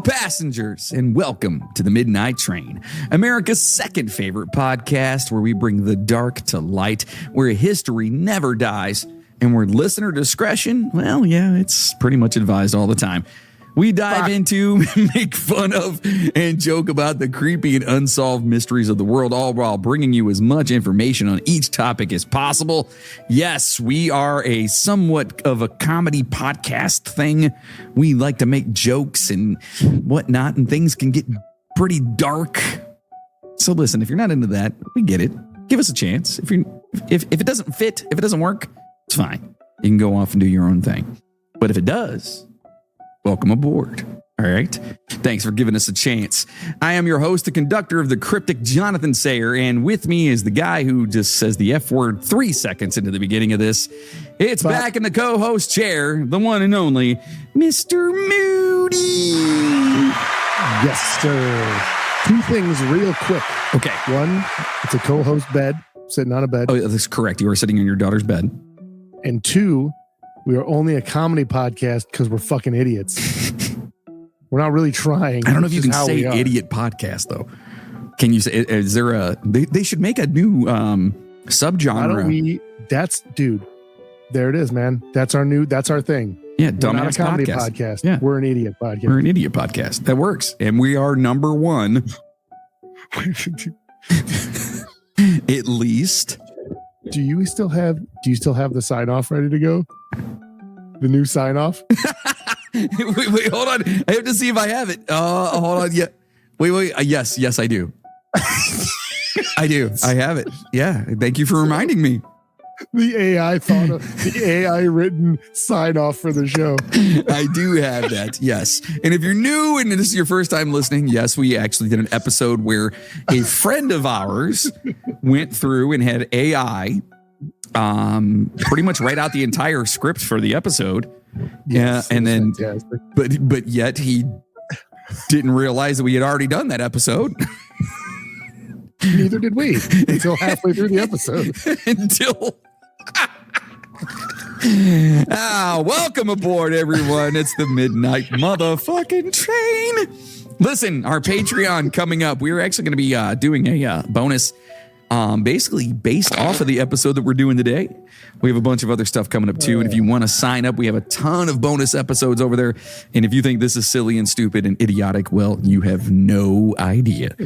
passengers, and welcome to the Midnight Train, America's second favorite podcast where we bring the dark to light, where history never dies, and where listener discretion, well, yeah, it's pretty much advised all the time. We dive into, make fun of, and joke about the creepy and unsolved mysteries of the world, all while bringing you as much information on each topic as possible. Yes, we are a somewhat of a comedy podcast thing. We like to make jokes and whatnot, and things can get pretty dark. So listen, if you're not into that, we get it. Give us a chance. If it doesn't fit, if it doesn't work, it's fine. You can go off and do your own thing. But if it does, welcome aboard. All right. Thanks for giving us a chance. I am your host, the conductor of the cryptic Jonathan Sayer, and with me is the guy who just says the F word 3 seconds into the beginning of this. It's back in the co-host chair, the one and only Mr. Moody. Yes, sir. 2 things real quick. Okay. 1, it's a co-host bed, sitting on a bed. Oh, that's correct. You are sitting on your daughter's bed. And 2, we are only a comedy podcast because we're fucking idiots. We're not really trying. I don't know if you can say idiot podcast, though. Can you say, is there a, they should make a new subgenre. Why don't we, dude, there it is, man. That's our thing. Yeah, dumbass not a comedy podcast. Yeah. We're an idiot podcast. We're an idiot podcast. That works. And we are number 1. At least. Do you still have the sign off ready to go? The new sign off? wait, hold on. I have to see if I have it. Hold on. Yeah. Wait. Yes, I do. I do. I have it. Yeah. Thank you for reminding me. The AI written sign off for the show. I do have that. Yes. And if you're new and this is your first time listening, yes, we actually did an episode where a friend of ours went through and had AI pretty much write out the entire script for the episode. Yes, and then, fantastic. but yet he didn't realize that we had already done that episode. Neither did we until halfway through the episode. Welcome aboard, everyone. It's the Midnight Motherfucking Train. Listen, our Patreon coming up. We're actually going to be doing a bonus basically based off of the episode that we're doing today. We have a bunch of other stuff coming up too. And if you want to sign up, we have a ton of bonus episodes over there. And if you think this is silly and stupid and idiotic, well, you have no idea.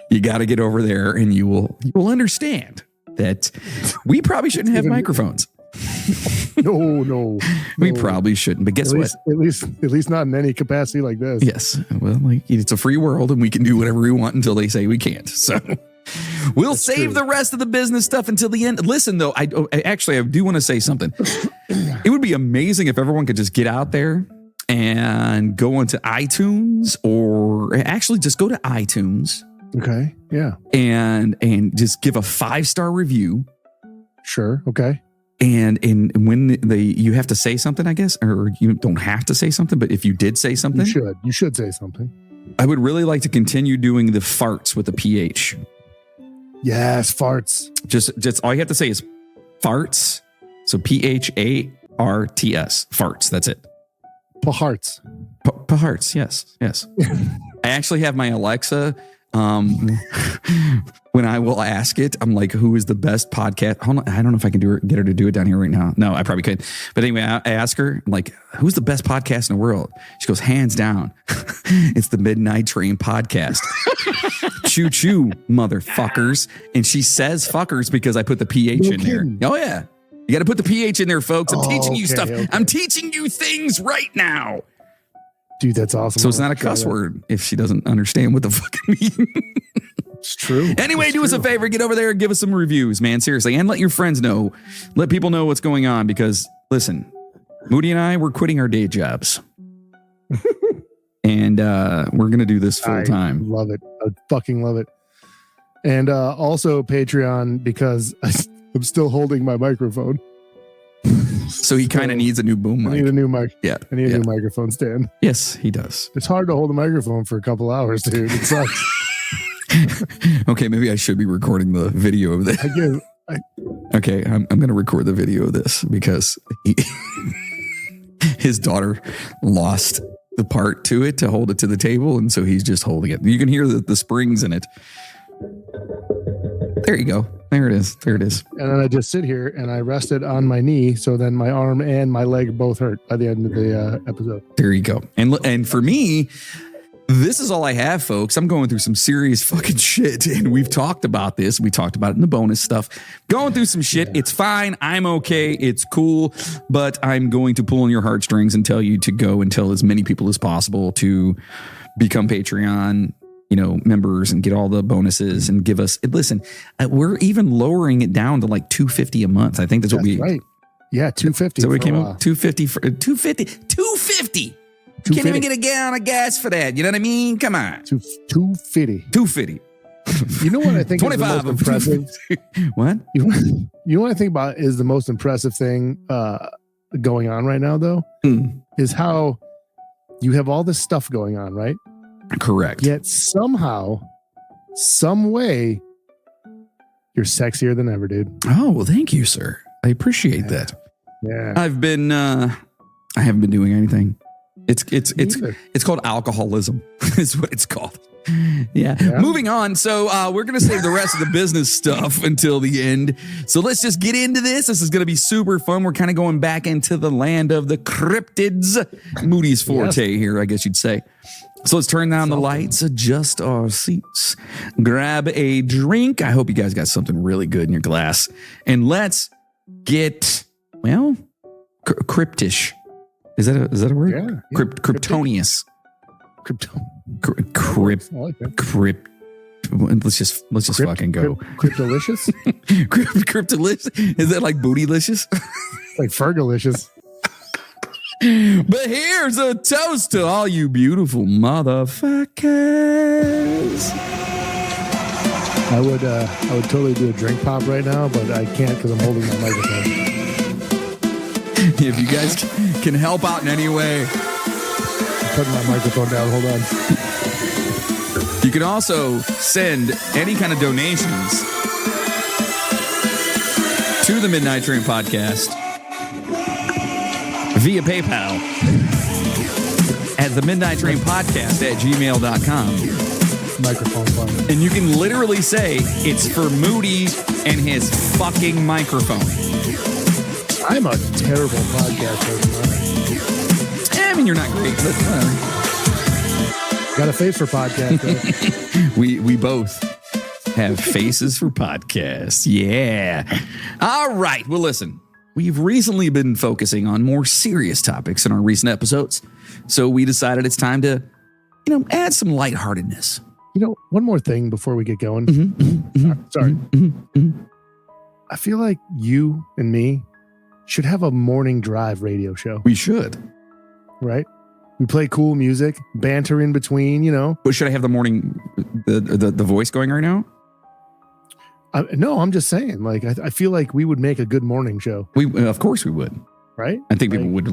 You got to get over there and you will understand that we probably shouldn't have microphones. No. We probably shouldn't. But guess what? At least not in any capacity like this. Yes. Well, it's a free world and we can do whatever we want until they say we can't. So we'll save the rest of the business stuff until the end. Listen, though, I do want to say something. It would be amazing if everyone could just get out there and go onto iTunes, or actually just go to iTunes. Okay. Yeah. And just give a 5-star review. Sure. Okay. And when you have to say something, I guess, or you don't have to say something, but if you did say something, you should say something. I would really like to continue doing the farts with a PH. Yes, farts. Just all you have to say is farts. So PHARTS, farts. That's it. Paharts. Paharts. Yes. I actually have my Alexa. When I will ask it, I'm like, who is the best podcast? Hold on, I don't know if I can get her to do it down here right now. No, I probably could. But anyway, I ask her, I'm like, who's the best podcast in the world? She goes, hands down, it's the Midnight Train podcast. Choo choo, motherfuckers. And she says fuckers because I put the PH in there. Oh, yeah. You got to put the PH in there, folks. I'm teaching you stuff. Okay. I'm teaching you things right now. Dude, that's awesome. So it's not a cuss word if she doesn't understand what the fuck it means. It's true. Anyway, do us a favor. Get over there and give us some reviews, man. Seriously. And let your friends know. Let people know what's going on because, listen, Moody and I, we're quitting our day jobs. And we're going to do this full time. I love it. I fucking love it. And also Patreon because I'm still holding my microphone. So he kind of needs a new boom mic. I need a new mic. Yeah. I need a new microphone stand. Yes, he does. It's hard to hold a microphone for a couple hours, dude. It sucks. Okay, maybe I should be recording the video of this. Okay, I'm going to record the video of this because his daughter lost the part to it to hold it to the table. And so he's just holding it. You can hear the springs in it. There you go. There it is. There it is. And then I just sit here and I rest it on my knee. So then my arm and my leg both hurt by the end of the episode. There you go. And for me, this is all I have, folks. I'm going through some serious fucking shit. And we've talked about this. We talked about it in the bonus stuff. Going through some shit. Yeah. It's fine. I'm okay. It's cool. But I'm going to pull on your heartstrings and tell you to go and tell as many people as possible to become Patreon, members and get all the bonuses and give us. Listen, we're even lowering it down to like $250 a month. I think that's what right. Yeah, $250. So we came up $250 for $250. Can't even get a gallon of gas for that. You know what I mean? Come on. $250. You know what I think is the most impressive? What? You know what I think about is the most impressive thing going on right now, though, is how you have all this stuff going on, right? Correct. Yet somehow, some way, you're sexier than ever, dude. Oh, well, thank you, sir. I appreciate that. Yeah. I haven't been doing anything. It's called alcoholism. Is what it's called. Yeah. Moving on. So we're going to save the rest of the business stuff until the end. So let's just get into this. This is going to be super fun. We're kind of going back into the land of the cryptids. Moody's forte here, I guess you'd say. So let's turn down the lights, adjust our seats, grab a drink. I hope you guys got something really good in your glass. And let's get, cryptish. Is that a word? Yeah. Kryptonius. Let's just fucking go. Cryptolicious? Cryptolicious? Is that like bootylicious? Like Fergalicious. But here's a toast to all you beautiful motherfuckers. I would totally do a drink pop right now, but I can't because I'm holding my microphone. If you guys can help out in any way, I'm putting my microphone down. Hold on. You can also send any kind of donations to the Midnight Train Podcast via PayPal at the Midnight Train Podcast at gmail.com. Microphone fun. And you can literally say it's for Moody and his fucking microphone. I'm a terrible podcast person. I mean, you're not great, but got a face for podcast, though. We both have faces for podcasts. Yeah. All right. Well, listen. We've recently been focusing on more serious topics in our recent episodes, so we decided it's time to, add some lightheartedness. One more thing before we get going. Sorry. I feel like you and me should have a morning drive radio show. We should. Right? We play cool music, banter in between, But should I have the morning, the voice going right now? No, I'm just saying, I feel like we would make a good morning show. Of course we would. Right? I think people would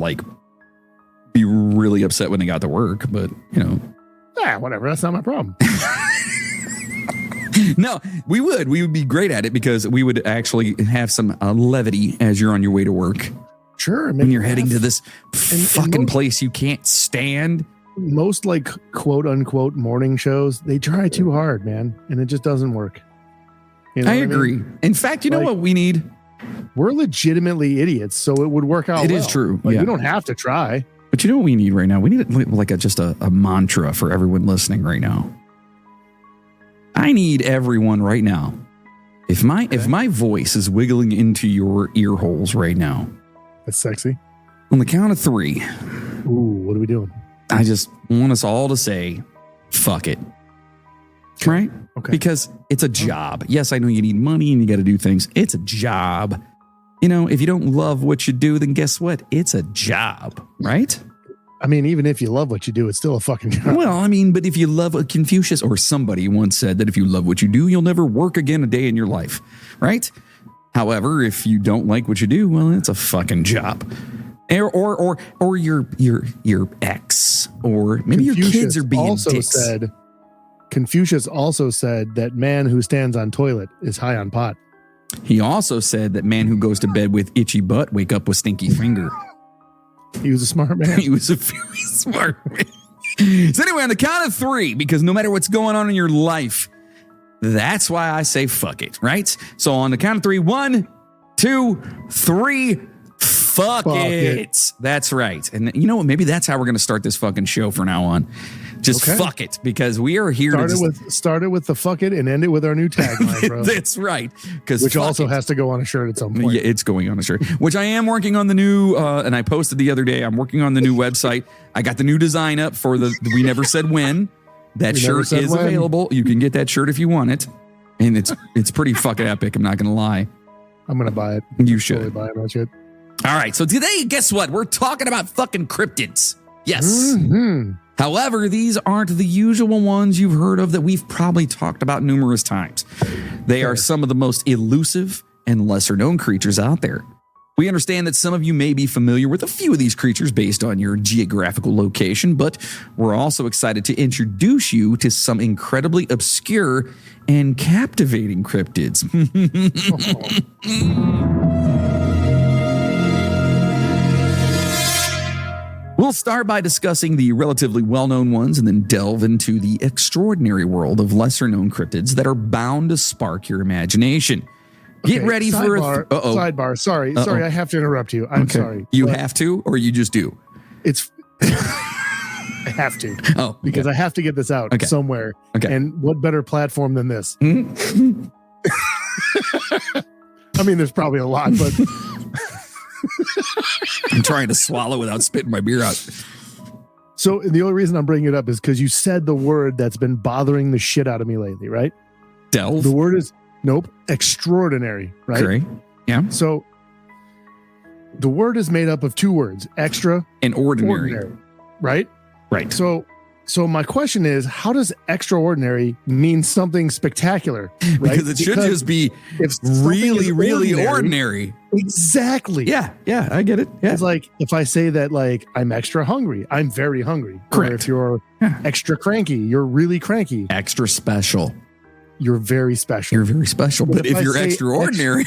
be really upset when they got to work, but whatever. That's not my problem. No, we would be great at it because we would actually have some levity as you're on your way to work. Sure. When you're heading to this fucking place you can't stand. Most quote unquote morning shows, they try too hard, man. And it just doesn't work. I agree. In fact, you know what we need? We're legitimately idiots, so it would work out. It is true. You don't have to try. But you know what we need right now? We need just a mantra for everyone listening right now. I need everyone right now. If my voice is wiggling into your ear holes right now, that's sexy. On the count of 3. Ooh, what are we doing? I just want us all to say, fuck it. Right? Okay. Because it's a job. Yes, I know you need money and you got to do things. It's a job. If you don't love what you do, then guess what? It's a job, right? I mean, even if you love what you do, it's still a fucking job. Well, but if you love Confucius or somebody once said that if you love what you do, you'll never work again a day in your life, right? However, if you don't like what you do, well, it's a fucking job. Or your ex, or maybe your kids are being dicks. Confucius also said that man who stands on toilet is high on pot. He also said that man who goes to bed with itchy butt wake up with stinky finger. He was a smart man. He was a very smart man. So anyway, on the count of 3, because no matter what's going on in your life, that's why I say fuck it, right? So on the count of 3, 1, 2, 3, fuck it. That's right. And you know what? Maybe that's how we're going to start this fucking show from now on. Just fuck it, because we are here start it with the fuck it and end it with our new tagline, bro. That's right. Which also has to go on a shirt at some point. Yeah, it's going on a shirt, which I am working on the new, and I posted the other day, I'm working on the new website. I got the new design up for the We Never Said When. That shirt is available. You can get that shirt if you want it. And it's pretty fucking epic, I'm not going to lie. I'm going to buy it. You should. Totally buy it, that shit. All right, so today, guess what? We're talking about fucking cryptids. Yes. Mm-hmm. However, these aren't the usual ones you've heard of that we've probably talked about numerous times. They are some of the most elusive and lesser known creatures out there. We understand that some of you may be familiar with a few of these creatures based on your geographical location, but we're also excited to introduce you to some incredibly obscure and captivating cryptids. We'll start by discussing the relatively well-known ones and then delve into the extraordinary world of lesser-known cryptids that are bound to spark your imagination. Get ready for a sidebar. Sorry, I have to interrupt you. I'm sorry. You have to, or you just do? It's I have to. Oh, because I have to get this out somewhere. Okay. And what better platform than this? Mm-hmm. I mean, there's probably a lot, but I'm trying to swallow without spitting my beer out. So the only reason I'm bringing it up is because you said the word that's been bothering the shit out of me lately, right? Delve. The word is extraordinary, right? Great. Yeah. So the word is made up of 2 words, extra and ordinary, right? Right. So my question is, how does extraordinary mean something spectacular? Right? Because it should just be really, really ordinary. Exactly. Yeah, I get it. Yeah. It's like if I say that, like, I'm extra hungry, I'm very hungry. Correct. Or if you're extra cranky, you're really cranky. Extra special. You're very special. You're very special. But if you're extraordinary...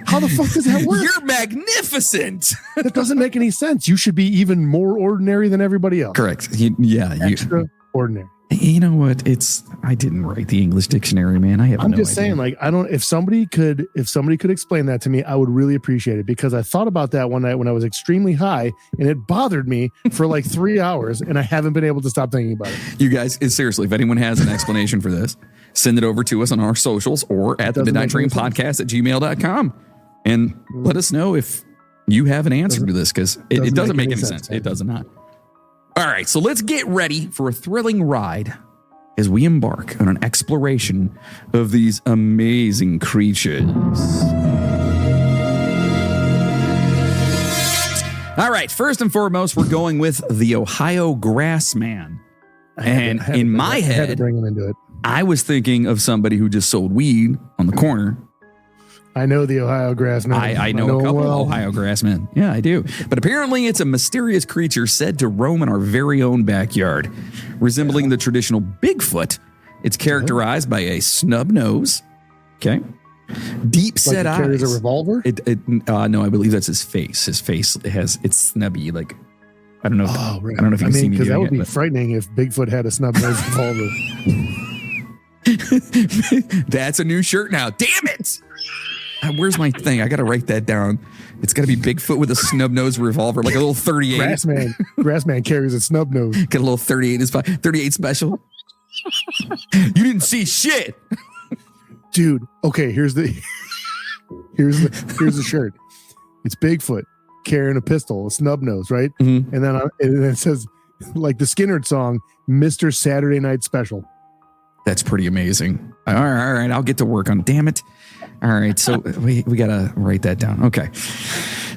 How the fuck does that work? You're magnificent. That doesn't make any sense. You should be even more ordinary than everybody else. Correct. Extraordinary. You know what? I didn't write the English dictionary, man. I'm just saying, like, if somebody could explain that to me, I would really appreciate it, because I thought about that one night when I was extremely high and it bothered me for like 3 hours and I haven't been able to stop thinking about it. You guys, seriously, if anyone has an explanation for this, send it over to us on our socials or at the Midnight Train Podcast at gmail.com. And let us know if you have an answer to this, because it doesn't make any sense. It does not. All right, so let's get ready for a thrilling ride as we embark on an exploration of these amazing creatures. All right, first and foremost, we're going with the Ohio Grassman. And in my head, I had to bring him into it. I was thinking of somebody who just sold weed on the corner. I know the Ohio Grassman. I know a couple of Ohio Grassmen. Yeah, I do. But apparently it's a mysterious creature said to roam in our very own backyard. Resembling the traditional Bigfoot, it's characterized by a snub nose. Okay. Deep set eyes. Carries a revolver? No, I believe that's his face. His face it's snubby. Like, I don't know. Right. I don't know if you can see me because that doing would be frightening if Bigfoot had a snub nose revolver. That's a new shirt now. Damn it. Where's my thing? I got to write that down. It's got to be Bigfoot with a snub nose revolver, like a little 38. Grassman carries a snub nose. Get a little 38 38 special. You didn't see shit, dude. Okay, here's the shirt. It's Bigfoot carrying a pistol, a snub nose, right? Mm-hmm. And then it says, like the Skinner song, Mr. Saturday Night Special. That's pretty amazing. All right, I'll get to work on it. Damn it. All right, so we got to write that down. Okay.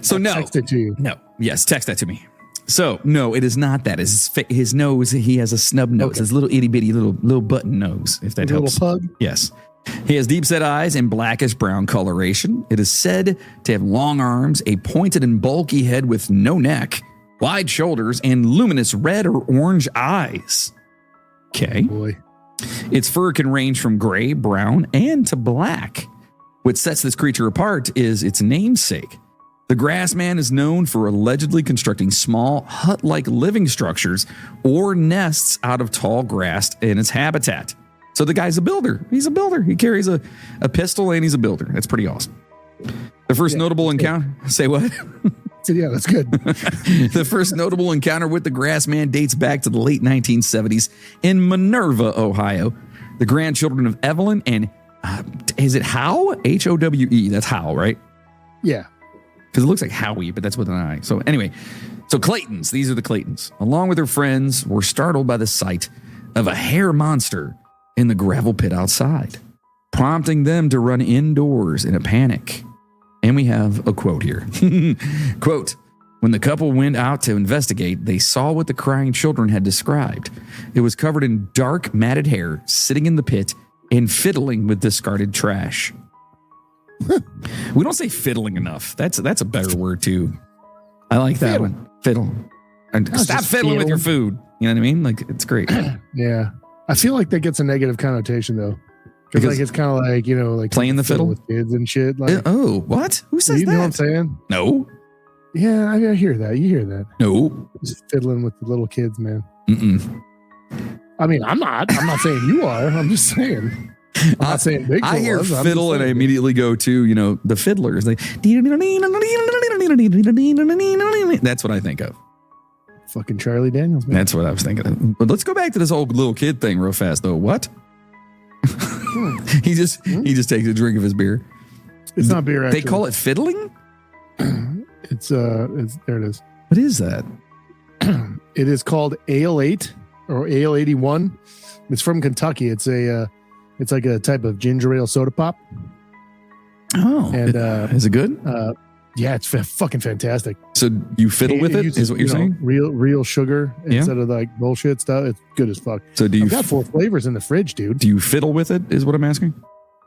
So no. Text it to you. No. Yes, text that to me. So, no, it is not that. His nose, he has a snub nose. Okay. His little itty-bitty little button nose, if that helps. Little pug? Yes. He has deep-set eyes and blackish-brown coloration. It is said to have long arms, a pointed and bulky head with no neck, wide shoulders, and luminous red or orange eyes. Okay. Oh boy. Its fur can range from gray, brown, and to black. What sets this creature apart is its namesake, The Grassman is known for allegedly constructing small hut-like living structures or nests out of tall grass in its habitat. So the guy's a builder. He's a builder. He carries a pistol and he's a builder. That's pretty awesome. The first notable encounter... Say what? Yeah, that's good. The first notable encounter with the Grassman dates back to the late 1970s in Minerva, Ohio. The grandchildren of Evelyn and... is it Howe? Howe. That's Howe, right? Yeah. Because it looks like Howie, but that's with an I. So anyway, Claytons, these are the Claytons, along with their friends, were startled by the sight of a hair monster in the gravel pit outside, prompting them to run indoors in a panic. And we have a quote here. Quote, when the couple went out to investigate, they saw what the crying children had described. It was covered in dark, matted hair, sitting in the pit and fiddling with discarded trash. We don't say fiddling enough. That's a better word too. I like that one. Fiddle. And stop fiddling with your food. You know what I mean? Like, it's great. Yeah. I feel like that gets a negative connotation though. Because like it's kind of like, you know, like playing the fiddle with kids and shit. Like, oh, what? Who says that? You know what I'm saying? No. Yeah, I hear that. You hear that? No. Just fiddling with the little kids, man. Mm-mm. I mean, I'm not saying you are. I'm just saying. I'm not saying Bigfoot. I hear fiddle and I immediately go to, you know, the fiddlers. Like, that's what I think of. Fucking Charlie Daniels, man. That's what I was thinking of. But let's go back to this old little kid thing real fast, though. What? He just takes a drink of his beer. It's not beer, actually. They call it fiddling? It's there it is. What is that? It is called Ale 8 or Ale 81. It's from Kentucky. It's like a type of ginger ale soda pop. Oh, and is it good? Yeah, it's fucking fantastic. So you fiddle with it, is what you're saying? Real sugar instead of like bullshit stuff. It's good as fuck. So I've got 4 flavors in the fridge, dude. Do you fiddle with it? Is what I'm asking.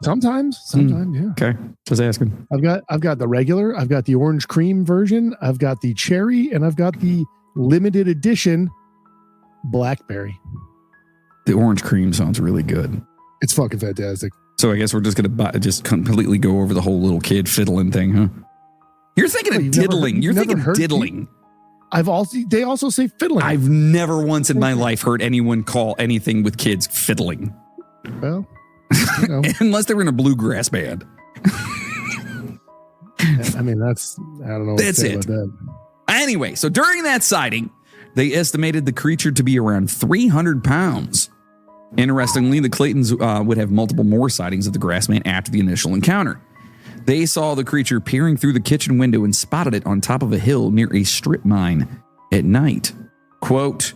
Sometimes, yeah. Okay, just asking. I've got the regular. I've got the orange cream version. I've got the cherry, and I've got the limited edition blackberry. The orange cream sounds really good. It's fucking fantastic. So I guess we're just gonna just completely go over the whole little kid fiddling thing, huh? You're thinking of diddling. You're thinking diddling. They also say fiddling. I've never once in my life heard anyone call anything with kids fiddling. Well, you know. Unless they were in a bluegrass band. I mean, I don't know. That's it. Anyway, so during that sighting, they estimated the creature to be around 300 pounds. Interestingly, the Claytons would have multiple more sightings of the Grassman after the initial encounter. They saw the creature peering through the kitchen window and spotted it on top of a hill near a strip mine at night. Quote,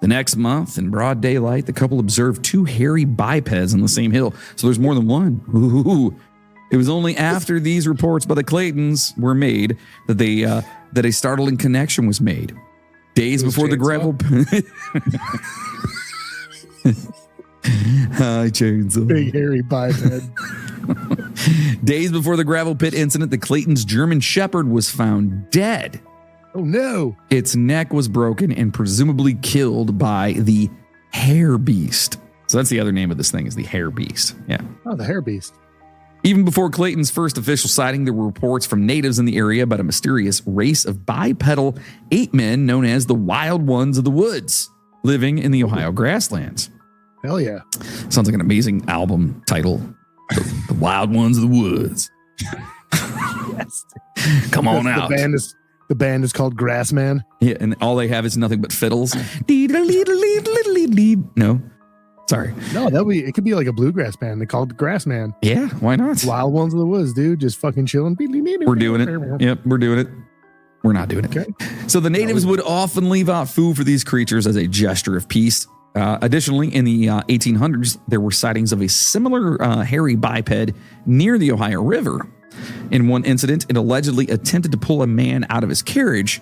the next month, in broad daylight, the couple observed 2 hairy bipeds on the same hill. So there's more than one. Ooh. It was only after these reports by the Claytons were made that that a startling connection was made. Days before the gravel pit. Hi, chainsaw. Big hairy biped. Days before the gravel pit incident, the Claytons' German Shepherd was found dead. Oh, no. Its neck was broken and presumably killed by the hair beast. So that's the other name of this thing, is the hair beast. Yeah. Oh, the hair beast. Even before Clayton's first official sighting, there were reports from natives in the area about a mysterious race of bipedal ape men known as the Wild Ones of the Woods, living in the Ohio grasslands. Hell yeah. Sounds like an amazing album title. The Wild Ones of the Woods. Yes. Come on out. The band is called Grassman. Yeah, and all they have is nothing but fiddles. No. Sorry. No, it could be like a bluegrass band. They called the Grassman. Yeah, why not? Wild Ones of the Woods, dude. Just fucking chilling. We're doing it. Yep, we're doing it. We're not doing it. Okay. So the natives would often leave out food for these creatures as a gesture of peace. Additionally, in the 1800s, there were sightings of a similar hairy biped near the Ohio River. In one incident, it allegedly attempted to pull a man out of his carriage,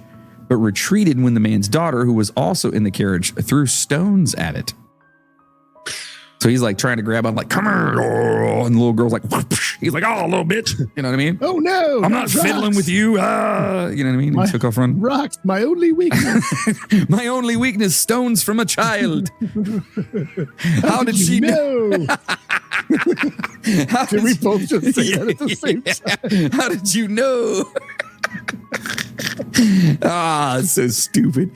but retreated when the man's daughter, who was also in the carriage, threw stones at it. So he's like trying to grab on, like, come here. And the little girl's like, whoosh. He's like, oh, little bitch. You know what I mean? Oh, no. I'm not fiddling with you. You know what I mean? He took off running. Rocks, my only weakness. My only weakness, stones from a child. How did she know? Did we both just say that at the same time? How did you know? It's so stupid.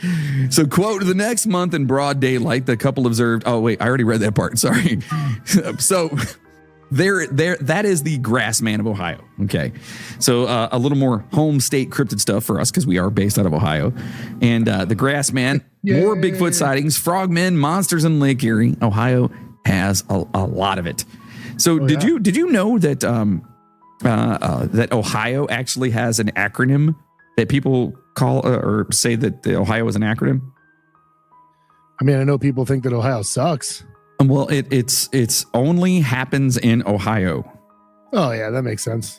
So, quote, the next month in broad daylight, the couple observed. Oh, wait, I already read that part. Sorry. So, that is the Grass Man of Ohio. Okay. So, a little more home state cryptid stuff for us because we are based out of Ohio. And the Grass Man, more Bigfoot sightings, frogmen, monsters in Lake Erie. Ohio has a lot of it. So, did you know that that Ohio actually has an acronym that people call or say that the Ohio is an acronym? I mean, I know people think that Ohio sucks. Well, it's only happens in Ohio. Oh yeah, that makes sense.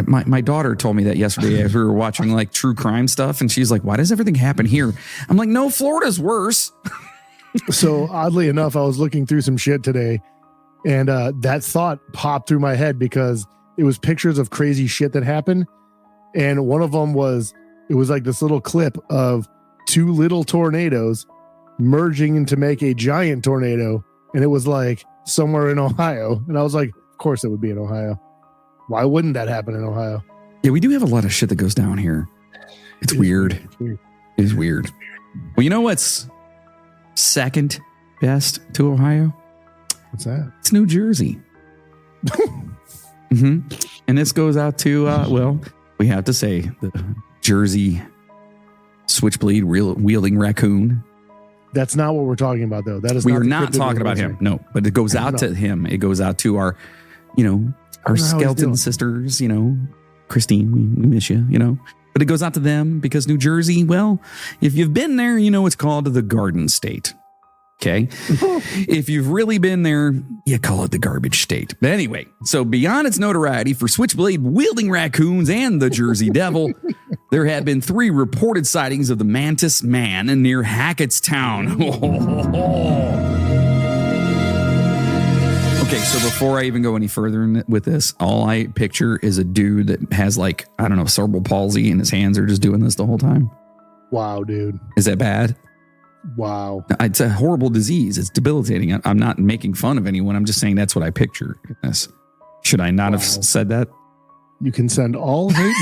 My daughter told me that yesterday as we were watching like true crime stuff, and she's like, "Why does everything happen here?" I'm like, "No, Florida's worse." So oddly enough, I was looking through some shit today, and that thought popped through my head because it was pictures of crazy shit that happened. And one of them was like this little clip of two little tornadoes merging to make a giant tornado. And it was like somewhere in Ohio. And I was like, of course it would be in Ohio. Why wouldn't that happen in Ohio? Yeah, we do have a lot of shit that goes down here. It's weird. It is weird. Well, you know what's second best to Ohio? What's that? It's New Jersey. Mm-hmm. And this goes out to, we have to say the Jersey switchblade wielding raccoon. That's not what we're talking about, though. That is we are not talking about him. No, but it goes out to him. It goes out to our, our skeleton sisters, Christine, we miss you, but it goes out to them because New Jersey, well, if you've been there, it's called the Garden State. Okay. If you've really been there, you call it the garbage state. But anyway, so beyond its notoriety for switchblade wielding raccoons and the Jersey Devil, there have been 3 reported sightings of the Mantis Man near Hackettstown. Okay, so before I even go any further with this, all I picture is a dude that has cerebral palsy and his hands are just doing this the whole time. Wow, dude. Is that bad? Wow. It's a horrible disease. It's debilitating. I'm not making fun of anyone. I'm just saying that's what I picture in this. Should I not have said that? You can send all hate.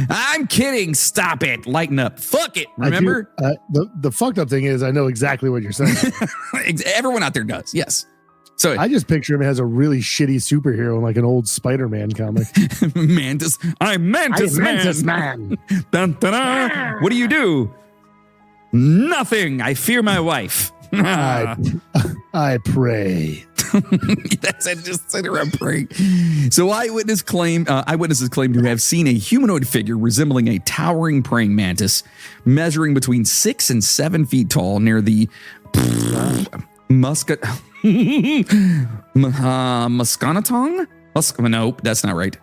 I'm kidding. Stop it. Lighten up. Fuck it. Remember? The fucked up thing is I know exactly what you're saying. Everyone out there does. Yes. So I just picture him as a really shitty superhero in like an old Spider-Man comic. Mantis. I'm Mantis Man. Dun, dun, dun. What do? Nothing. I fear my wife. I pray. That's it. Just sit around praying. So eyewitnesses claim to have seen a humanoid figure resembling a towering praying mantis, measuring between 6 and 7 feet tall near the Musconetong? Nope, that's not right.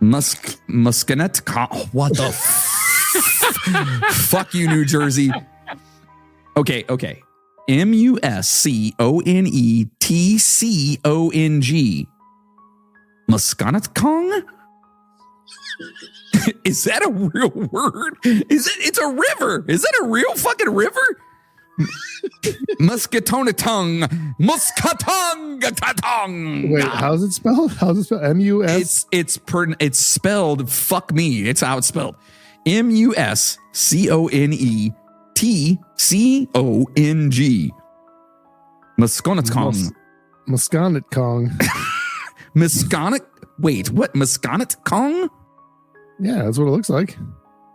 Musconetong. What the fuck you, New Jersey. Okay. Musconetcong. Musconetcong? Is that a real word? It's a river. Is that a real fucking river? Muscatonatong. Wait, how's it spelled? M-U-S? It's spelled fuck me. It's how it's spelled. Musconetcong. Musconetcong. Musconetcong. Wait, what? Musconetcong? Yeah, that's what it looks like.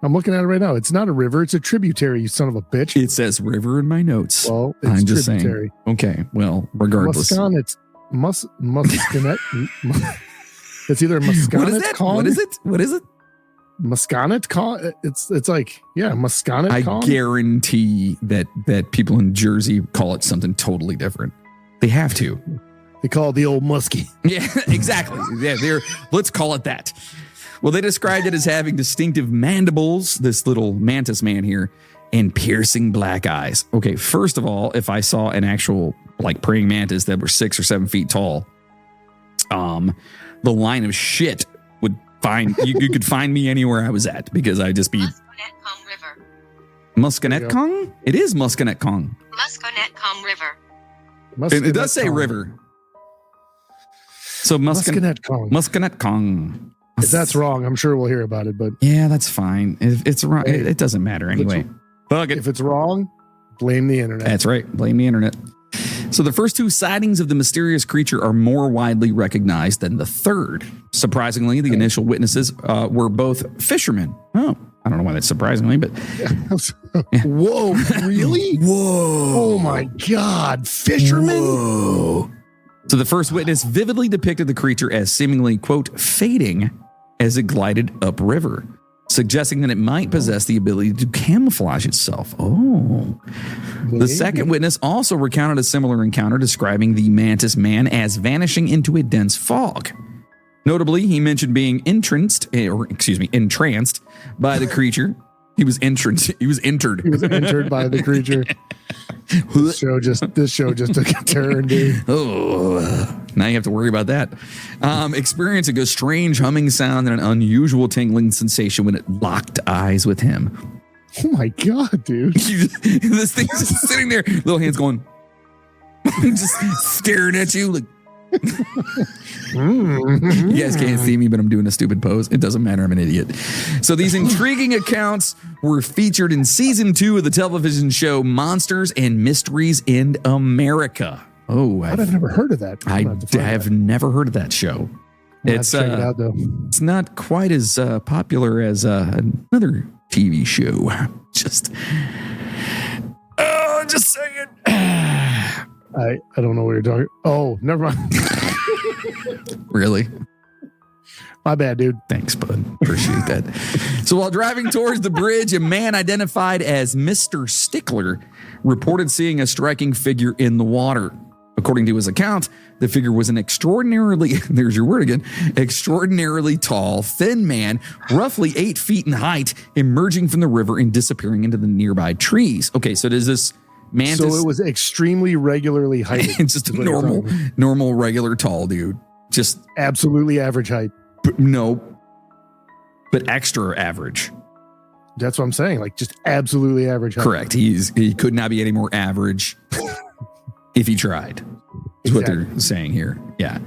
I'm looking at it right now. It's not a river. It's a tributary, you son of a bitch. It says river in my notes. Well, it's I'm just tributary. saying. Okay, well, regardless. Musconet. It's either Musconet. What is it? Musconet. It's like, yeah, Musconet. I guarantee that people in Jersey call it something totally different. They have to. They call it the old muskie. Yeah, exactly. Yeah, let's call it that. Well, they described it as having distinctive mandibles, this little mantis man here, and piercing black eyes. Okay, first of all, if I saw an actual praying mantis that were 6 or 7 feet tall, the line of shit would find you could find me anywhere I was at because I'd just be Musconetcong River. Musconetcong? It is Musconetcong. Musconetcong River. It does say river. So Musconetcong. If that's wrong, I'm sure we'll hear about it. But Yeah, that's fine. If it's wrong, it doesn't matter anyway. Fuck it. if it's wrong, blame the internet. That's right. Blame the internet. So the first two sightings of the mysterious creature are more widely recognized than the third. Surprisingly, the initial witnesses were both fishermen. Oh, I don't know why that's surprisingly, but Whoa, really? whoa. Oh my God, fishermen? Whoa. So the first witness vividly depicted the creature as seemingly, quote, fading as it glided upriver, suggesting that it might possess the ability to camouflage itself. Oh. The second witness also recounted a similar encounter, describing the mantis man as vanishing into a dense fog. Notably, he mentioned being entranced by the creature. He was entered. He was entered by the creature. This show just took a turn, dude. Oh, now you have to worry about that. Experiencing a strange humming sound and an unusual tingling sensation when it locked eyes with him. Oh my God, dude. This thing's just sitting there, little hands going, just staring at you like. You guys can't see me, but I'm doing a stupid pose. It doesn't matter. I'm an idiot. So these intriguing accounts were featured in season 2 of the television show Monsters and Mysteries in America. Oh, I've never heard of that. I have never heard of that show. It's check it out though. It's not quite as popular as another TV show. Just saying. I don't know what you're talking. Oh, never mind. Really? My bad, dude. Thanks, bud. Appreciate that. So while driving towards the bridge, a man identified as Mr. Stickler reported seeing a striking figure in the water. According to his account, the figure was an extraordinarily, there's your word again, extraordinarily tall, thin man, roughly 8 feet in height, emerging from the river and disappearing into the nearby trees. Okay, so does this mantis? So it was extremely regularly heighted. It's just a normal, regular tall dude. Just absolutely average height. No, but extra average. That's what I'm saying. Like just absolutely average height. Correct. He could not be any more average if he tried. Is what they're saying here. Yeah.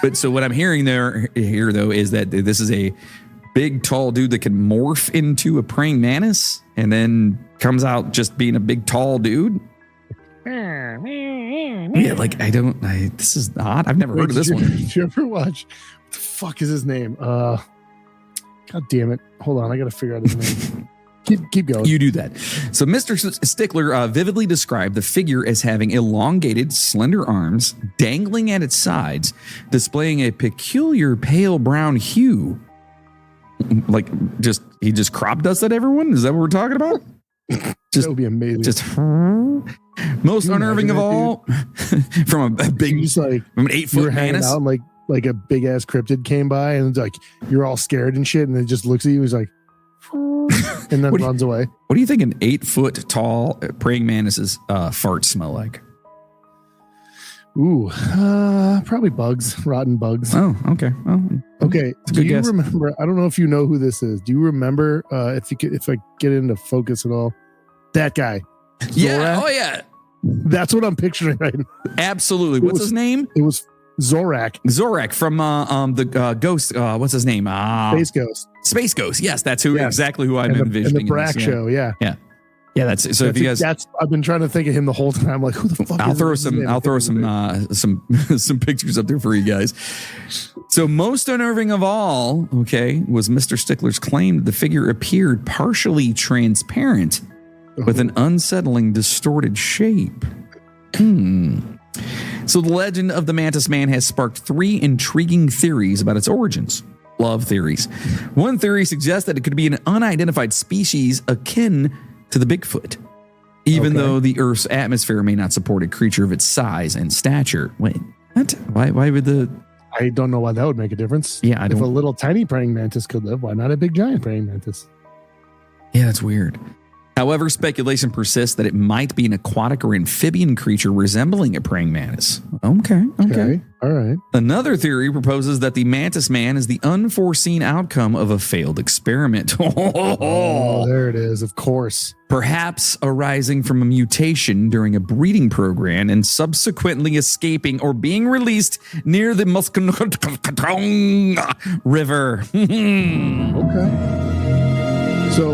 But so what I'm hearing here though is that this is a big tall dude that can morph into a praying mantis and then comes out just being a big tall dude. Yeah, like this is odd. I've never heard of this one. Did you ever watch? What the fuck is his name? God damn it! Hold on, I got to figure out his name. Keep going. You do that. So Mr. Stickler vividly described the figure as having elongated, slender arms dangling at its sides, displaying a peculiar pale brown hue. Like he just crop dusted everyone? Is that what we're talking about? That would be amazing. Just most unnerving of all, from a big, from an 8-foot mantis. Out and like a big ass cryptid came by and it's like you're all scared and shit, and it just looks at you. He's like, and then runs away. What do you think an 8-foot tall praying mantis's farts smell like? Ooh, probably bugs, rotten bugs. Oh, okay. Oh, okay. Do you remember? I don't know if you know who this is. Do you remember if I get into focus at all? That guy. Yeah. Zorak? Oh, yeah. That's what I'm picturing right now. Absolutely. What's his name? It was Zorak. Zorak from the Ghost. What's his name? Space Ghost. Space Ghost. Yes, that's exactly who I'm envisioning. And the Brack show. Yeah. Yeah. Yeah, that's so. If you guys, I've been trying to think of him the whole time. Like, who the fuck? I'll throw some pictures up there for you guys. So, most unnerving of all, was Mr. Stickler's claim that the figure appeared partially transparent with an unsettling, distorted shape. So, the legend of the Mantis Man has sparked 3 intriguing theories about its origins. Love theories. One theory suggests that it could be an unidentified species akin to the Bigfoot, even though the Earth's atmosphere may not support a creature of its size and stature. Wait, what? Why would the... I don't know why that would make a difference. Yeah, if a little tiny praying mantis could live, why not a big giant praying mantis? Yeah, that's weird. However, speculation persists that it might be an aquatic or amphibian creature resembling a praying mantis. Okay. All right. Another theory proposes that the mantis man is the unforeseen outcome of a failed experiment. Oh, there it is. Of course. Perhaps arising from a mutation during a breeding program and subsequently escaping or being released near the Musconetong River. Okay. So,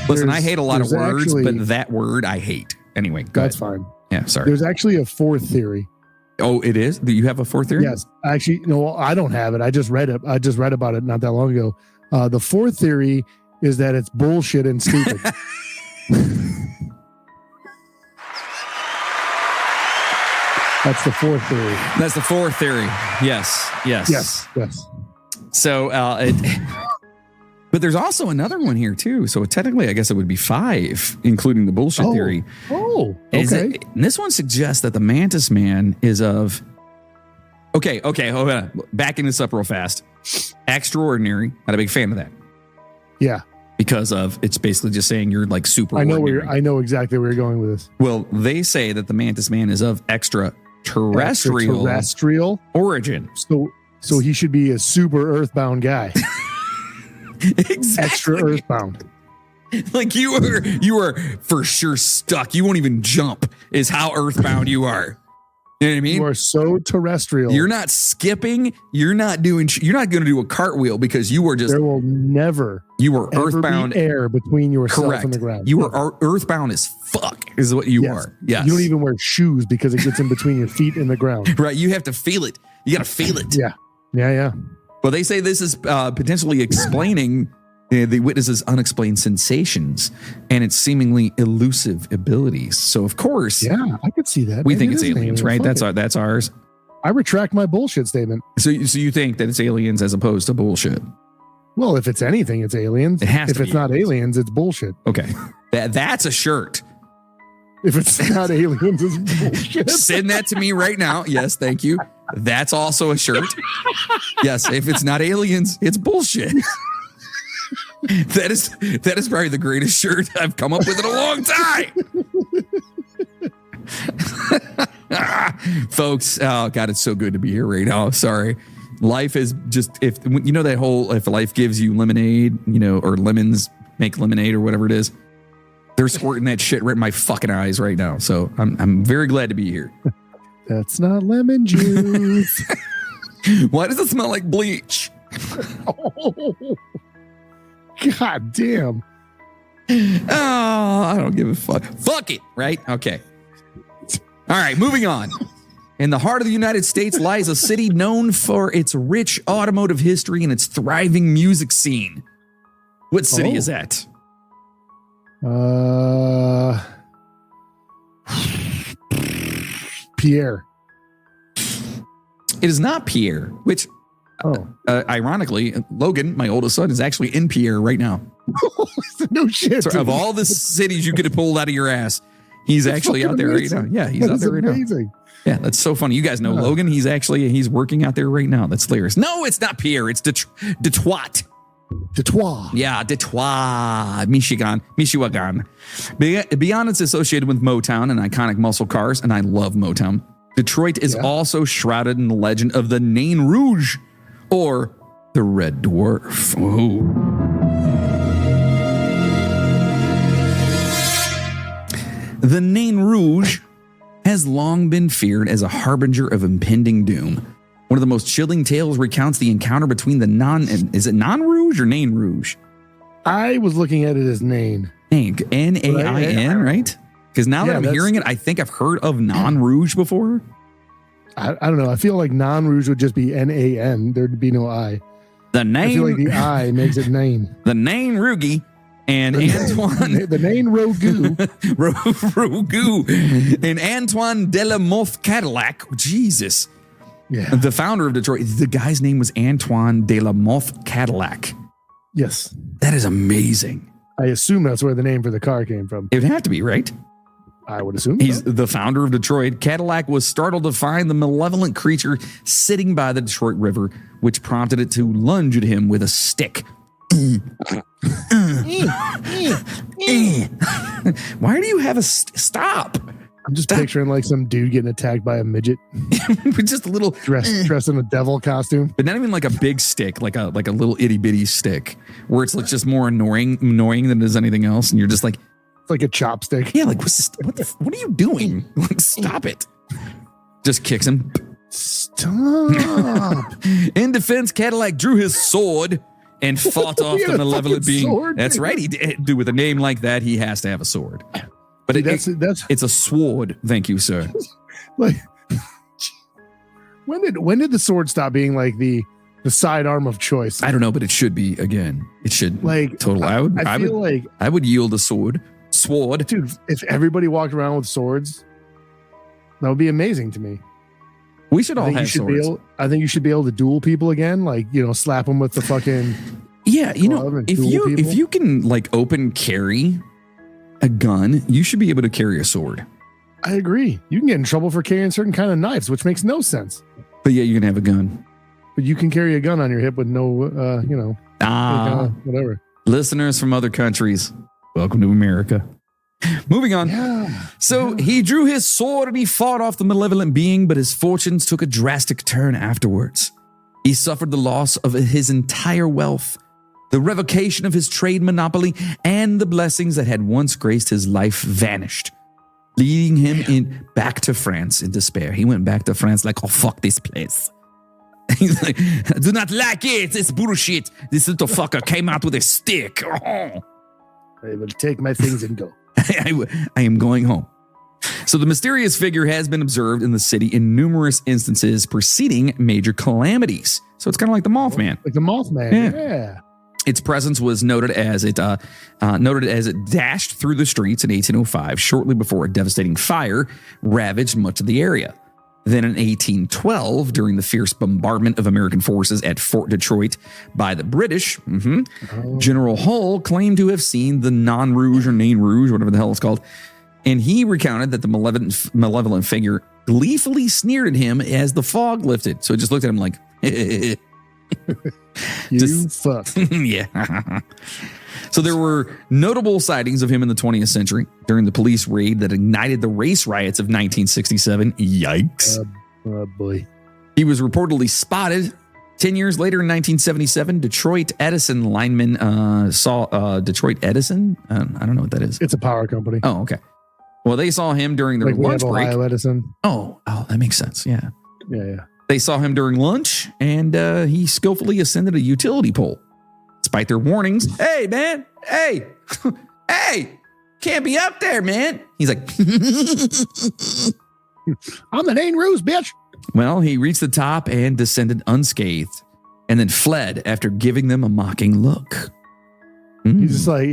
listen, I hate a lot of words, actually, but that word I hate. Anyway, go that's ahead. fine. Yeah, sorry. There's actually a fourth theory. Oh, it is? Do you have a fourth theory? Yes. Actually, no, I don't have it. I just read it. I just read about it not that long ago. The fourth theory is that it's bullshit and stupid. That's the fourth theory. That's the fourth theory. Yes. So, but there's also another one here too. So technically, I guess it would be 5, including the bullshit theory. Oh, okay. And this one suggests that the mantis man is of. Okay. Hold on. Backing this up real fast. Extraordinary. Not a big fan of that. Yeah. Because of it's basically just saying you're like super. I know exactly where you're going with this. Well, they say that the mantis man is of extraterrestrial origin. So he should be a super earthbound guy. Exactly. Extra earthbound. Like you are for sure stuck. You won't even jump is how earthbound you are. You know what I mean? You are so terrestrial. You're not skipping. You're not going to do a cartwheel because you are just. There will never. You are earthbound. Be air between yourself correct. and the ground. You are earthbound as fuck. Is what you are. Yes. You don't even wear shoes because it gets in between your feet and the ground. Right. You have to feel it. You got to feel it. Yeah. Well, they say this is potentially explaining the witness's unexplained sensations and its seemingly elusive abilities. So, of course, yeah, I could see that. We think it's aliens, right? That's ours. I retract my bullshit statement. So you think that it's aliens as opposed to bullshit? Well, if it's anything, it's aliens. It has if to it's be not aliens, it's bullshit. Okay, that's a shirt. If it's not aliens, it's bullshit. Send that to me right now. Yes, thank you. That's also a shirt. Yes, if it's not aliens, it's bullshit. That is probably the greatest shirt I've come up with in a long time. Folks, oh God, it's so good to be here right now. Sorry. Life is just, if life gives you lemonade, or lemons make lemonade or whatever it is, they're squirting that shit right in my fucking eyes right now. So I'm very glad to be here. That's not lemon juice. Why does it smell like bleach? Oh, God damn. Oh, I don't give a fuck. Fuck it, right? Okay. All right, moving on. In the heart of the United States lies a city known for its rich automotive history and its thriving music scene. What city is that? Pierre. It is not Pierre, which, ironically, Logan, my oldest son, is actually in Pierre right now. No shit. So of all the cities you could have pulled out of your ass, he's actually out there amazing. Right now. Yeah, he's out there right amazing. Now. Yeah, that's so funny. You guys know Logan. He's working out there right now. That's hilarious. No, it's not Pierre. It's Detroit. Detroit. Yeah, Detroit, Michigan. Beyond it's associated with Motown and iconic muscle cars, and I love Motown. Detroit is also shrouded in the legend of the Nain Rouge, or the Red Dwarf. Ooh. The Nain Rouge has long been feared as a harbinger of impending doom. One of the most chilling tales recounts the encounter between is it Non-Rouge or Nain Rouge? I was looking at it as Nain. Nain, right? Because now that I'm hearing it, I think I've heard of Non-Rouge before. I don't know. I feel like Non-Rouge would just be Nan. There'd be no I. The name. I feel like the I makes it Nain. The Nain Rougie and Antoine. The Nain Rogu. Rogu. And Antoine Delamothe Cadillac. Jesus. Yeah. The founder of Detroit. The guy's name was Antoine Delamothe Cadillac. Yes. That is amazing. I assume that's where the name for the car came from. It would have to be, right? I would assume he's the founder of Detroit. Cadillac was startled to find the malevolent creature sitting by the Detroit River, which prompted it to lunge at him with a stick. Why do you have a stop? I'm just picturing like some dude getting attacked by a midget With just a little dressed in a devil costume. but not even like a big stick, like a little itty bitty stick, where it's like just more annoying than it is anything else, and you're just like, It's like a chopstick. yeah, like what are you doing? Like, stop it! Just kicks him. Stop. In defense, Cadillac drew his sword and fought off He the had a malevolent fucking being. sword, That's dude. right. He did. Dude, with a name like that, he has to have a sword. But Dude, that's it's a sword. Thank you, sir. like when did the sword stop being like the sidearm of choice? I don't know, but it should be again. It should Like total. I would yield a sword. Sword. Dude, if everybody walked around with swords, that would be amazing to me. We should all have swords. I think you should be able to duel people again, like, you know, slap them with the fucking Yeah, you know, glove and if duel people. you can like open carry a gun, you should be able to carry a sword. I agree. You can get in trouble for carrying certain kind of knives, which makes no sense. But yeah, you can have a gun. But you can carry a gun on your hip with no, you know, whatever. Listeners from other countries, welcome to America. Moving on. Yeah. So he drew his sword and he fought off the malevolent being, but his fortunes took a drastic turn afterwards. He suffered the loss of his entire wealth, the revocation of his trade monopoly, and the blessings that had once graced his life vanished, leading him back to France in despair. He went back to France like, oh, fuck this place. He's like, I do not like it. It's bullshit. This little fucker came out with a stick. Oh. I will take my things and go. I am going home. So the mysterious figure has been observed in the city in numerous instances preceding major calamities. So it's kind of like the Mothman. Like the Mothman. Yeah. Its presence was noted as it dashed through the streets in 1805, shortly before a devastating fire ravaged much of the area. Then in 1812, during the fierce bombardment of American forces at Fort Detroit by the British, General Hull claimed to have seen the Nain Rouge or Nain Rouge, whatever the hell it's called. And he recounted that the malevolent figure gleefully sneered at him as the fog lifted. So it just looked at him like, You fuck. yeah. So there were notable sightings of him in the 20th century during the police raid that ignited the race riots of 1967. Yikes. Oh, boy. He was reportedly spotted 10 years later in 1977. Detroit Edison linemen saw Detroit Edison. I don't know what that is. It's a power company. Oh, okay. Well, they saw him during their Like we lunch have break. Ohio Edison. Oh, that makes sense. Yeah. Yeah. They saw him during lunch, and he skillfully ascended a utility pole. Despite their warnings, hey, man, hey, can't be up there, man. He's like, I'm the Nain Rouge, bitch. well, he reached the top and descended unscathed, and then fled after giving them a mocking look. He's just like,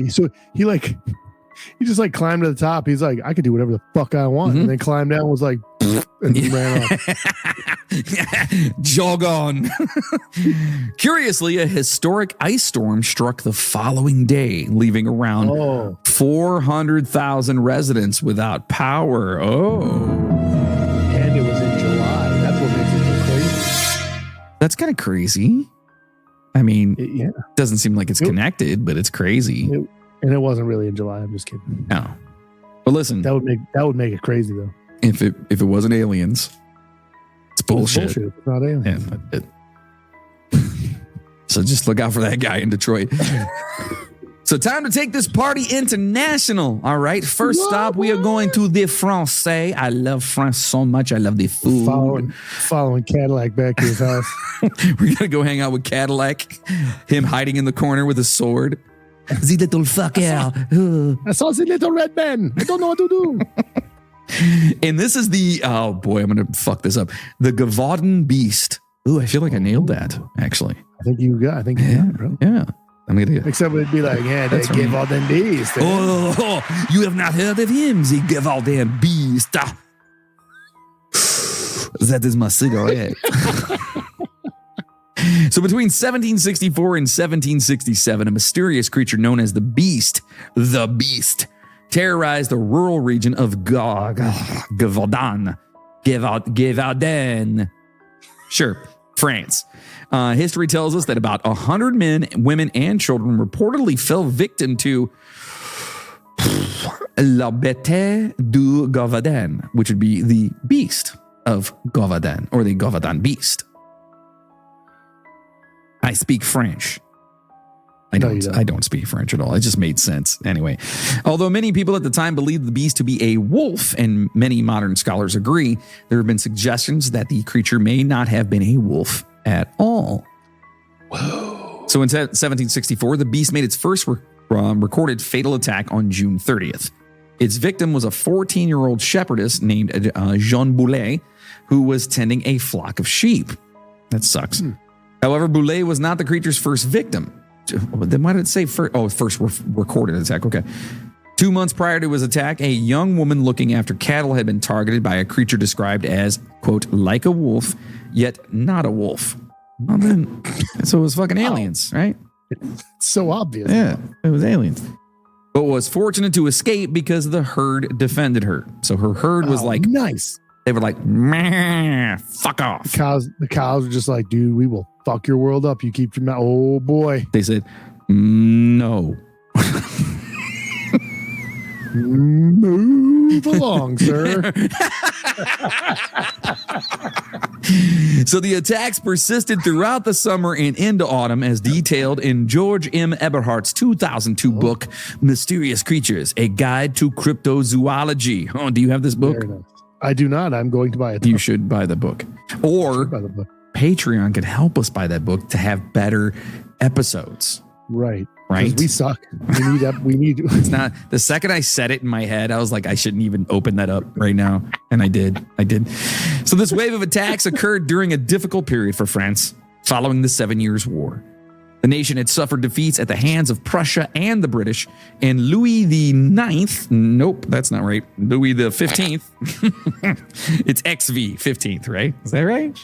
he just like climbed to the top. He's like, I could do whatever the fuck I want. And then climbed down and was like, and he ran off. Jog on. Curiously, a historic ice storm struck the following day, leaving around 400,000 residents without power. And it was in July. That's what makes it so crazy. That's kind of crazy. I mean, Yeah. doesn't seem like it's connected, but it's crazy. And it wasn't really in July. I'm just kidding. No. But listen, That would make it crazy though. if it wasn't aliens, it's bullshit. It's not aliens. So just look out for that guy in Detroit. So time to take this party international. All right. First stop, we are going to the Francais. I love France so much. I love the food. Following Cadillac back to his house. We're going to go hang out with Cadillac, him hiding in the corner with a sword. The little fucker. I saw the little red man. I don't know what to do. And this is oh boy, I'm going to fuck this up. The Gavaudan Beast. Ooh, I feel like I nailed that, actually. I think you got it, bro. Yeah. I'm going to Except it'd be like, yeah, they give all them beast. Oh, you have not heard of him, the Gavaudan Beast. That is my cigarette. So between 1764 and 1767, a mysterious creature known as the Beast, terrorized the rural region of Gavaudan. Sure. France. History tells us that about 100 men, women, and children reportedly fell victim to la bête du Gavaudan, which would be the beast of Gavaudan, or the Gavaudan beast. I speak French. I don't speak French at all. It just made sense. Anyway, although many people at the time believed the beast to be a wolf, and many modern scholars agree, there have been suggestions that the creature may not have been a wolf at all. Whoa. So in 1764, the beast made its first recorded fatal attack on June 30th. Its victim was a 14-year-old shepherdess named Jeanne Boulet, who was tending a flock of sheep. That sucks. However, Boulet was not the creature's first victim. Then why did it say first? Oh, first recorded attack. Okay. 2 months prior to his attack, a young woman looking after cattle had been targeted by a creature described as, quote, like a wolf, yet not a wolf. Well, then, so it was fucking aliens, right? It's so obvious. Yeah, it was aliens. But was fortunate to escape because the herd defended her. So her herd was like, nice. They were like, meh, fuck off. The cows were just like, dude, we will fuck your world up. You keep your mouth. Oh boy. They said, no. Move along, sir. So the attacks persisted throughout the summer and into autumn, as detailed in George M. Eberhardt's 2002 book, Mysterious Creatures, A Guide to Cryptozoology. Oh, do you have this book? I do not. I'm going to buy it. You should buy the book. Or Patreon could help us buy that book to have better episodes. Right. Right. We suck. We need. It's not. The second I said it in my head, I was like, I shouldn't even open that up right now. And I did. So this wave of attacks occurred during a difficult period for France following the 7 Years' War. The nation had suffered defeats at the hands of Prussia and the British, and Louis the Ninth, nope, that's not right, Louis the 15th, it's XV, 15th, right? Is that right?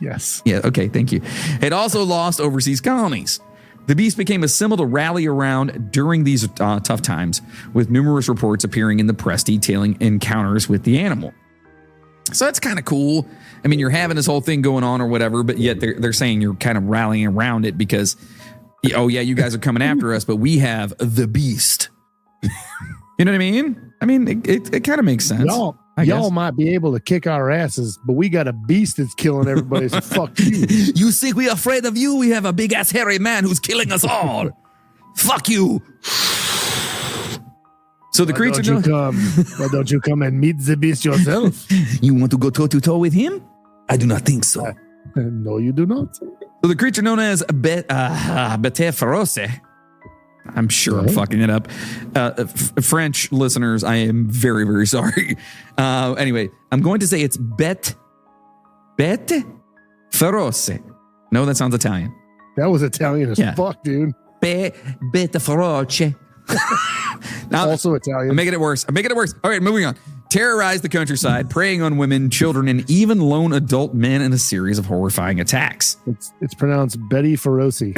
Yes. Yeah, okay, thank you. Had also lost overseas colonies. The beast became a symbol to rally around during these tough times, with numerous reports appearing in the press detailing encounters with the animal. So that's kind of cool. I mean, you're having this whole thing going on or whatever, but yet they're saying you're kind of rallying around it because, oh yeah, you guys are coming after us, but we have the beast. You know what I mean? I mean, it kind of makes sense. Y'all might be able to kick our asses, but we got a beast that's killing everybody, so fuck you. You think we're afraid of you? We have a big-ass hairy man who's killing us all. Fuck you. So the creature... Why don't you come and meet the beast yourself? You want to go toe-to-toe with him? I do not think so. No, you do not. So the creature known as Bete Feroce, I'm sure I'm fucking it up. French listeners, I am very, very sorry. Anyway, I'm going to say it's Bete Feroce. No, that sounds Italian. That was Italian as fuck, dude. Bete Feroce. Now, also Italian. I'm making it worse. All right, moving on. Terrorized the countryside, preying on women, children, and even lone adult men in a series of horrifying attacks. It's pronounced Betty Feroci.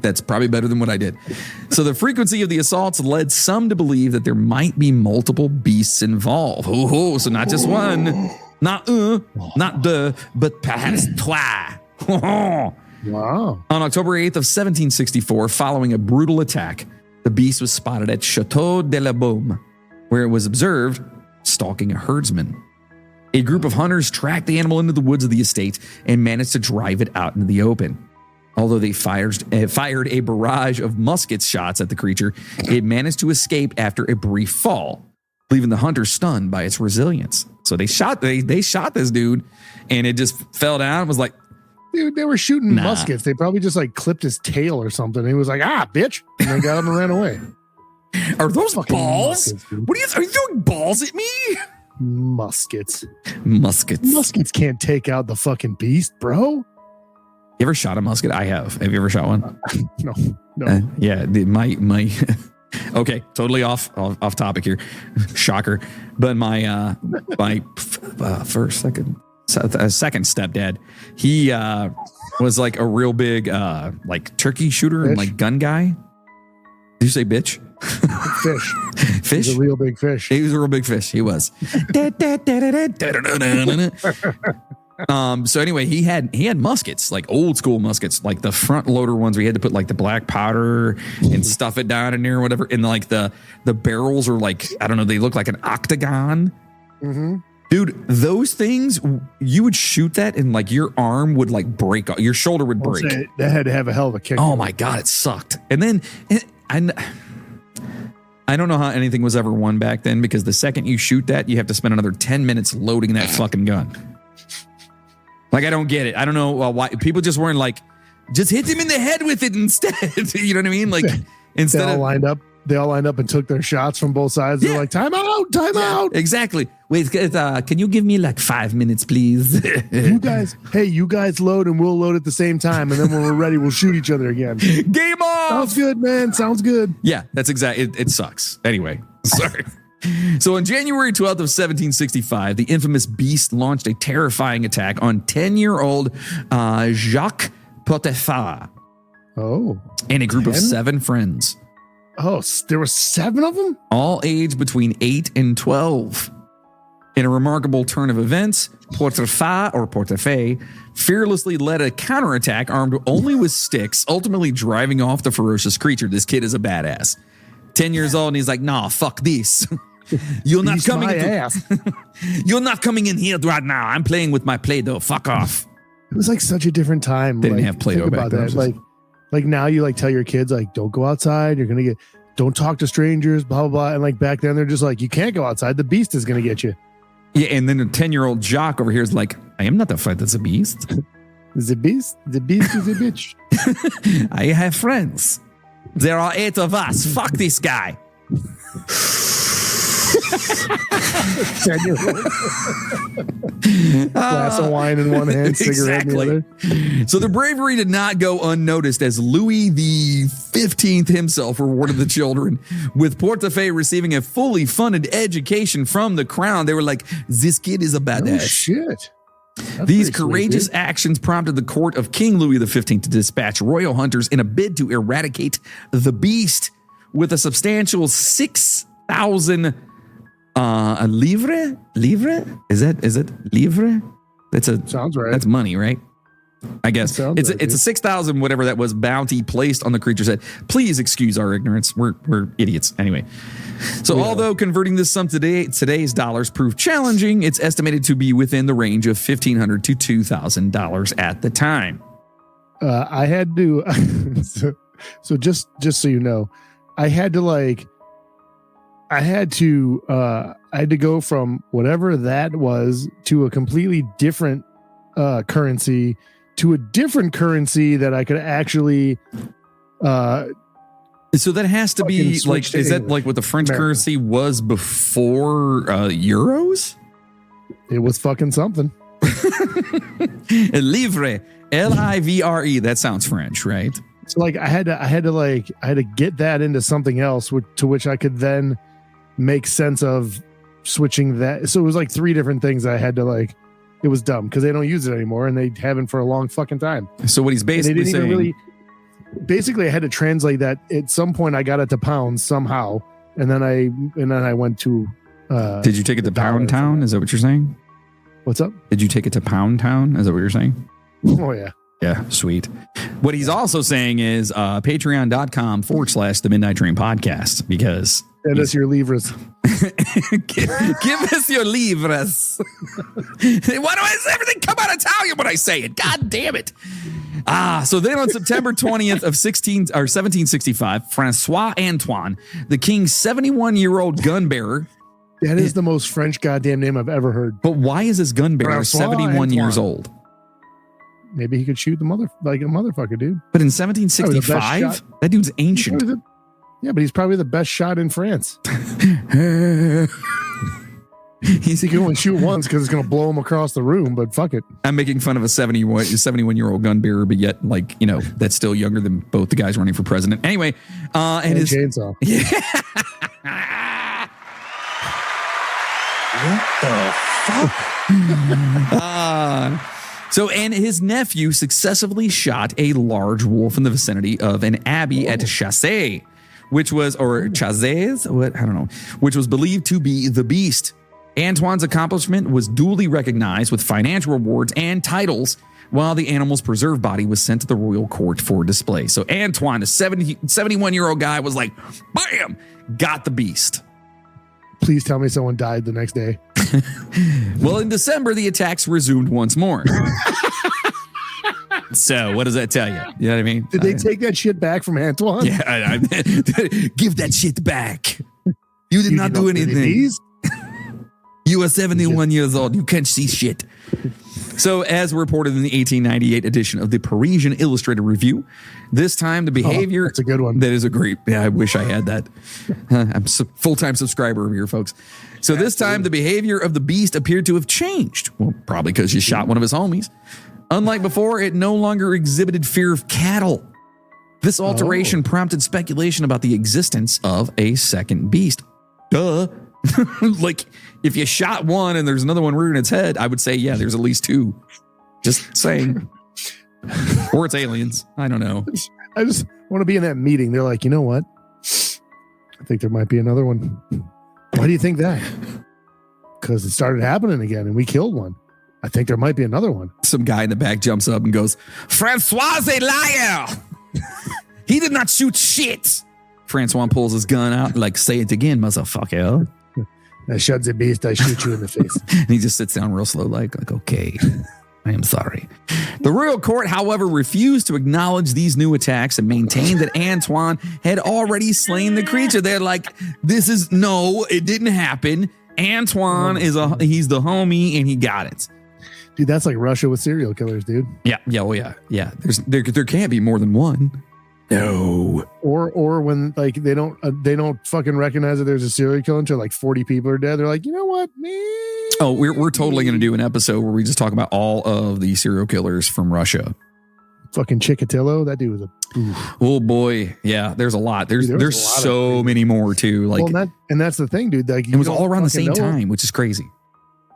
That's probably better than what I did. So the frequency of the assaults led some to believe that there might be multiple beasts involved. So not just one, not deux, but perhaps trois. Wow. On October 8th of 1764, following a brutal attack, the beast was spotted at Chateau de la Baume, where it was observed stalking a herdsman. A group of hunters tracked the animal into the woods of the estate and managed to drive it out into the open. Although they fired a barrage of musket shots at the creature, it managed to escape after a brief fall, leaving the hunters stunned by its resilience. So they shot this dude, and it just fell down and was like, dude, they were shooting muskets. They probably just like clipped his tail or something. He was like, bitch. And they got him and ran away. Are those balls? Muskets, are you throwing balls at me? Muskets. Muskets can't take out the fucking beast, bro. You ever shot a musket? I have. Have you ever shot one? No. Yeah. My okay, totally off topic here. Shocker. But my second stepdad, he was like a real big like turkey shooter and like gun guy. Did you say bitch? Fish? He's a real big fish. He was a real big fish. He was. So anyway, he had muskets, like old school muskets, like the front loader ones where you had to put like the black powder and stuff it down in there or whatever. And like the barrels are like, I don't know, they look like an octagon. Mm-hmm. Dude, those things, you would shoot that and like your arm would like break, your shoulder would break. That had to have a hell of a kick. Oh my God, it sucked. And then I don't know how anything was ever won back then, because the second you shoot that, you have to spend another 10 minutes loading that fucking gun. Like, I don't get it. I don't know why people just weren't like, just hit him in the head with it instead. You know what I mean? Like, instead they all lined up and took their shots from both sides. They're like, time out. Exactly. Wait, can you give me like 5 minutes, please? you guys load and we'll load at the same time. And then when we're ready, we'll shoot each other again. Game off. Sounds good, man. Sounds good. Yeah, that's exactly. It sucks. Anyway, sorry. So on January 12th of 1765, the infamous Beast launched a terrifying attack on 10-year-old Jacques Potiphar. Oh. And a group of 7 friends. Oh, there were 7 of them? All aged between 8 and 12. In a remarkable turn of events, Potiphar fearlessly led a counterattack armed only with sticks, ultimately driving off the ferocious creature. This kid is a badass. 10 years old, and he's like, nah, fuck this. You're not coming You're not coming in here right now. I'm playing with my Play-Doh. Fuck off. It was like such a different time. They didn't have Play-Doh back then. Like now you like tell your kids like, don't go outside. You're going to don't talk to strangers, blah, blah, blah. And like back then they're just like, you can't go outside. The Beast is going to get you. Yeah. And then a 10-year-old jock over here is like, I am not afraid that's a beast. The Beast is a bitch. I have friends. There are 8 of us. Fuck this guy. 10-year-old. Glass of wine in one hand, cigarette in the other. So the bravery did not go unnoticed, as Louis XV himself rewarded the children with Potiphar receiving a fully funded education from the crown. They were like, this kid is a badass. Oh, shit. These courageous actions prompted the court of King Louis XV to dispatch royal hunters in a bid to eradicate the Beast with a substantial 6,000 livre? Is it livre? Sounds right. That's money, right? I guess it's a 6,000 whatever that was bounty placed on the creature's head. Please excuse our ignorance. We're idiots anyway. So although converting this sum today's dollars proved challenging, it's estimated to be within the range of $1,500 to $2,000 at the time. I had to so just so you know, I had to go from whatever that was to a completely different currency to a different currency that I could actually so that has to be like, is that like what the French currency was before euros? It was fucking something. Livre, Livre. That sounds French, right? So like I had to get that into something else, to which I could then make sense of switching that. So it was like 3 different things I had to like. It was dumb because they don't use it anymore and they haven't for a long fucking time. So what he's basically saying, basically I had to translate that. At some point I got it to pounds somehow, and then I went to. Did you take it to Pound Town? Is that what you're saying? What's up? Did you take it to Pound Town? Is that what you're saying? Oh yeah. Yeah, sweet. What he's also saying is patreon.com/the Midnight Train podcast, because send us your livres. give us your livres. Why does everything come out Italian when I say it? God damn it. So then on September 20th of 1765, Francois Antoine, the king's 71-year-old gun bearer. That is the most French goddamn name I've ever heard. But why is this gun bearer 71 years old? Maybe he could shoot like a motherfucker, dude. But in 1765, that dude's ancient. Yeah, but he's probably the best shot in France. He can only shoot once because it's going to blow him across the room, but fuck it. I'm making fun of a 71-year-old gun bearer, but yet, like, you know, that's still younger than both the guys running for president. Anyway, and his chainsaw. Yeah. What the fuck? So, and his nephew successfully shot a large wolf in the vicinity of an abbey at Chazé, which was believed to be the Beast. Antoine's accomplishment was duly recognized with financial rewards and titles, while the animal's preserved body was sent to the royal court for display. So Antoine, a 71-year-old guy, was like, bam, got the beast. Please tell me someone died the next day. Well, in December, the attacks resumed once more. So what does that tell you? You know what I mean? Did they take that shit back from Antoine? Yeah, give that shit back. You did not do anything. You are 71 years old. You can't see shit. So, as reported in the 1898 edition of the Parisian Illustrated Review, this time the behavior... that's a good one. That is a great... Yeah, I wish I had that. I'm a full-time subscriber over here, folks. So, this time the behavior of the beast appeared to have changed. Well, probably because you shot one of his homies. Unlike before, it no longer exhibited fear of cattle. This alteration prompted speculation about the existence of a second beast. Duh. Like, if you shot one and there's another one rearing its head, I would say, yeah, there's at least two. Just saying. Or it's aliens. I don't know. I just want to be in that meeting. They're like, you know what? I think there might be another one. Why do you think that? Because it started happening again and we killed one. I think there might be another one. Some guy in the back jumps up and goes, Francois is a liar. He did not shoot shit. Francois pulls his gun out like, say it again, motherfucker. I shot the beast. I shoot you in the face. And he just sits down real slow, like, okay, I am sorry. The royal court, however, refused to acknowledge these new attacks and maintained that Antoine had already slain the creature. They're like, it didn't happen. Antoine he's the homie and he got it. Dude, that's like Russia with serial killers, dude. Yeah. There can't be more than one. No. Or when like they don't fucking recognize that there's a serial killer until like 40 people are dead. They're like, you know what, man? Oh, we're totally gonna do an episode where we just talk about all of the serial killers from Russia. Fucking Chikatilo, that dude was a oh boy, yeah. There's a lot. There's so many more too. Like, that's the thing, dude. Like, it was all around the same time, which is crazy.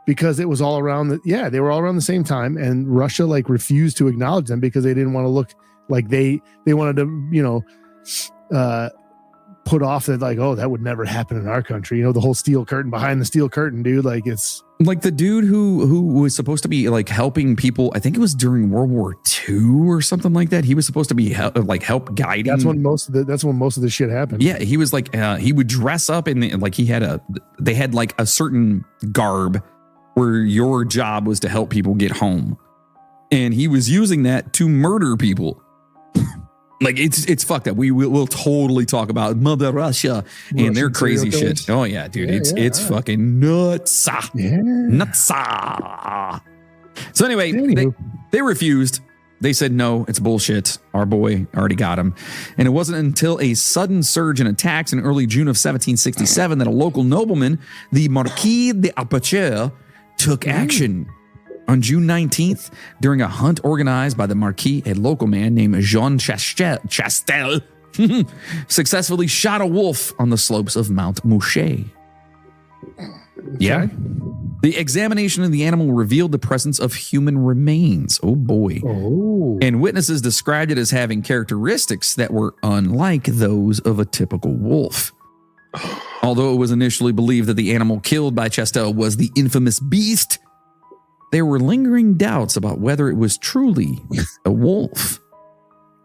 Because it was all around they were all around the same time, and Russia like refused to acknowledge them because they didn't want to look like they wanted to, put off that like, oh, that would never happen in our country. You know, the whole steel curtain behind the steel curtain, dude. Like, it's like the dude who was supposed to be like helping people. I think it was during World War II or something like that. He was supposed to be help guiding. That's when most of the shit happened. Yeah, he was like he would dress up in like they had like a certain garb where your job was to help people get home, and he was using that to murder people. Like, it's fucked up. We'll totally talk about Mother Russia and their crazy shit. Oh yeah, dude, it's fucking nuts. Yeah. Nuts. So anyway, they refused. They said, no, it's bullshit. Our boy already got him. And it wasn't until a sudden surge in attacks in early June of 1767 that a local nobleman, the Marquis d'Aperture, took action. On June 19th, during a hunt organized by the Marquis, a local man named Jean Chastel successfully shot a wolf on the slopes of Mount Mouchet. Yeah. The examination of the animal revealed the presence of human remains. Oh, boy. Oh. And witnesses described it as having characteristics that were unlike those of a typical wolf. Although it was initially believed that the animal killed by Chastel was the infamous beast, there were lingering doubts about whether it was truly a wolf.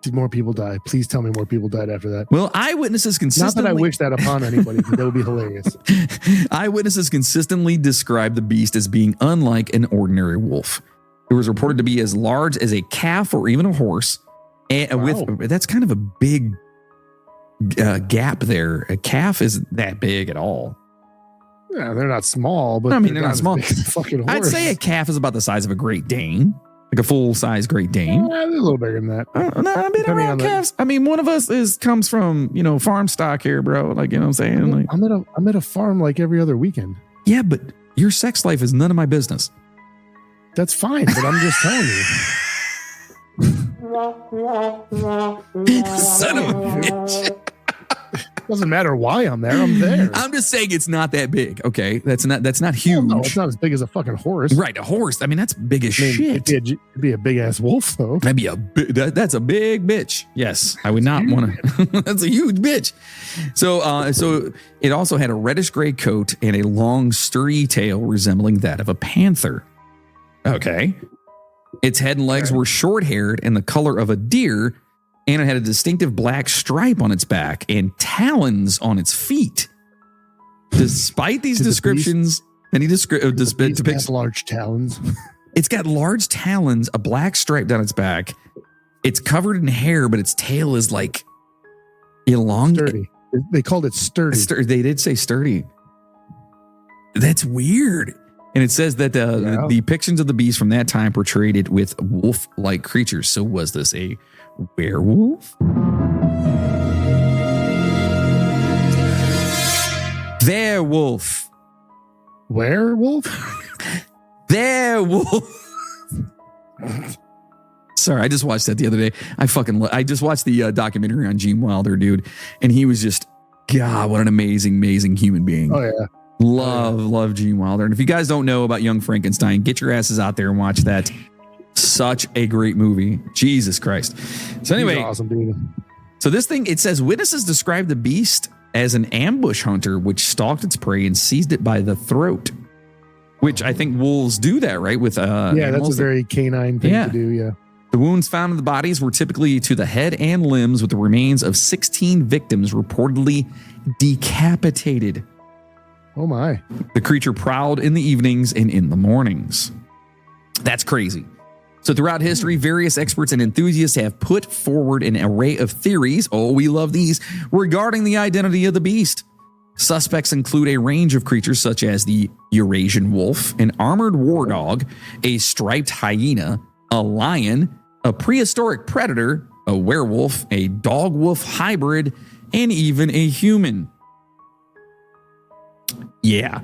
Did more people die? Please tell me more people died after that. Well, eyewitnesses consistently... Not that I wish that upon anybody, but that would be hilarious. Eyewitnesses consistently described the beast as being unlike an ordinary wolf. It was reported to be as large as a calf or even a horse. And that's kind of a big gap there. A calf isn't that big at all. Yeah, they're not small, but I mean, they're not small. Fucking horse. I'd say a calf is about the size of a Great Dane, like a full-size Great Dane. They're a little bigger than that. I've been around calves. I mean, one of us comes from farm stock here, bro. Like, you know what I'm saying? Like, I'm at a farm like every other weekend. Yeah, but your sex life is none of my business. That's fine, but I'm just telling you. Son of a bitch. Doesn't matter why I'm there. I'm there. I'm just saying it's not that big. Okay, that's not huge. No, it's not as big as a fucking horse. Right, a horse. I mean, that's big as shit. It'd be a big ass wolf, though. That'd be that's a big bitch. Yes, I would not want to. That's a huge bitch. So it also had a reddish gray coat and a long, sturdy tail resembling that of a panther. Okay. Its head and legs were short-haired and the color of a deer, and it had a distinctive black stripe on its back and talons on its feet. Despite these descriptions, and he depicts large talons. It's got large talons, a black stripe down its back. It's covered in hair, but its tail is like elongated. Sturdy. They called it sturdy. They did say sturdy. That's weird. And it says that the depictions of the beast from that time portrayed it with wolf-like creatures. So was this a werewolf? Werewolf. Werewolf? Werewolf. Sorry, I just watched that the other day. I just watched the documentary on Gene Wilder, dude. And he was just, God, what an amazing, amazing human being. Oh, yeah. Love Gene Wilder. And if you guys don't know about Young Frankenstein, get your asses out there and watch that. Such a great movie. Jesus Christ. So anyway, he's awesome, dude. So this thing, it says witnesses described the beast as an ambush hunter which stalked its prey and seized it by the throat. Which I think wolves do that, right? With that's a very canine thing to do, yeah. The wounds found in the bodies were typically to the head and limbs, with the remains of 16 victims reportedly decapitated. Oh my. The creature prowled in the evenings and in the mornings. That's crazy. So throughout history, various experts and enthusiasts have put forward an array of theories, oh, we love these, regarding the identity of the beast. Suspects include a range of creatures such as the Eurasian wolf, an armored war dog, a striped hyena, a lion, a prehistoric predator, a werewolf, a dog-wolf hybrid, and even a human. Yeah.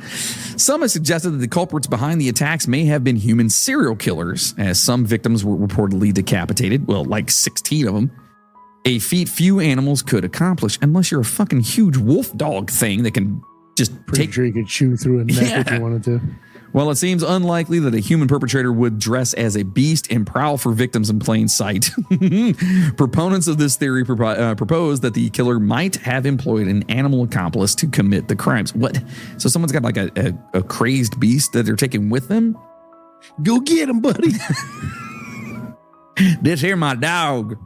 Some have suggested that the culprits behind the attacks may have been human serial killers, as some victims were reportedly decapitated. Well, like 16 of them. A feat few animals could accomplish, unless you're a fucking huge wolf dog thing that can just Pretty sure you could chew through a neck if you wanted to. Well, it seems unlikely that a human perpetrator would dress as a beast and prowl for victims in plain sight. Proponents of this theory propose that the killer might have employed an animal accomplice to commit the crimes. What? So someone's got like a crazed beast that they're taking with them? Go get him, buddy. This here my dog.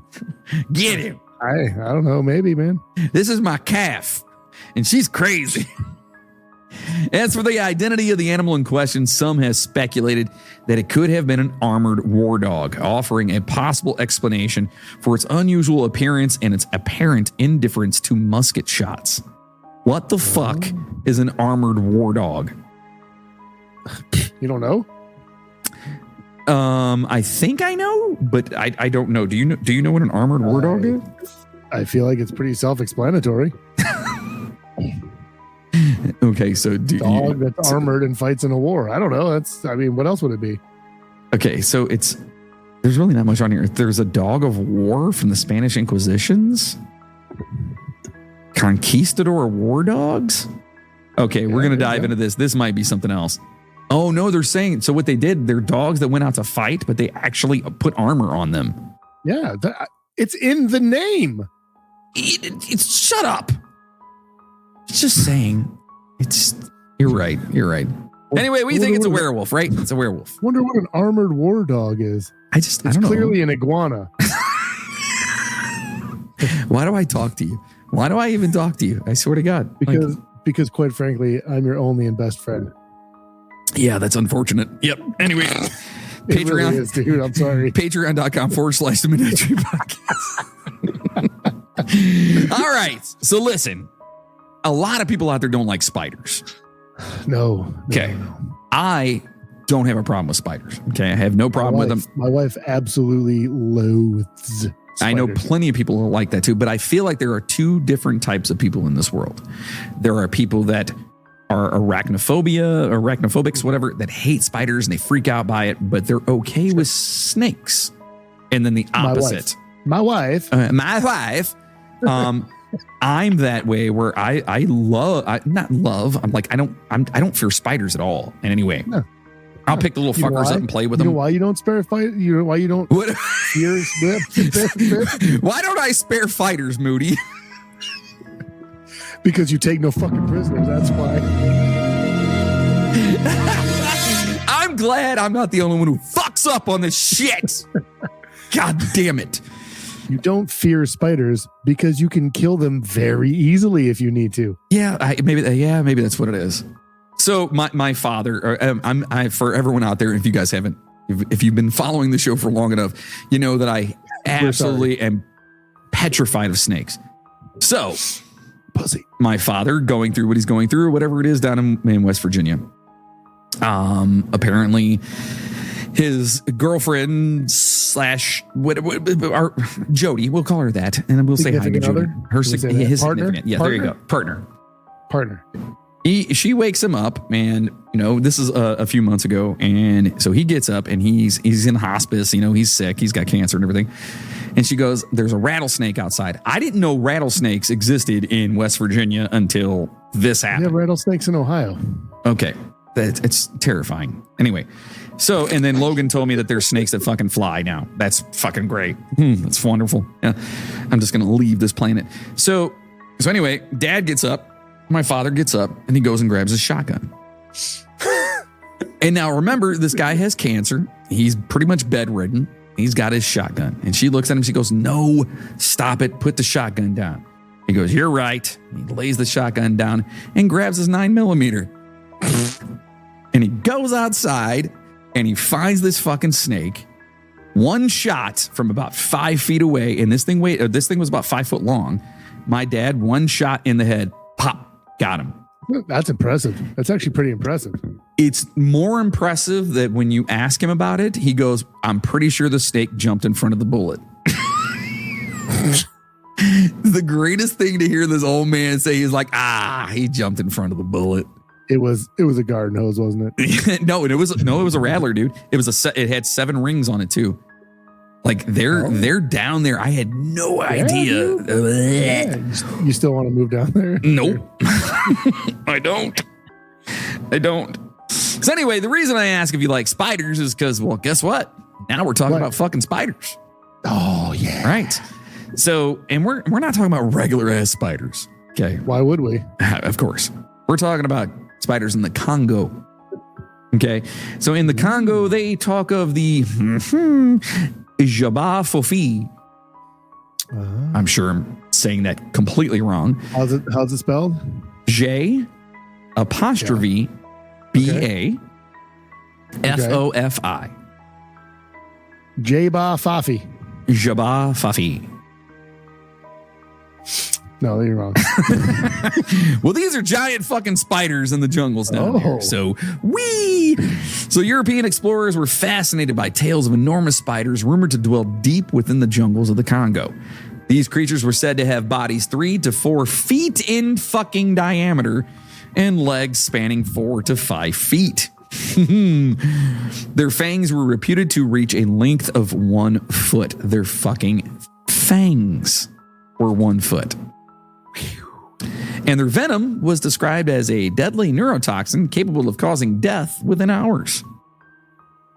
Get him. I don't know. Maybe, man. This is my calf, and she's crazy. As for the identity of the animal in question, some have speculated that it could have been an armored war dog, offering a possible explanation for its unusual appearance and its apparent indifference to musket shots. What the fuck is an armored war dog? You don't know? I think I know, but I don't know. Do you know what an armored war dog is? I feel like it's pretty self-explanatory. Okay, so dog that's armored and fights in a war. I don't know. What else would it be? Okay, so there's really not much on here. There's a dog of war from the Spanish Inquisitions. Conquistador war dogs? Okay, we're going to dive into this. This might be something else. Oh, no, they're saying, so what they did, they're dogs that went out to fight, but they actually put armor on them. Yeah, it's in the name. It's shut up. It's just saying. You're right. Anyway, we think it's a werewolf, right? It's a werewolf. Wonder what an armored war dog is. I don't know. Clearly an iguana. Why do I talk to you? Why do I even talk to you? I swear to God. Because quite frankly, I'm your only and best friend. Yeah, that's unfortunate. Yep. Anyway, Patreon really is, dude. I'm sorry. Patreon.com/The Midnight Train Podcast. All right. So listen, a lot of people out there don't like spiders. No. Okay. I don't have a problem with spiders. Okay. I have no problem with them. My wife absolutely loathes spiders. I know plenty of people who like that too, but I feel like there are two different types of people in this world. There are people that are arachnophobics, whatever, that hate spiders and they freak out by it, but they're okay with snakes. And then the opposite. My wife. I'm that way where I don't fear spiders at all in any way. No. I'll pick the little fuckers up and play with them. You know why you don't spare fight? You know why you don't fear? Why don't I spare fighters, Moody? Because you take no fucking prisoners. That's why. I'm glad I'm not the only one who fucks up on this shit. God damn it. You don't fear spiders because you can kill them very easily if you need to. Yeah, maybe that's what it is. So my father, for everyone out there, if you guys haven't, if you've been following the show for long enough, you know that I absolutely am petrified of snakes. So, pussy. My father going through what he's going through, or whatever it is down in West Virginia. Apparently, his girlfriend / Jody, we'll call her that, and we'll say hi to Jody. His significant, yeah, there you go, partner. She wakes him up, and this is a few months ago, and so he gets up and he's in hospice. He's sick, he's got cancer and everything. And she goes, "There's a rattlesnake outside." I didn't know rattlesnakes existed in West Virginia until this happened. We have rattlesnakes in Ohio. Okay, it's terrifying. Anyway, so and then Logan told me that there's snakes that fucking fly now. That's fucking great. That's wonderful. Yeah, I'm just gonna leave this planet. So anyway, Dad gets up. My father gets up and he goes and grabs his shotgun. And now remember, this guy has cancer. He's pretty much bedridden. He's got his shotgun. And she looks at him. She goes, "No, stop it. Put the shotgun down." He goes, "You're right." He lays the shotgun down and grabs his 9mm. And he goes outside and he finds this fucking snake. One shot from about 5 feet away. And this thing was about 5 foot long. My dad, one shot in the head. Pop. Got him. That's impressive. That's actually pretty impressive. It's more impressive that when you ask him about it, he goes, "I'm pretty sure the snake jumped in front of the bullet." The greatest thing to hear this old man say is like, he jumped in front of the bullet. It was a garden hose, wasn't it? No, it was a rattler, dude. It had 7 rings on it too. Like they're down there. I had no idea. Yeah. You still want to move down there? Nope. I don't. So anyway, the reason I ask if you like spiders is because, well, guess what? Now we're talking about fucking spiders. Oh yeah. Right. So, and we're not talking about regular ass spiders. Okay. Why would we? Of course. We're talking about spiders in the Congo. Okay. So in the Congo, they talk of the Jabba-fofi. I'm sure I'm saying that completely wrong. How's it spelled? J apostrophe B-A F-O-F-I. Jabba-fofi. Jabba-fofi. No, you're wrong. Well, these are giant fucking spiders in the jungles down there. So European explorers were fascinated by tales of enormous spiders rumored to dwell deep within the jungles of the Congo. These creatures were said to have bodies 3 to 4 feet in fucking diameter and legs spanning 4 to 5 feet. Their fangs were reputed to reach a length of 1 foot. Their fucking fangs were 1 foot. And their venom was described as a deadly neurotoxin capable of causing death within hours.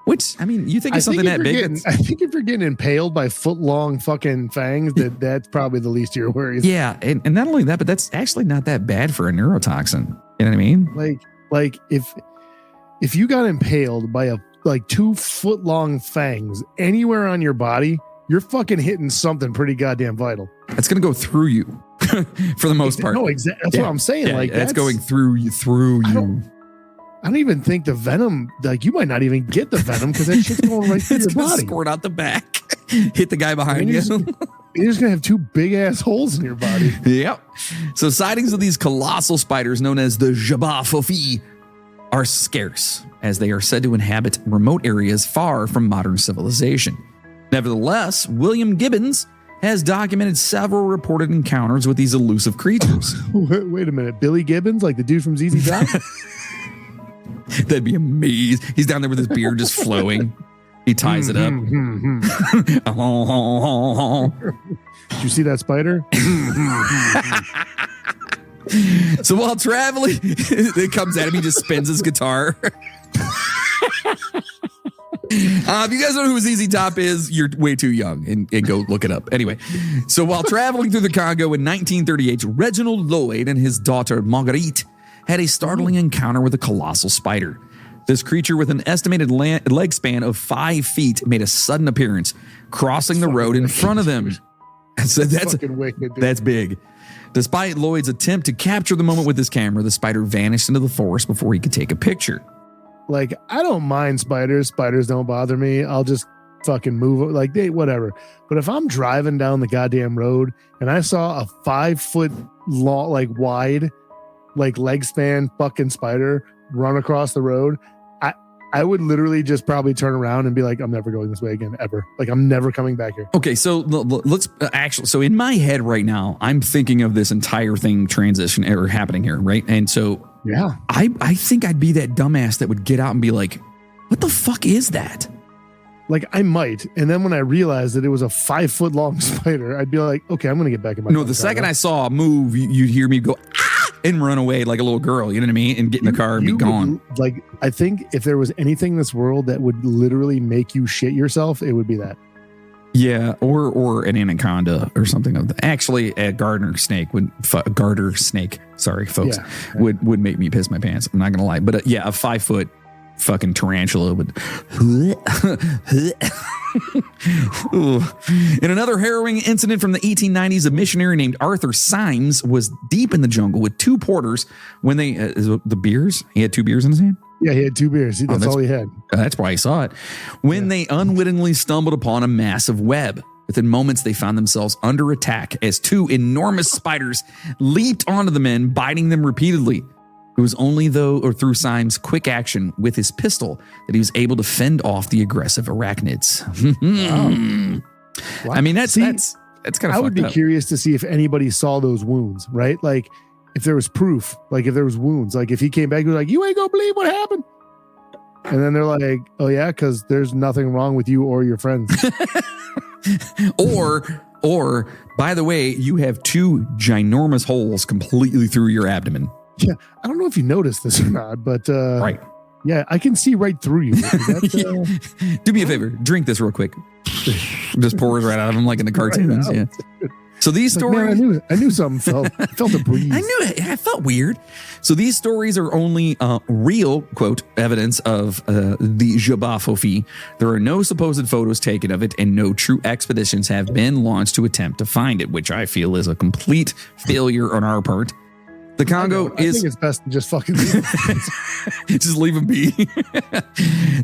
Which, I mean, you think of something that big? I think if you're getting impaled by foot-long fucking fangs, that's probably the least of your worries. Yeah, and not only that, but that's actually not that bad for a neurotoxin. You know what I mean? Like if you got impaled by 2 foot-long fangs anywhere on your body, you're fucking hitting something pretty goddamn vital. It's going to go through you for the most part. No, exactly. That's what I'm saying. Yeah, that's going through you. I don't even think the venom, you might not even get the venom because that shit's going right through your body. Squirt out the back, hit the guy behind you. You're just going to have 2 big ass holes in your body. Yep. So sightings of these colossal spiders known as the Jabba-fofi are scarce, as they are said to inhabit remote areas far from modern civilization. Nevertheless, William Gibbons has documented several reported encounters with these elusive creatures. Wait a minute. Billy Gibbons, like the dude from ZZ Top? That'd be amazing. He's down there with his beard just flowing. He ties it up. Did you see that spider? So while traveling, it comes at him. He just spins his guitar. If you guys don't know who ZZ Top is, you're way too young and go look it up. Anyway, so while traveling through the Congo in 1938, Reginald Lloyd and his daughter Marguerite had a startling encounter with a colossal spider. This creature with an estimated leg span of 5 feet made a sudden appearance, crossing the road in front of them. So that's wicked, that's big. Despite Lloyd's attempt to capture the moment with his camera, the spider vanished into the forest before he could take a picture. Like, I don't mind spiders. Spiders don't bother me. I'll just fucking move. Like, whatever. But if I'm driving down the goddamn road and I saw a 5 foot long, like wide, like leg span fucking spider run across the road, I would literally just probably turn around and be like, I'm never going this way again, ever. Like, I'm never coming back here. Okay, so let's actually, so in my head right now, I'm thinking of this entire thing transition or happening here, right? And so yeah, I think I'd be that dumbass that would get out and be like, what the fuck is that? Like, I might. And then when I realized that it was a 5 foot long spider, I'd be like, okay, I'm going to get back in my car. The second I saw a move, you'd hear me go, ah, and run away like a little girl, you know what I mean? And get in the car and be gone. Like, I think if there was anything in this world that would literally make you shit yourself, it would be that. Yeah, or an anaconda or something of that. Actually, a garter snake, sorry, folks, would make me piss my pants. I'm not gonna lie, but yeah, a 5 foot fucking tarantula would. In another harrowing incident from the 1890s, a missionary named Arthur Symes was deep in the jungle with 2 porters when they the beers. He had 2 beers in his hand. Yeah, he had 2 beers. That's all he had. That's why he saw it. When they unwittingly stumbled upon a massive web. Within moments, they found themselves under attack as 2 enormous spiders leaped onto the men, biting them repeatedly. It was only through Symes' quick action with his pistol that he was able to fend off the aggressive arachnids. Wow. I mean, that's kind of. I would be curious to see if anybody saw those wounds, right? Like, if there was proof, like if there was wounds, like if he came back and was like, you ain't gonna believe what happened. And then they're like, oh yeah, because there's nothing wrong with you or your friends. or by the way, you have 2 ginormous holes completely through your abdomen. Yeah, I don't know if you noticed this or not, but right. Yeah, I can see right through you. Do me a favor, drink this real quick. Just pours right out of him like in the cartoons. Right, yeah. So these stories, man, I knew something felt a breeze. I knew it. I felt weird. So these stories are only real, quote, evidence of the Jabafofi. There are no supposed photos taken of it, and no true expeditions have been launched to attempt to find it, which I feel is a complete failure on our part. The Congo I think it's best to just fucking just leave him be.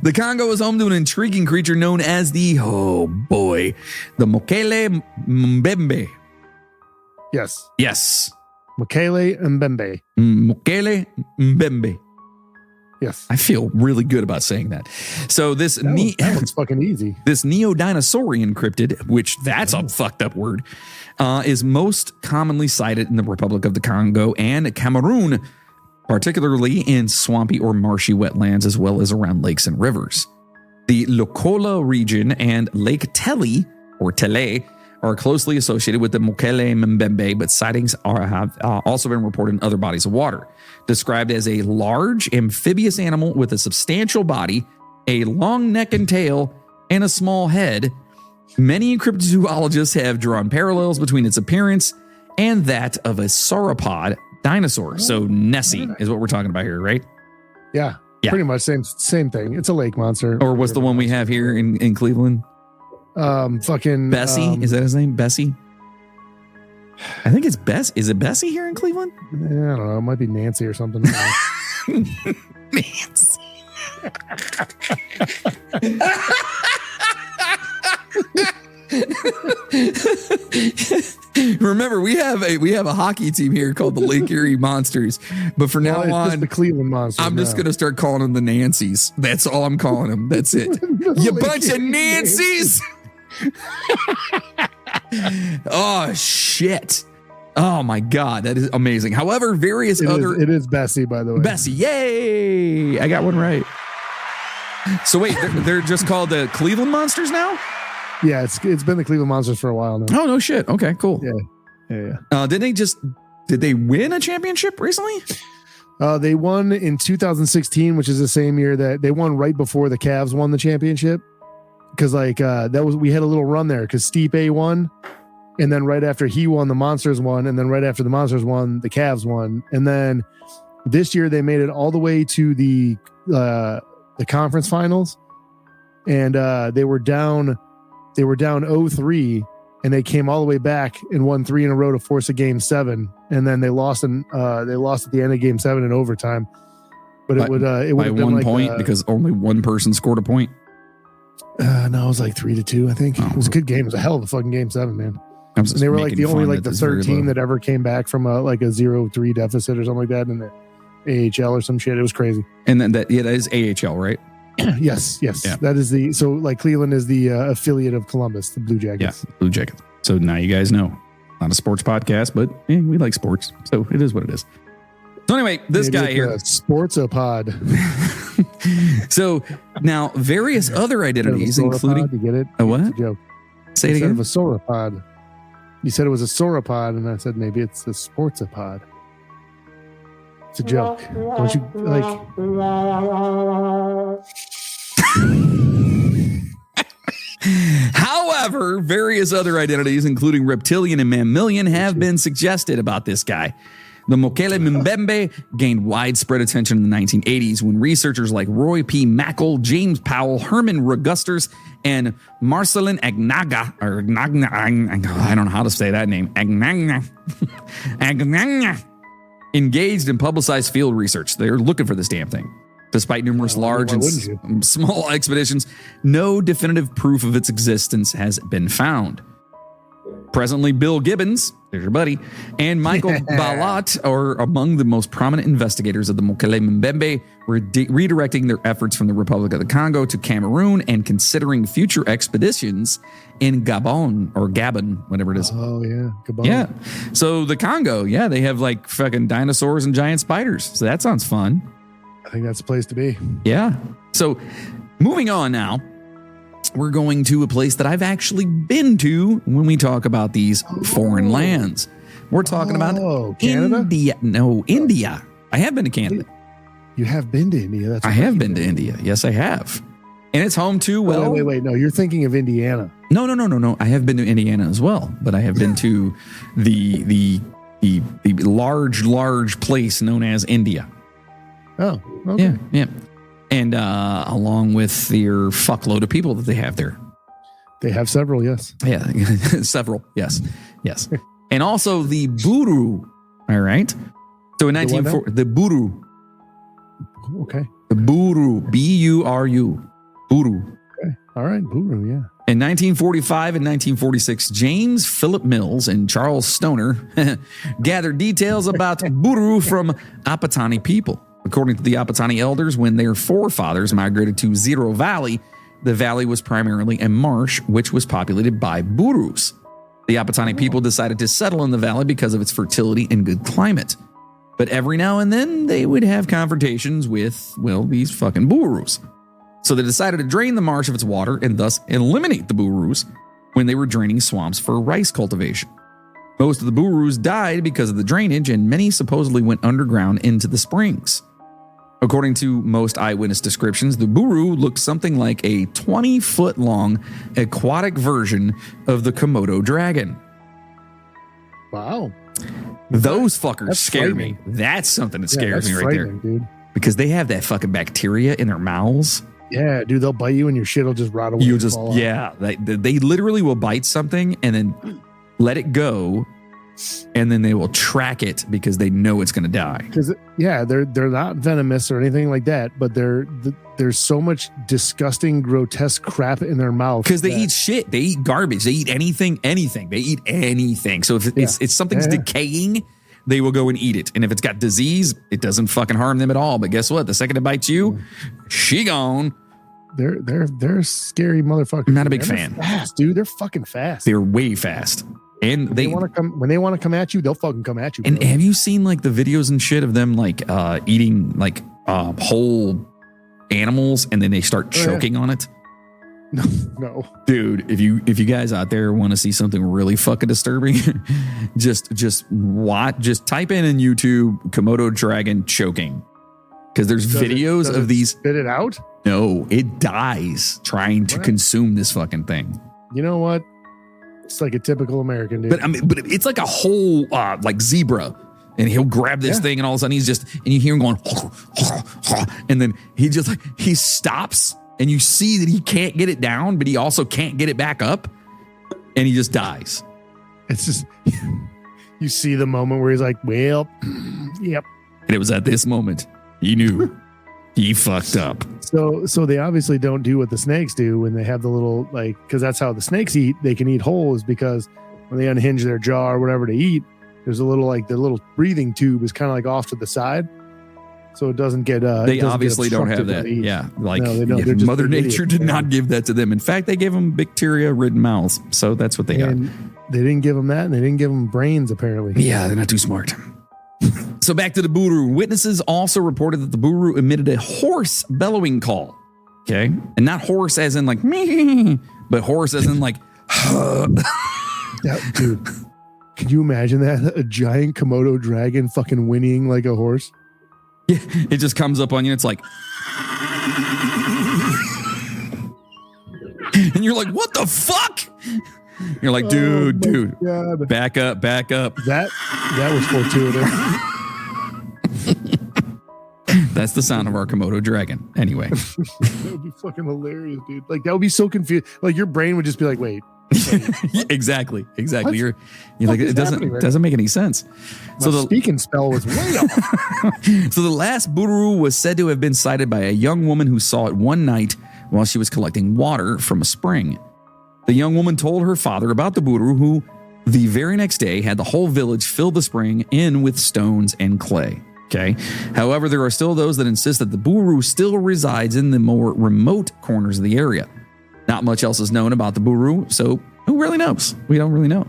The Congo is home to an intriguing creature known as the Mokele Mbembe. Yes. Mokele Mbembe. Mokele Mbembe. Yes. I feel really good about saying that. So that one's fucking easy. This neo-dinosaurian cryptid, which that's a fucked up word, is most commonly sighted in the Republic of the Congo and Cameroon, particularly in swampy or marshy wetlands, as well as around lakes and rivers. The Lokola region and Lake Tele are closely associated with the Mokele Mbembe, but sightings have also been reported in other bodies of water. Described as a large amphibious animal with a substantial body, a long neck and tail, and a small head, many cryptozoologists have drawn parallels between its appearance and that of a sauropod dinosaur. So Nessie is what we're talking about here, right? Yeah. Pretty much same thing. It's a lake monster. Or what's the one we have here in Cleveland? Fucking Bessie. Is that his name? Bessie? I think it's Bess. Is it Bessie here in Cleveland? I don't know. It might be Nancy or something. Nancy. Remember, we have a hockey team here called the Lake Erie Monsters, but for now on, just the Cleveland Monsters. I'm just gonna start calling them the Nancys. That's all I'm calling them. That's it. You bunch of Nancys. Oh shit. Oh my God, that is amazing. However, it is Bessie, by the way. Bessie, yay! I got one right. So wait, they're just called the Cleveland Monsters now? Yeah, it's been the Cleveland Monsters for a while now. Oh, no shit. Okay, cool. Yeah. Did they win a championship recently? They won in 2016, which is the same year that they won right before the Cavs won the championship. Because we had a little run there because Stipe won, and then right after he won, the Monsters won, and then right after the Monsters won, the Cavs won, and then this year they made it all the way to the conference finals, and they were down 0-3, and they came all the way back and won 3 in a row to force a game 7, and then they lost at the end of game 7 in overtime. But it would have been 1 point because only one person scored a point. No, it was like 3-2, I think. It was a good game. It was a hell of a fucking game 7, man. And they were like the only the third team that ever came back from a 0-3 deficit or something like that in the AHL or some shit. It was crazy. And then that is AHL, right? Yes. Yeah. That is Cleveland is the affiliate of Columbus, the Blue Jackets. Yeah, Blue Jackets. So now you guys know. Not a sports podcast, but we like sports. So it is what it is. So anyway, this guy here. Sportsopod. So now various other identities, including... You get it? A what? It's a joke. Say it again. Instead of a sauropod. You said it was a sauropod, and I said maybe it's a sportsopod. It's a joke. Don't you like... However, various other identities, including reptilian and mammalian, have been suggested about this guy. The Mokele Mbembe gained widespread attention in the 1980s when researchers like Roy P. Mackle, James Powell, Herman Regusters, and Marcelin Agnaga, I don't know how to say that name, Agnaga, engaged in publicized field research. They're looking for this damn thing. Despite numerous large and small expeditions, no definitive proof of its existence has been found. Presently, Bill Gibbons, there's your buddy, and Michael Balat are among the most prominent investigators of the Mokele Mbembe, redirecting their efforts from the Republic of the Congo to Cameroon and considering future expeditions in Gabon, whatever it is. Oh, yeah. Gabon. Yeah. So the Congo, they have like fucking dinosaurs and giant spiders. So that sounds fun. I think that's the place to be. Yeah. So moving on now. We're going to a place that I've actually been to when we talk about these foreign lands. We're talking about Canada? India. No, India. I have been to Canada. You have been to India? That's I have been to India. Yes, I have. And it's home to, Wait. No, you're thinking of Indiana. No. I have been to Indiana as well, but I have been to the large place known as India. Oh, okay. Yeah. And along with their fuckload of people that they have there. They have several, yes. Yeah, several, yes. And also the Buru, all right? So in the Buru. Okay. The Buru, B-U-R-U, Buru. Okay, all right, Buru, yeah. In 1945 and 1946, James Philip Mills and Charles Stoner gathered details about Buru from Apatani people. According to the Apatani elders, when their forefathers migrated to Zero Valley, the valley was primarily a marsh, which was populated by Burus. The Apatani people decided to settle in the valley because of its fertility and good climate. But every now and then, they would have confrontations with, these fucking Burus. So they decided to drain the marsh of its water and thus eliminate the Burus when they were draining swamps for rice cultivation. Most of the Burus died because of the drainage, and many supposedly went underground into the springs. According to most eyewitness descriptions, the Buru looked something like a 20-foot-long aquatic version of the Komodo dragon. Wow. Those fuckers scare me. That's something that scares me right there. Dude. Because they have that fucking bacteria in their mouths. Yeah, dude, they'll bite you and your shit will just rot away. They literally will bite something and then let it go. And then they will track it because they know it's going to die. Because they're not venomous or anything like that, but there's so much disgusting, grotesque crap in their mouth. Because they eat shit, they eat garbage, they eat anything. They eat anything. So if it's something's decaying, they will go and eat it. And if it's got disease, it doesn't fucking harm them at all. But guess what? The second it bites you, she gone. They're scary motherfuckers. I'm not a big fan. They're fast, dude. They're fucking fast. They're way fast. And when they want to come at you, they'll fucking come at you. And have you seen like the videos and shit of them like eating like whole animals and then they start choking on it. No. Dude, if you guys out there want to see something really fucking disturbing, just type in YouTube Komodo dragon choking. Because there's videos of these. Spit it out? No, it dies trying to consume this fucking thing. You know what? It's like a typical American dude. But it's like a whole like zebra. And he'll grab this thing and all of a sudden and you hear him going, and then he stops and you see that he can't get it down, but he also can't get it back up and he just dies. It's just, you see the moment where he's like, well, yep. And it was at this moment he knew he fucked up. So they obviously don't do what the snakes do when they have the little, because that's how the snakes eat. They can eat whole is because when they unhinge their jaw or whatever to eat, there's a little the little breathing tube is kind of like off to the side. So it doesn't get. They obviously don't have that. Yeah. No, they don't. Mother Nature did not give that to them. In fact, they gave them bacteria-ridden mouths. So that's what they got. They didn't give them that, and they didn't give them brains, apparently. Yeah, they're not too smart. So back to the Buru. Witnesses also reported that the Buru emitted a hoarse bellowing call. Okay. And not horse as in like, me, but horse as in like, dude, can you imagine that? A giant Komodo dragon fucking whinnying like a horse? Yeah, it just comes up on you. It's like, and you're like, what the fuck? You're like, dude, God. back up. That was fortuitous. That's the sound of our Komodo dragon. Anyway. That would be fucking hilarious, dude. Like, that would be so confused. Like, your brain would just be like, wait. Exactly. You're like, it doesn't make any sense. So the speaking spell was way off. So the last Buru was said to have been sighted by a young woman who saw it one night while she was collecting water from a spring. The young woman told her father about the Buru, who the very next day had the whole village fill the spring in with stones and clay. Okay. However, there are still those that insist that the Buru still resides in the more remote corners of the area. Not much else is known about the Buru, so who really knows? We don't really know.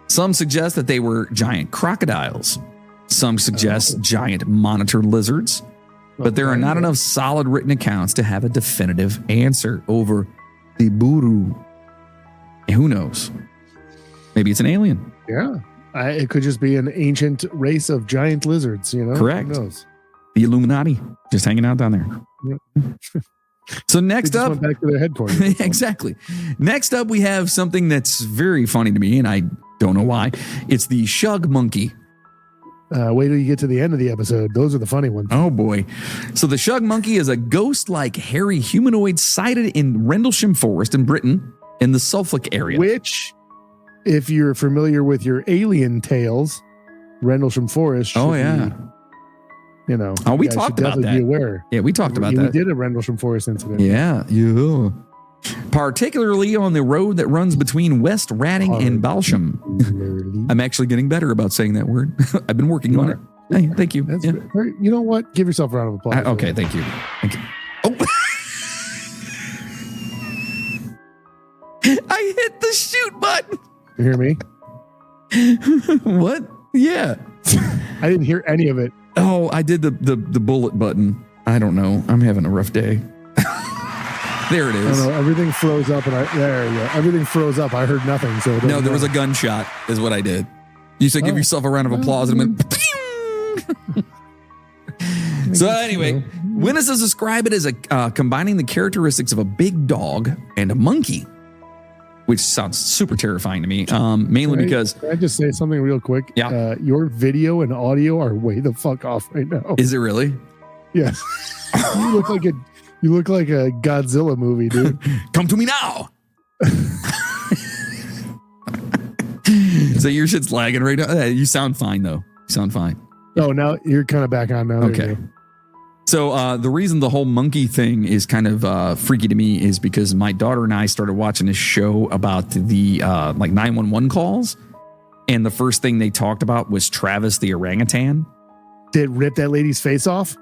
Some suggest that they were giant crocodiles. Some suggest giant monitor lizards. But there are not enough solid written accounts to have a definitive answer over the Buru. And who knows? Maybe it's an alien. Yeah. It could just be an ancient race of giant lizards, you know? Correct. Who knows? The Illuminati, just hanging out down there. Yeah. So next up, went back to their headquarters. Exactly. Next up, we have something that's very funny to me, and I don't know why. It's the shug monkey. Wait till you get to the end of the episode. Those are the funny ones. Oh boy. So the shug monkey is a ghost-like hairy humanoid sighted in Rendlesham Forest in Britain in the Suffolk area. Which, if you're familiar with your alien tales, Rendlesham Forest should be, you know, we talked about that. Be aware. Yeah, we talked about that. We did a Rendlesham Forest incident. Yeah. Particularly on the road that runs between West Ratting and Balsham. I'm actually getting better about saying that word. I've been working on it. Hey, thank you. That's very, you know what? Give yourself a round of applause. Okay, thank you. Oh. I hit the shoot button. You hear me? What? Yeah. I didn't hear any of it. Oh, I did the bullet button. I don't know. I'm having a rough day. There it is. I don't know. Everything froze up, and there you go. Everything froze up. I heard nothing. So no, there was a gunshot. Is what I did. You said give yourself a round of applause, and it went. So anyway, witnesses describe it as combining the characteristics of a big dog and a monkey, which sounds super terrifying to me. Mainly because. Can I just say something real quick? Yeah. Your video and audio are way the fuck off right now. Is it really? Yes. You look like a Godzilla movie, dude. Come to me now. So your shit's lagging right now. You sound fine though. You sound fine. Oh, now you're kind of back on now. Okay. So the reason the whole monkey thing is kind of freaky to me is because my daughter and I started watching this show about the like 911 calls, and the first thing they talked about was Travis the orangutan. Did rip that lady's face off?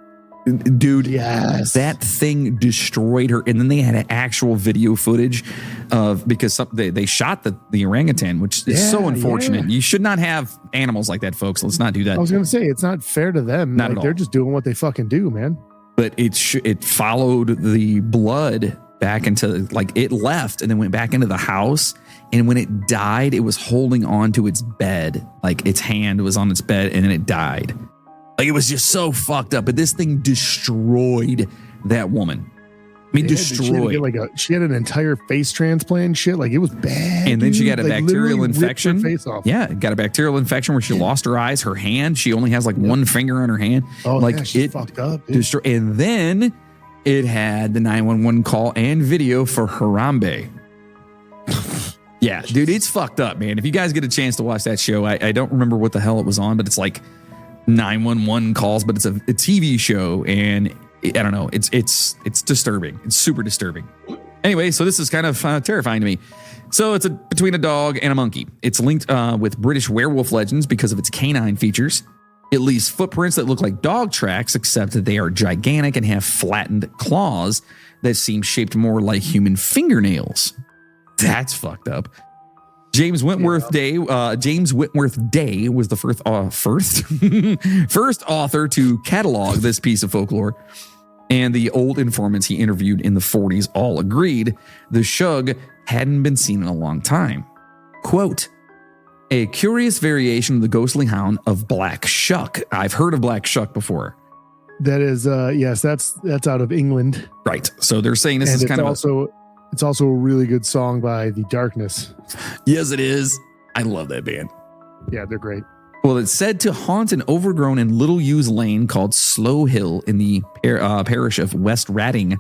Dude, yes. That thing destroyed her. And then they had actual video footage of, because they shot the orangutan, which is so unfortunate. Yeah. You should not have animals like that, folks. Let's not do that. I was going to say, it's not fair to them. Not at all. They're just doing what they fucking do, man. but it followed the blood back into, like, it left and then went back into the house. And when it died, it was holding on to its bed. Like, its hand was on its bed, and then it died. Like, it was just so fucked up. But this thing destroyed that woman. I mean, destroyed. She had an entire face transplant and shit. Like, it was bad. And then she got a bacterial infection. Face off. Yeah, got a bacterial infection where she lost her eyes, her hand. She only has like one finger on her hand. Oh, like, yeah, she's fucked up. And then it had the 911 call and video for Harambe. Yeah, dude, it's fucked up, man. If you guys get a chance to watch that show, I don't remember what the hell it was on, but it's like 911 calls, but it's a TV show, and I don't know. It's disturbing. It's super disturbing. Anyway, so this is kind of terrifying to me. So it's between a dog and a monkey. It's linked with British werewolf legends because of its canine features. It leaves footprints that look like dog tracks, except that they are gigantic and have flattened claws that seem shaped more like human fingernails. That's fucked up. James Whitworth Day was the first author to catalog this piece of folklore, and the old informants he interviewed in the 40s all agreed the shug hadn't been seen in a long time. Quote, a curious variation of the ghostly hound of Black Shuck. I've heard of Black Shuck before. That is, yes, that's out of England. Right. So they're saying this is kind of it's also a really good song by The Darkness. Yes, it is. I love that band. Yeah, they're great. Well, it's said to haunt an overgrown and little used lane called Slow Hill in the parish of West Ratting.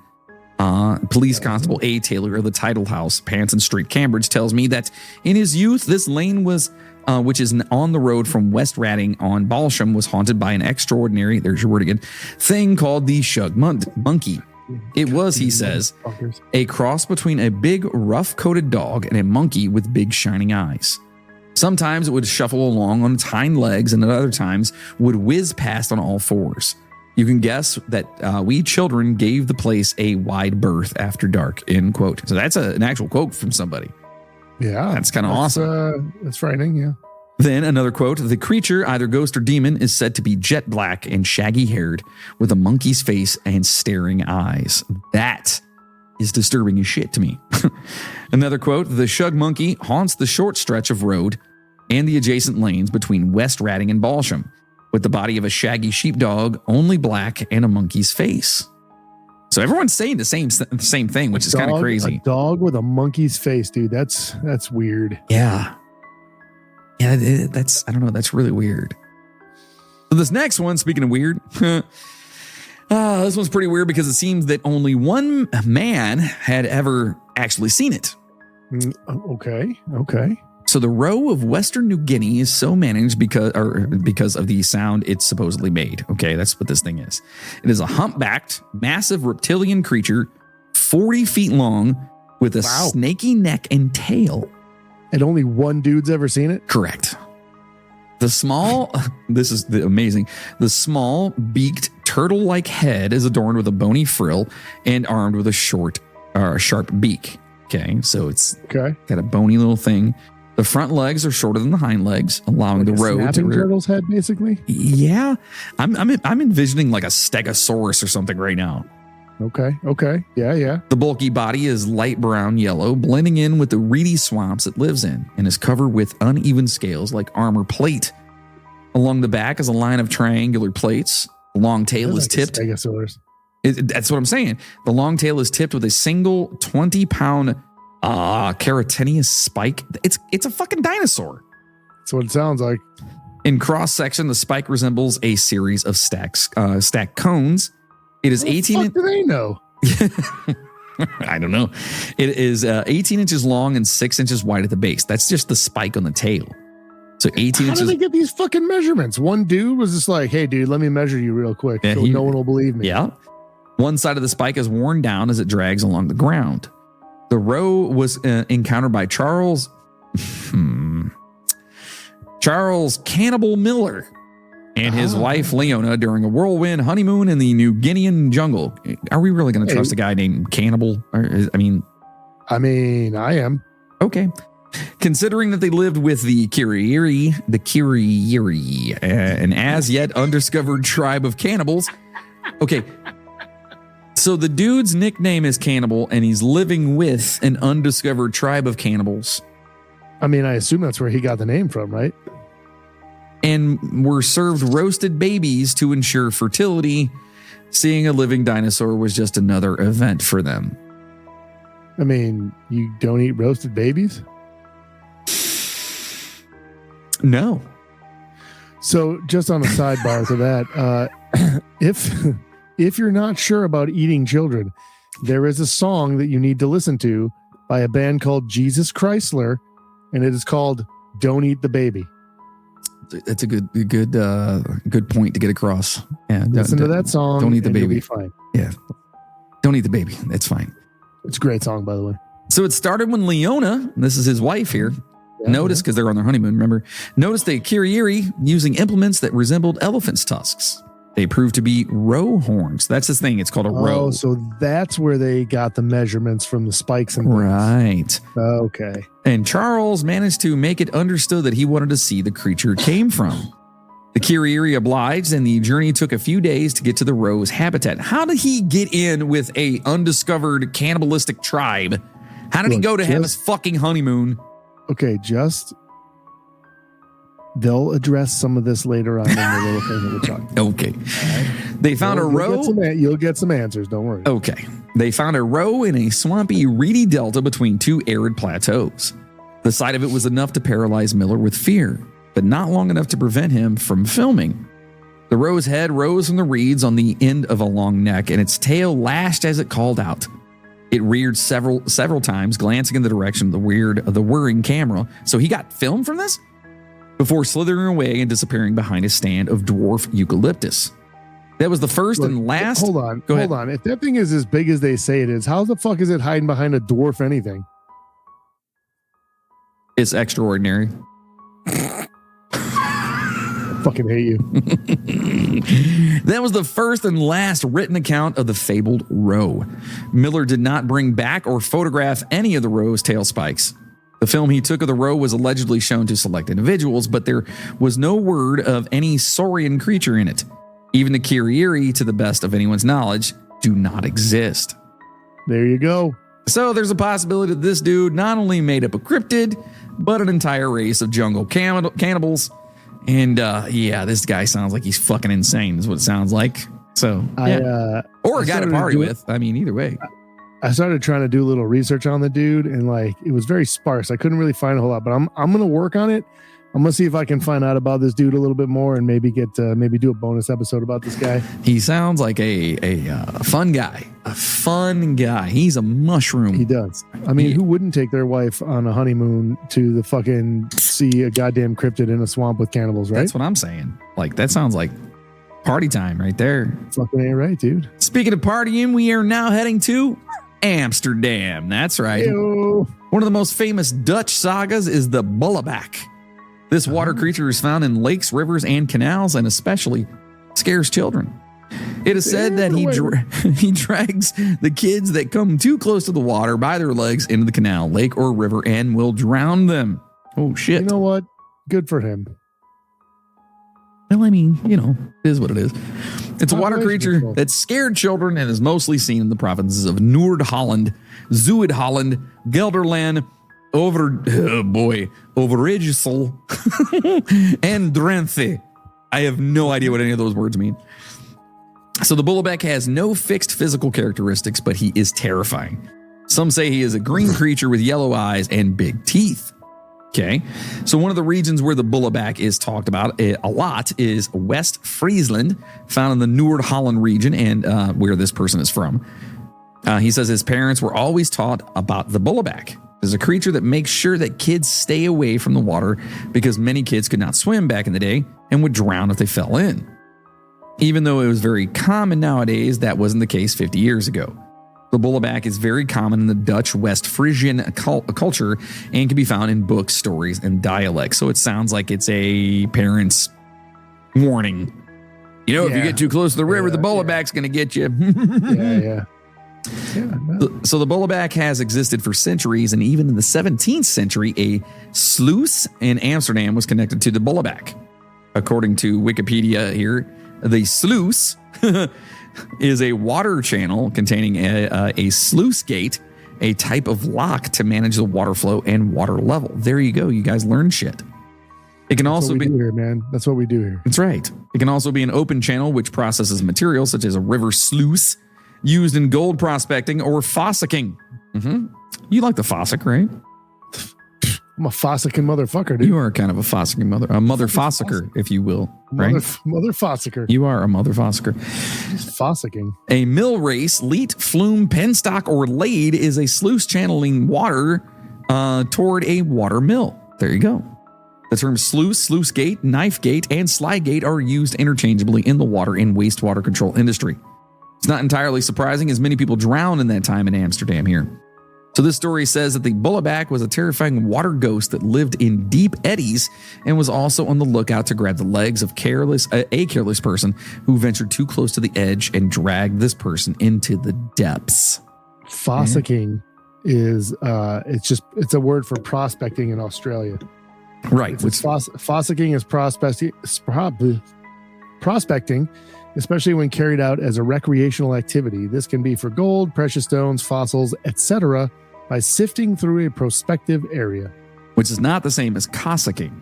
Police Constable A. Taylor of the Title House, Panson Street, Cambridge, tells me that in his youth, this lane was, which is on the road from West Ratting on Balsham, was haunted by an extraordinary, there's your word again, thing called the Shug Monkey. It was, he says, a cross between a big, rough-coated dog and a monkey with big, shining eyes. Sometimes it would shuffle along on its hind legs, and at other times would whiz past on all fours. You can guess that we children gave the place a wide berth after dark, end quote. So that's an actual quote from somebody. Yeah. That's kind of awesome. That's frightening, yeah. Then another quote, the creature, either ghost or demon, is said to be jet black and shaggy haired with a monkey's face and staring eyes. That is disturbing as shit to me. Another quote, the Shug Monkey haunts the short stretch of road and the adjacent lanes between West Ratting and Balsham, with the body of a shaggy sheepdog, only black, and a monkey's face. So everyone's saying the same thing, which is kind of crazy. A dog with a monkey's face, dude. That's weird. Yeah. Yeah, that's, I don't know, that's really weird. So this next one, speaking of weird, this one's pretty weird because it seems that only one man had ever actually seen it. Okay. So the roe of Western New Guinea is so managed because of the sound it's supposedly made. Okay, that's what this thing is. It is a humpbacked, massive reptilian creature, 40 feet long, with a snaky neck and tail. And only one dude's ever seen it? Correct. The small, this is amazing. The small, beaked, turtle-like head is adorned with a bony frill and armed with a sharp beak. Okay, so it's got a bony little thing. The front legs are shorter than the hind legs, allowing the roe to rear. Turtle's head, basically. Yeah, I'm envisioning like a stegosaurus or something right now. Okay. Yeah. The bulky body is light brown yellow, blending in with the reedy swamps it lives in, and is covered with uneven scales like armor plate. Along the back is a line of triangular plates. The long tail is tipped. Stegosaurus. That's what I'm saying. The long tail is tipped with a single 20-pound keratinous spike. It's a fucking dinosaur. That's what it sounds like. In cross section, the spike resembles a series of stacked cones. It is 18. What do they know? I don't know. It is 18 inches long and 6 inches wide at the base. That's just the spike on the tail. So 18 inches. How do they get these fucking measurements? One dude was just like, "Hey, dude, let me measure you real quick, so no one will believe me." Yeah. One side of the spike is worn down as it drags along the ground. The roe was encountered by Charles Cannibal Miller and his wife Leona during a whirlwind honeymoon in the New Guinean jungle. Are we really going to trust a guy named Cannibal? I mean, I am. Okay. Considering that they lived with the Kiriri, an as yet undiscovered tribe of cannibals. Okay. So the dude's nickname is Cannibal, and he's living with an undiscovered tribe of cannibals. I mean, I assume that's where he got the name from, right? And were served roasted babies to ensure fertility. Seeing a living dinosaur was just another event for them. I mean, you don't eat roasted babies? No. So just on a sidebar to that, if you're not sure about eating children, there is a song that you need to listen to by a band called Jesus Chrysler, and it is called "Don't Eat the Baby." That's a good point to get across. Yeah, listen to that song. Don't eat the baby. You'll be fine. Yeah, don't eat the baby. That's fine. It's a great song, by the way. So it started when Leona, this is his wife here, noticed, because they're on their honeymoon, remember, noticed a Kiriri using implements that resembled elephant's tusks. They proved to be roe horns. That's his thing. It's called a roe. Oh, so that's where they got the measurements from the spikes and things. Right. Okay. And Charles managed to make it understood that he wanted to see the creature it came from. The Kiriri obliged, and the journey took a few days to get to the roe's habitat. How did he get in with a undiscovered cannibalistic tribe? How did he go to have his fucking honeymoon? Okay, they'll address some of this later on in the little thing that we're talking. Okay. Right. They found a roe. You'll get some answers. Don't worry. Okay. They found a roe in a swampy, reedy delta between two arid plateaus. The sight of it was enough to paralyze Miller with fear, but not long enough to prevent him from filming. The roe's head rose from the reeds on the end of a long neck, and its tail lashed as it called out. It reared several times, glancing in the direction of the whirring camera. So he got film from this? Before slithering away and disappearing behind a stand of dwarf eucalyptus. That was the first and last. Hold on. If that thing is as big as they say it is, how the fuck is it hiding behind a dwarf anything? It's extraordinary. I fucking hate you. That was the first and last written account of the fabled roe. Miller did not bring back or photograph any of the roe's tail spikes. The film he took of the roe was allegedly shown to select individuals, but there was no word of any saurian creature in it. Even the Kiriri, to the best of anyone's knowledge, do not exist. There you go. So there's a possibility that this dude not only made up a cryptid, but an entire race of jungle cannibals. And this guy sounds like he's fucking insane, is what it sounds like. So, yeah. Or a guy to party with. I mean, either way. I started trying to do a little research on the dude, and it was very sparse. I couldn't really find a whole lot, but I'm going to work on it. I'm going to see if I can find out about this dude a little bit more, and maybe do a bonus episode about this guy. He sounds like a fun guy. A fun guy. He's a mushroom. He does. I mean, who wouldn't take their wife on a honeymoon to the fucking see a goddamn cryptid in a swamp with cannibals, right? That's what I'm saying. That sounds like party time right there. Fucking ain't right, dude. Speaking of partying, we are now heading to Amsterdam. That's right. Ew. One of the most famous Dutch sagas is the bullabak. This water creature is found in lakes, rivers, and canals, and especially scares children. It is said that he drags the kids that come too close to the water by their legs into the canal, lake, or river and will drown them. Oh, shit. You know what? Good for him. Well, I mean, it is what it is. It's a water creature that scared children and is mostly seen in the provinces of Noord-Holland, Zuid-Holland, Gelderland, Overijssel, and Drenthe. I have no idea what any of those words mean. So the bullabak has no fixed physical characteristics, but he is terrifying. Some say he is a green creature with yellow eyes and big teeth. Okay, so one of the regions where the bullabak is talked about a lot is West Friesland, found in the Noord-Holland region, and where this person is from. He says his parents were always taught about the bullabak. It's a creature that makes sure that kids stay away from the water because many kids could not swim back in the day and would drown if they fell in. Even though it was very common nowadays, that wasn't the case 50 years ago. The bullabak is very common in the Dutch West Frisian culture and can be found in books, stories, and dialects. So it sounds like it's a parent's warning. If you get too close to the river, the bullabak's going to get you. Yeah. So the bullabak has existed for centuries, and even in the 17th century, a sluice in Amsterdam was connected to the bullabak. According to Wikipedia here, the sluice is a water channel containing a sluice gate, a type of lock to manage the water flow and water level. There you go. You guys learn shit. It can also be here, man. That's what we do here. That's right. It can also be an open channel which processes materials such as a river sluice used in gold prospecting or fossicking. Mm-hmm. You like the fossick, right? I'm a fossicking motherfucker, dude. You are kind of a fossicking a mother fossicker, if you will. Right? Mother fossicker. You are a mother fossicker. Fossicking. A mill race, leat, flume, penstock, or lade is a sluice channeling water toward a water mill. There you go. The terms sluice, sluice gate, knife gate, and slide gate are used interchangeably in the water and wastewater control industry. It's not entirely surprising, as many people drowned in that time in Amsterdam here. So this story says that the bullabak was a terrifying water ghost that lived in deep eddies and was also on the lookout to grab the legs of a careless person who ventured too close to the edge and dragged this person into the depths. Fossicking is it's a word for prospecting in Australia. Right. Fossicking is prospecting, especially when carried out as a recreational activity. This can be for gold, precious stones, fossils, etc., by sifting through a prospective area. Which is not the same as cossicking.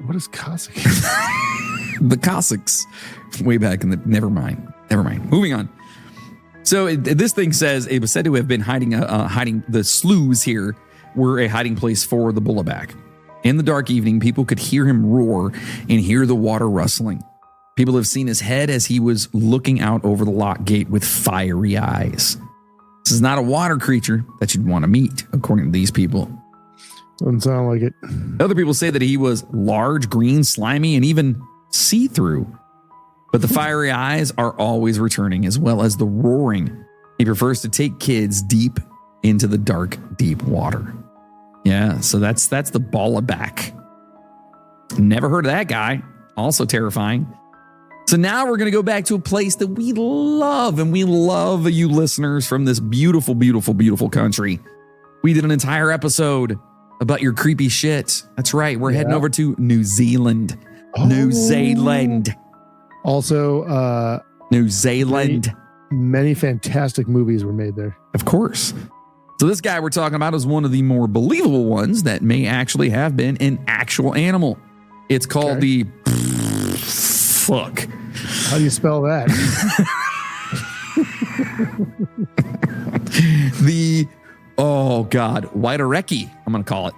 What is cossicking? The Cossacks, way back in the... Never mind. Moving on. So this thing says it was said to have been hiding the sloughs here were a hiding place for the bullabak. In the dark evening, people could hear him roar and hear the water rustling. People have seen his head as he was looking out over the lock gate with fiery eyes. This is not a water creature that you'd want to meet, according to these people. Doesn't sound like it. Other people say that he was large, green, slimy, and even see-through. But the fiery eyes are always returning, as well as the roaring. He prefers to take kids deep into the dark, deep water. Yeah, so that's the bullabak. Never heard of that guy. Also terrifying. So now we're going to go back to a place that we love, and we love you listeners from this beautiful, beautiful, beautiful country. We did an entire episode about your creepy shit. That's right. We're heading over to New Zealand. New Zealand. Also, New Zealand. Many fantastic movies were made there. Of course. So this guy we're talking about is one of the more believable ones that may actually have been an actual animal. It's called the... Fuck. How do you spell that? Oh God, Waitareki, I'm going to call it.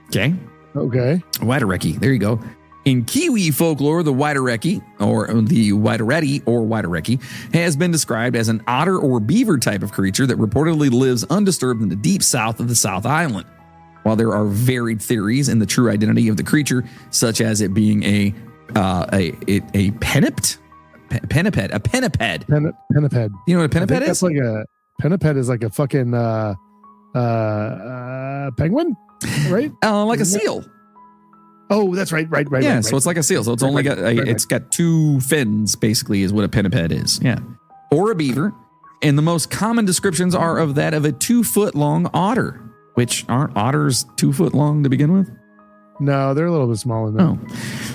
Okay. Waitareki. There you go. In Kiwi folklore, the Waitareki, or the Waitareki, has been described as an otter or beaver type of creature that reportedly lives undisturbed in the deep south of the South Island. While there are varied theories in the true identity of the creature, such as it being a peniped. Peniped. You know what a peniped is? That's like a peniped is like a fucking penguin, right? Like a seal. Oh, that's right. Yeah, so it's like a seal. So it's only got it's got two fins, basically, is what a peniped is. Yeah, or a beaver. And the most common descriptions are of that of a 2-foot-long otter, which aren't otters 2 foot long to begin with. No, they're a little bit smaller than that. Oh.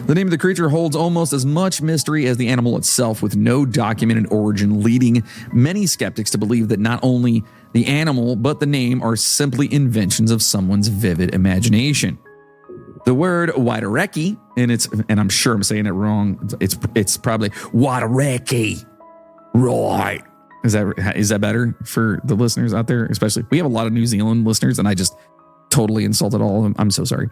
The name of the creature holds almost as much mystery as the animal itself, with no documented origin, leading many skeptics to believe that not only the animal, but the name are simply inventions of someone's vivid imagination. The word Waitareki, and I'm sure I'm saying it wrong, it's probably Waitareki. Right. Is that better for the listeners out there? Especially, we have a lot of New Zealand listeners, and I just totally insulted all of them. I'm so sorry.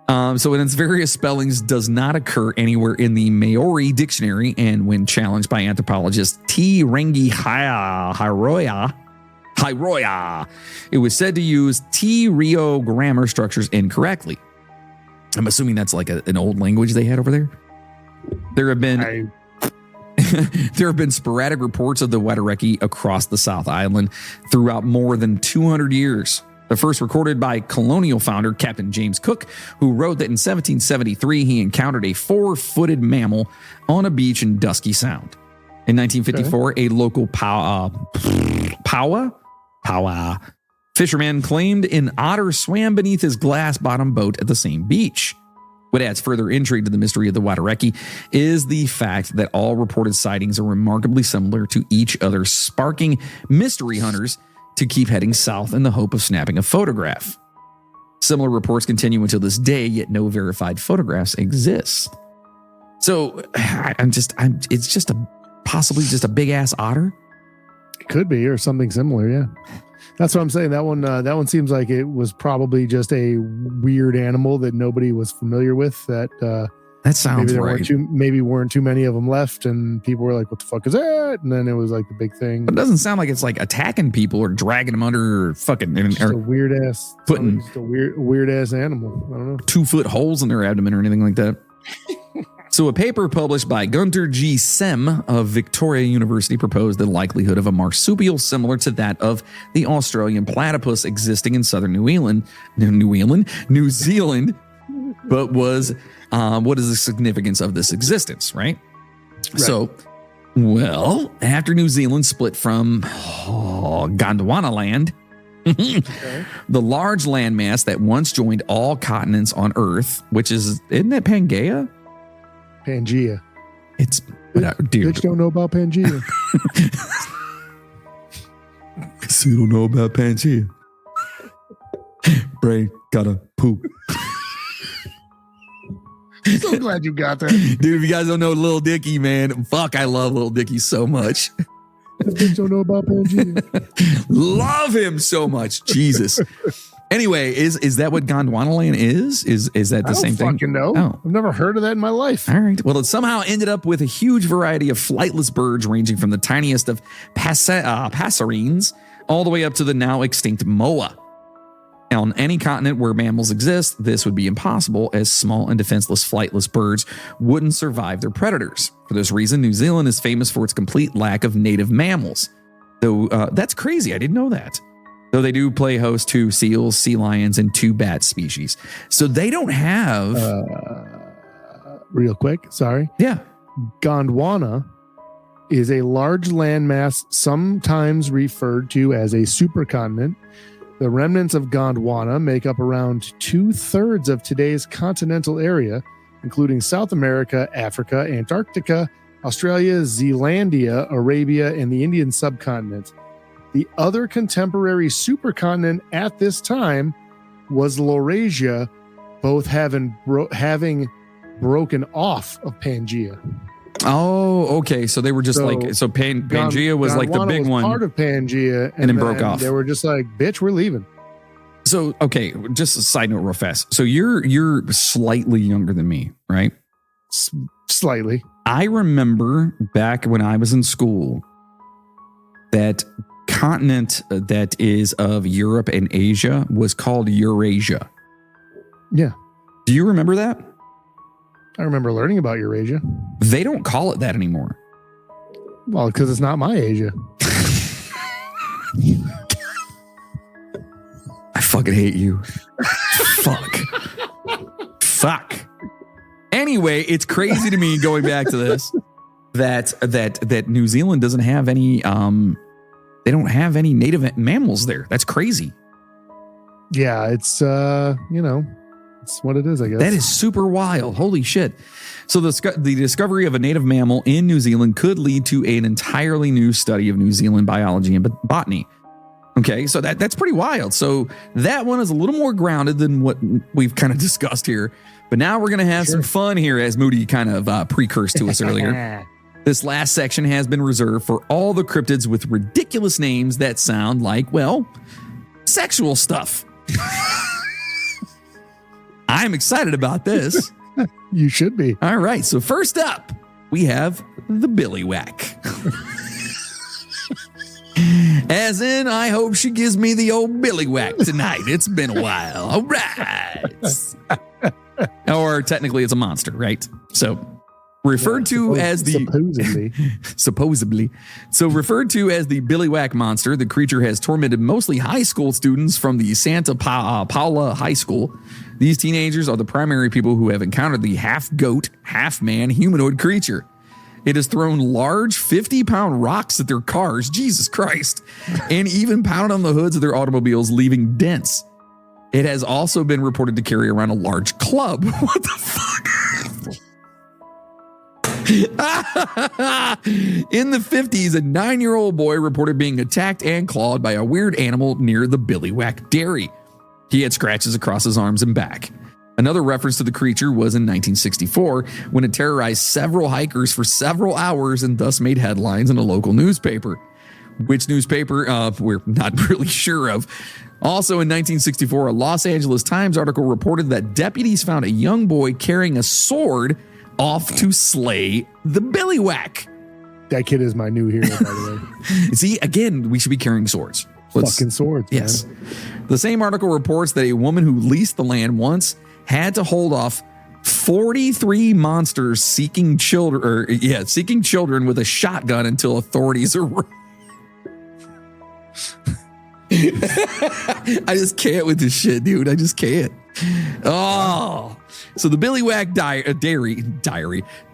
So in its various spellings, does not occur anywhere in the Maori dictionary, and when challenged by anthropologist T. Rengi Hairoya, it was said to use T. Rio grammar structures incorrectly. I'm assuming that's like an old language they had over there. There have been sporadic reports of the Waitareki across the South Island throughout more than 200 years. The first recorded by colonial founder Captain James Cook, who wrote that in 1773 he encountered a 4-footed mammal on a beach in Dusky Sound. In 1954, a local powwow fisherman claimed an otter swam beneath his glass-bottom boat at the same beach. What adds further intrigue to the mystery of the Wadareki is the fact that all reported sightings are remarkably similar to each other, sparking mystery hunters to keep heading south in the hope of snapping a photograph. Similar reports continue until this day, yet no verified photographs exist. So it's just possibly just a big ass otter. It could be, or something similar. Yeah. That's what I'm saying. That one seems like it was probably just a weird animal that nobody was familiar with. That sounds right. Maybe weren't too many of them left, and people were like, "What the fuck is that?" And then it was like the big thing. It doesn't sound like it's like attacking people or dragging them under or fucking just a weird ass putting just a weird ass animal. I don't know, 2-foot holes in their abdomen or anything like that. So a paper published by Gunter G. Sem of Victoria University proposed the likelihood of a marsupial similar to that of the Australian platypus existing in southern New Zealand, but was what is the significance of this existence, right? So, well, after New Zealand split from Gondwana land, the large landmass that once joined all continents on Earth, isn't that Pangaea? Pangea. It's dude. Bitch don't know about Pangea. So you don't know about Pangea. Brain gotta poop. So glad you got that. Dude, if you guys don't know Lil Dicky, man, fuck, I love Lil Dicky so much. Bitch don't know about Pangea. Love him so much. Jesus. Anyway, is that what Gondwana land is? Is that the same thing? I don't fucking know. Oh. I've never heard of that in my life. All right. Well, it somehow ended up with a huge variety of flightless birds ranging from the tiniest of passerines all the way up to the now extinct moa. On any continent where mammals exist, this would be impossible as small and defenseless flightless birds wouldn't survive their predators. For this reason, New Zealand is famous for its complete lack of native mammals. Though that's crazy. I didn't know that. Though they do play host to seals, sea lions, and 2 bat species. So they don't have... real quick, sorry. Yeah. Gondwana is a large landmass sometimes referred to as a supercontinent. The remnants of Gondwana make up around 2/3 of today's continental area, including South America, Africa, Antarctica, Australia, Zealandia, Arabia, and the Indian subcontinent. The other contemporary supercontinent at this time was Laurasia, both having broken off of Pangea. Oh, okay. So they were just Pangea was like the big was one. Part of Pangea, and then broke off. They were just like, "Bitch, we're leaving." So, okay, just a side note, real fast. So you're slightly younger than me, right? Slightly. I remember back when I was in school that continent that is of Europe and Asia was called Eurasia. Yeah. Do you remember that? I remember learning about Eurasia. They don't call it that anymore. Well, because it's not my Asia. I fucking hate you. Fuck. Anyway, it's crazy to me going back to this that New Zealand doesn't have any they don't have any native mammals there. That's crazy. Yeah, it's it's what it is, I guess. That is super wild. Holy shit. So the discovery of a native mammal in New Zealand could lead to an entirely new study of New Zealand biology and botany. Okay, so that's pretty wild. So that one is a little more grounded than what we've kind of discussed here. But now we're going to have some fun here, as Moody kind of precursed to us earlier. This last section has been reserved for all the cryptids with ridiculous names that sound like, well, sexual stuff. I'm excited about this. You should be. All right. So first up, we have the Billywhack. As in, I hope she gives me the old Billywhack tonight. It's been a while. All right. Or technically it's a monster, right? So referred to as the supposedly. So referred to as the Billywhack monster, the creature has tormented mostly high school students from the Santa Paula High School. These teenagers are the primary people who have encountered the half goat, half man humanoid creature. It has thrown large 50-pound rocks at their cars, Jesus Christ, and even pounded on the hoods of their automobiles, leaving dents. It has also been reported to carry around a large club. What the fuck? In the 50s, a 9-year-old boy reported being attacked and clawed by a weird animal near the Billywhack Dairy. He had scratches across his arms and back. Another reference to the creature was in 1964 when it terrorized several hikers for several hours and thus made headlines in a local newspaper. Which newspaper? We're not really sure of. Also in 1964, a Los Angeles Times article reported that deputies found a young boy carrying a sword off to slay the Billywhack. That kid is my new hero, by the way. See, again, we should be carrying swords. Fucking swords, man. Yes. The same article reports that a woman who leased the land once had to hold off 43 monsters seeking children with a shotgun until authorities arrived. I just can't with this shit, dude. I just can't. Oh. So the Billywhack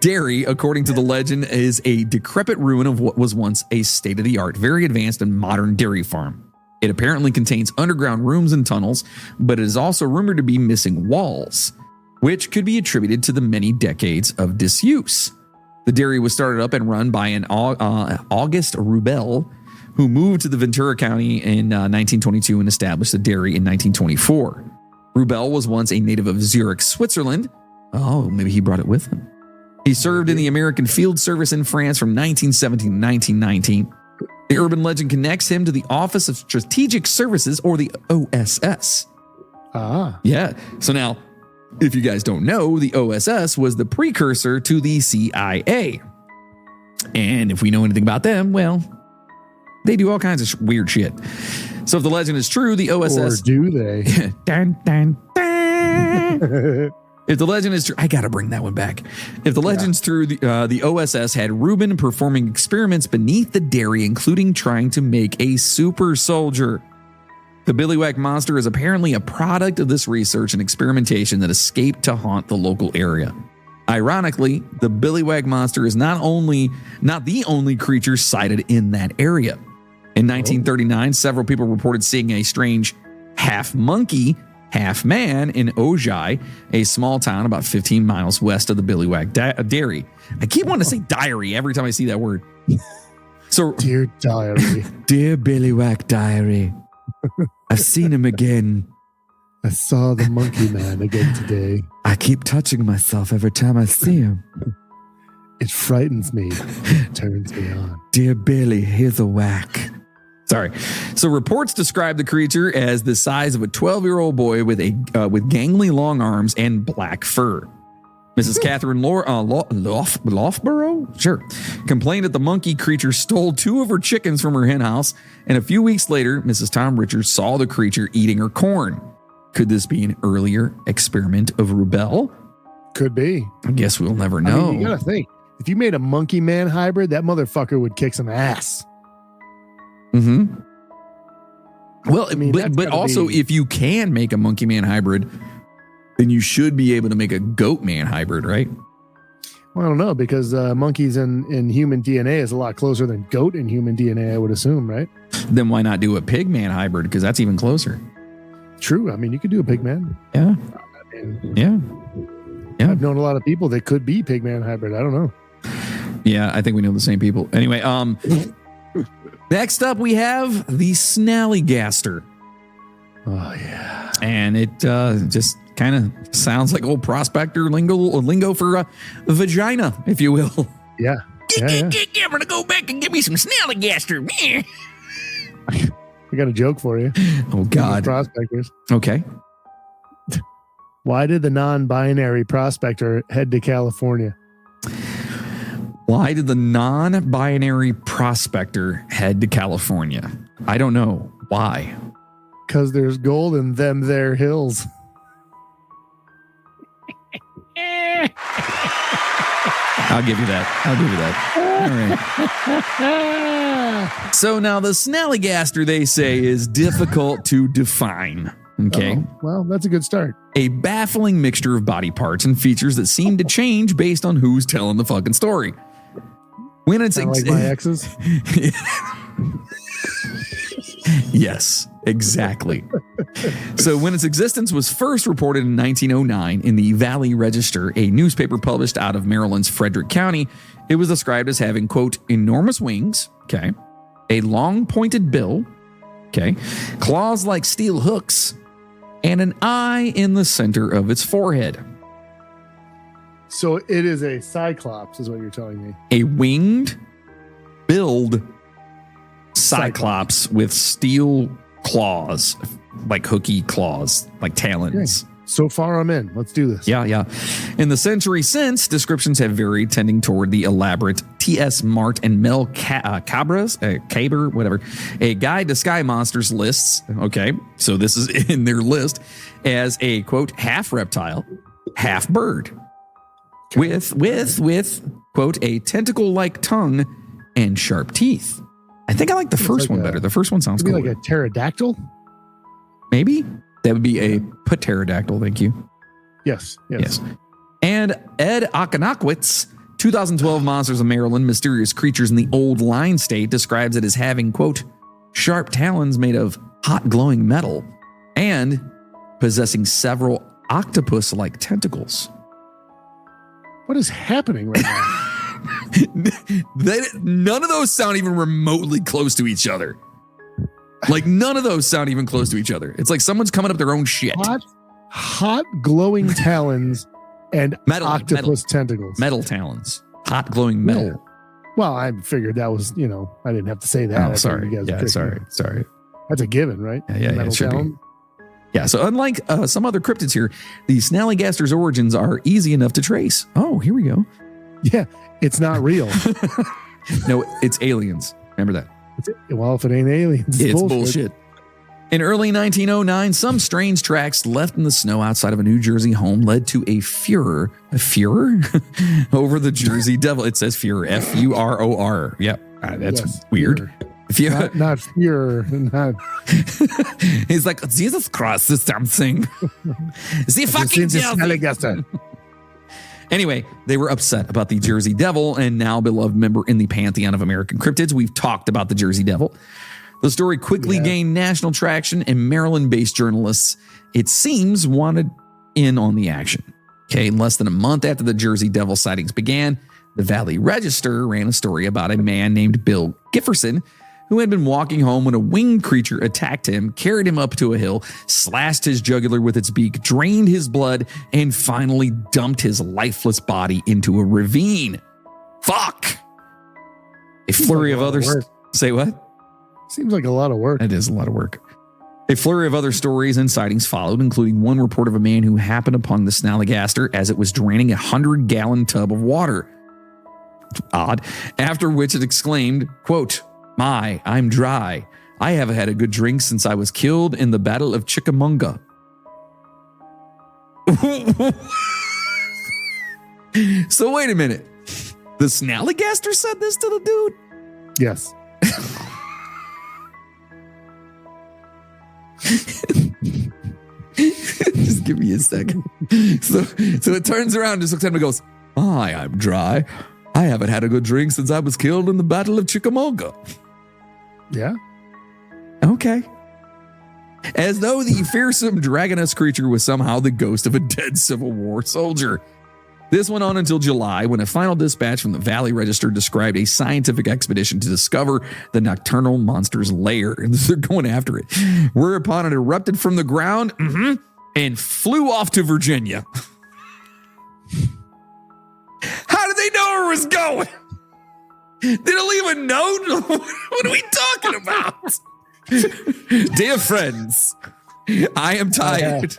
Dairy, according to the legend, is a decrepit ruin of what was once a state-of-the-art, very advanced and modern dairy farm. It apparently contains underground rooms and tunnels, but it is also rumored to be missing walls, which could be attributed to the many decades of disuse. The dairy was started up and run by an August Rubel, who moved to the Ventura County in 1922 and established the dairy in 1924. Rubel was once a native of Zurich, Switzerland. Oh, maybe he brought it with him. He served in the American Field Service in France from 1917 to 1919. The urban legend connects him to the Office of Strategic Services, or the OSS. Ah. Yeah. So now, if you guys don't know, the OSS was the precursor to the CIA. And if we know anything about them, well, they do all kinds of weird shit. So if the legend is true, the OSS... Or do they? Dun, dun, dun. If the legend is true, I got to bring that one back. If the legend's true, the OSS had Reuben performing experiments beneath the dairy, including trying to make a super soldier. The Billywhack monster is apparently a product of this research and experimentation that escaped to haunt the local area. Ironically, the Billywhack monster is not the only creature sighted in that area. In 1939, several people reported seeing a strange half monkey, half man in Ojai, a small town about 15 miles west of the Billywhack Dairy. I keep wanting to say diary every time I see that word. So, Dear diary. Dear Billywhack Diary, I've seen him again. I saw the monkey man again today. I keep touching myself every time I see him. It frightens me. It turns me on. Dear Billy, here's a whack. Sorry. So reports describe the creature as the size of a 12-year-old boy with gangly long arms and black fur. Mrs. Catherine Loughborough, complained that the monkey creature stole 2 of her chickens from her hen house, and a few weeks later, Mrs. Tom Richards saw the creature eating her corn. Could this be an earlier experiment of Rubel? Could be. I guess we'll never know. I mean, you gotta think. If you made a monkey man hybrid, that motherfucker would kick some ass. Mm-hmm. Well, I mean, but also, be... if you can make a monkey man hybrid, then you should be able to make a goat man hybrid, right? Well, I don't know, because monkeys in human DNA is a lot closer than goat in human DNA, I would assume, right? Then why not do a pig man hybrid? Because that's even closer. True. I mean, you could do a pig man. Yeah. Yeah. I've known a lot of people that could be pig man hybrid. I don't know. Yeah, I think we know the same people. Anyway, next up we have the Snallygaster. Oh, yeah. And it just kind of sounds like old prospector lingo for vagina, if you will. Yeah. I'm going to go back and get me some Snallygaster. I got a joke for you. Oh, God. Prospectors. Okay. Why did the non-binary prospector head to California? Why did the non-binary prospector head to California? I don't know. Why? Because there's gold in them there hills. I'll give you that. All right. So now the Snallygaster, they say, is difficult to define. Okay. Oh, well, that's a good start. A baffling mixture of body parts and features that seem to change based on who's telling the fucking story. When it's like my exes. Yes, exactly. So when its existence was first reported in 1909 in the Valley Register, a newspaper published out of Maryland's Frederick County, it was described as having, quote, enormous wings, okay, a long pointed bill, okay, claws like steel hooks, and an eye in the center of its forehead. So it is a cyclops, is what you're telling me. A winged, billed cyclops with steel claws, like hooky claws, like talons. Okay. So far, I'm in. Let's do this. Yeah. In the century since, descriptions have varied, tending toward the elaborate T.S. Mart and Mel Caber, whatever, a guide to sky monsters lists. Okay, so this is in their list as a, quote, half reptile, half bird, with quote, a tentacle-like tongue and sharp teeth. I think I like the first one better. The first one sounds cool. Like a pterodactyl? Maybe. That would be a pterodactyl, thank you. Yes. And Ed Akonakowitz, 2012 Monsters of Maryland, Mysterious Creatures in the Old Line State, describes it as having, quote, sharp talons made of hot glowing metal and possessing several octopus-like tentacles. What is happening right now? None of those sound even remotely close to each other. Like, none of those sound even close to each other. It's like someone's coming up their own shit. Hot glowing talons and octopus tentacles. Metal talons. Hot glowing metal. Yeah. Well, I figured that was, I didn't have to say that. Oh, sorry. Yeah, sorry. That's a given, right? Yeah, it should be. Yeah, so unlike some other cryptids here, the snallygaster's origins are easy enough to trace. Oh, here we go. Yeah, it's not real. No, it's aliens. Remember that. Well, if it ain't aliens, it's bullshit. In early 1909, some strange tracks left in the snow outside of a New Jersey home led to a furor over the Jersey Devil. It says furor, F-U-R-O-R. Yep, that's weird. Yes. Not fear. He's like, Jesus Christ, is something. The fucking Jersey. Anyway, they were upset about the Jersey Devil, and now beloved member in the pantheon of American cryptids. We've talked about the Jersey Devil. The story quickly gained national traction, and Maryland-based journalists, it seems, wanted in on the action. Okay, less than a month after the Jersey Devil sightings began, the Valley Register ran a story about a man named Bill Gifferson, who had been walking home when a winged creature attacked him, carried him up to a hill, slashed his jugular with its beak, drained his blood, and finally dumped his lifeless body into a ravine. Fuck! A flurry of others. Say what? Seems like a lot of work. It is a lot of work. A flurry of other stories and sightings followed, including one report of a man who happened upon the snallygaster as it was draining a 100-gallon tub of water. Odd. After which it exclaimed, quote, "My, I'm dry. I haven't had a good drink since I was killed in the Battle of Chickamauga." So wait a minute. The snallygaster said this to the dude? Yes. Just give me a second. So it turns around and just looks at him and goes, "Hi, I'm dry. I haven't had a good drink since I was killed in the Battle of Chickamauga." Yeah. Okay. As though the fearsome dragonous creature was somehow the ghost of a dead Civil War soldier. This went on until July, when a final dispatch from the Valley Register described a scientific expedition to discover the nocturnal monster's lair. And they're going after it. Whereupon it erupted from the ground and flew off to Virginia. How did they know where it was going? Did it leave a note? What are we talking about? Dear friends, I am tired.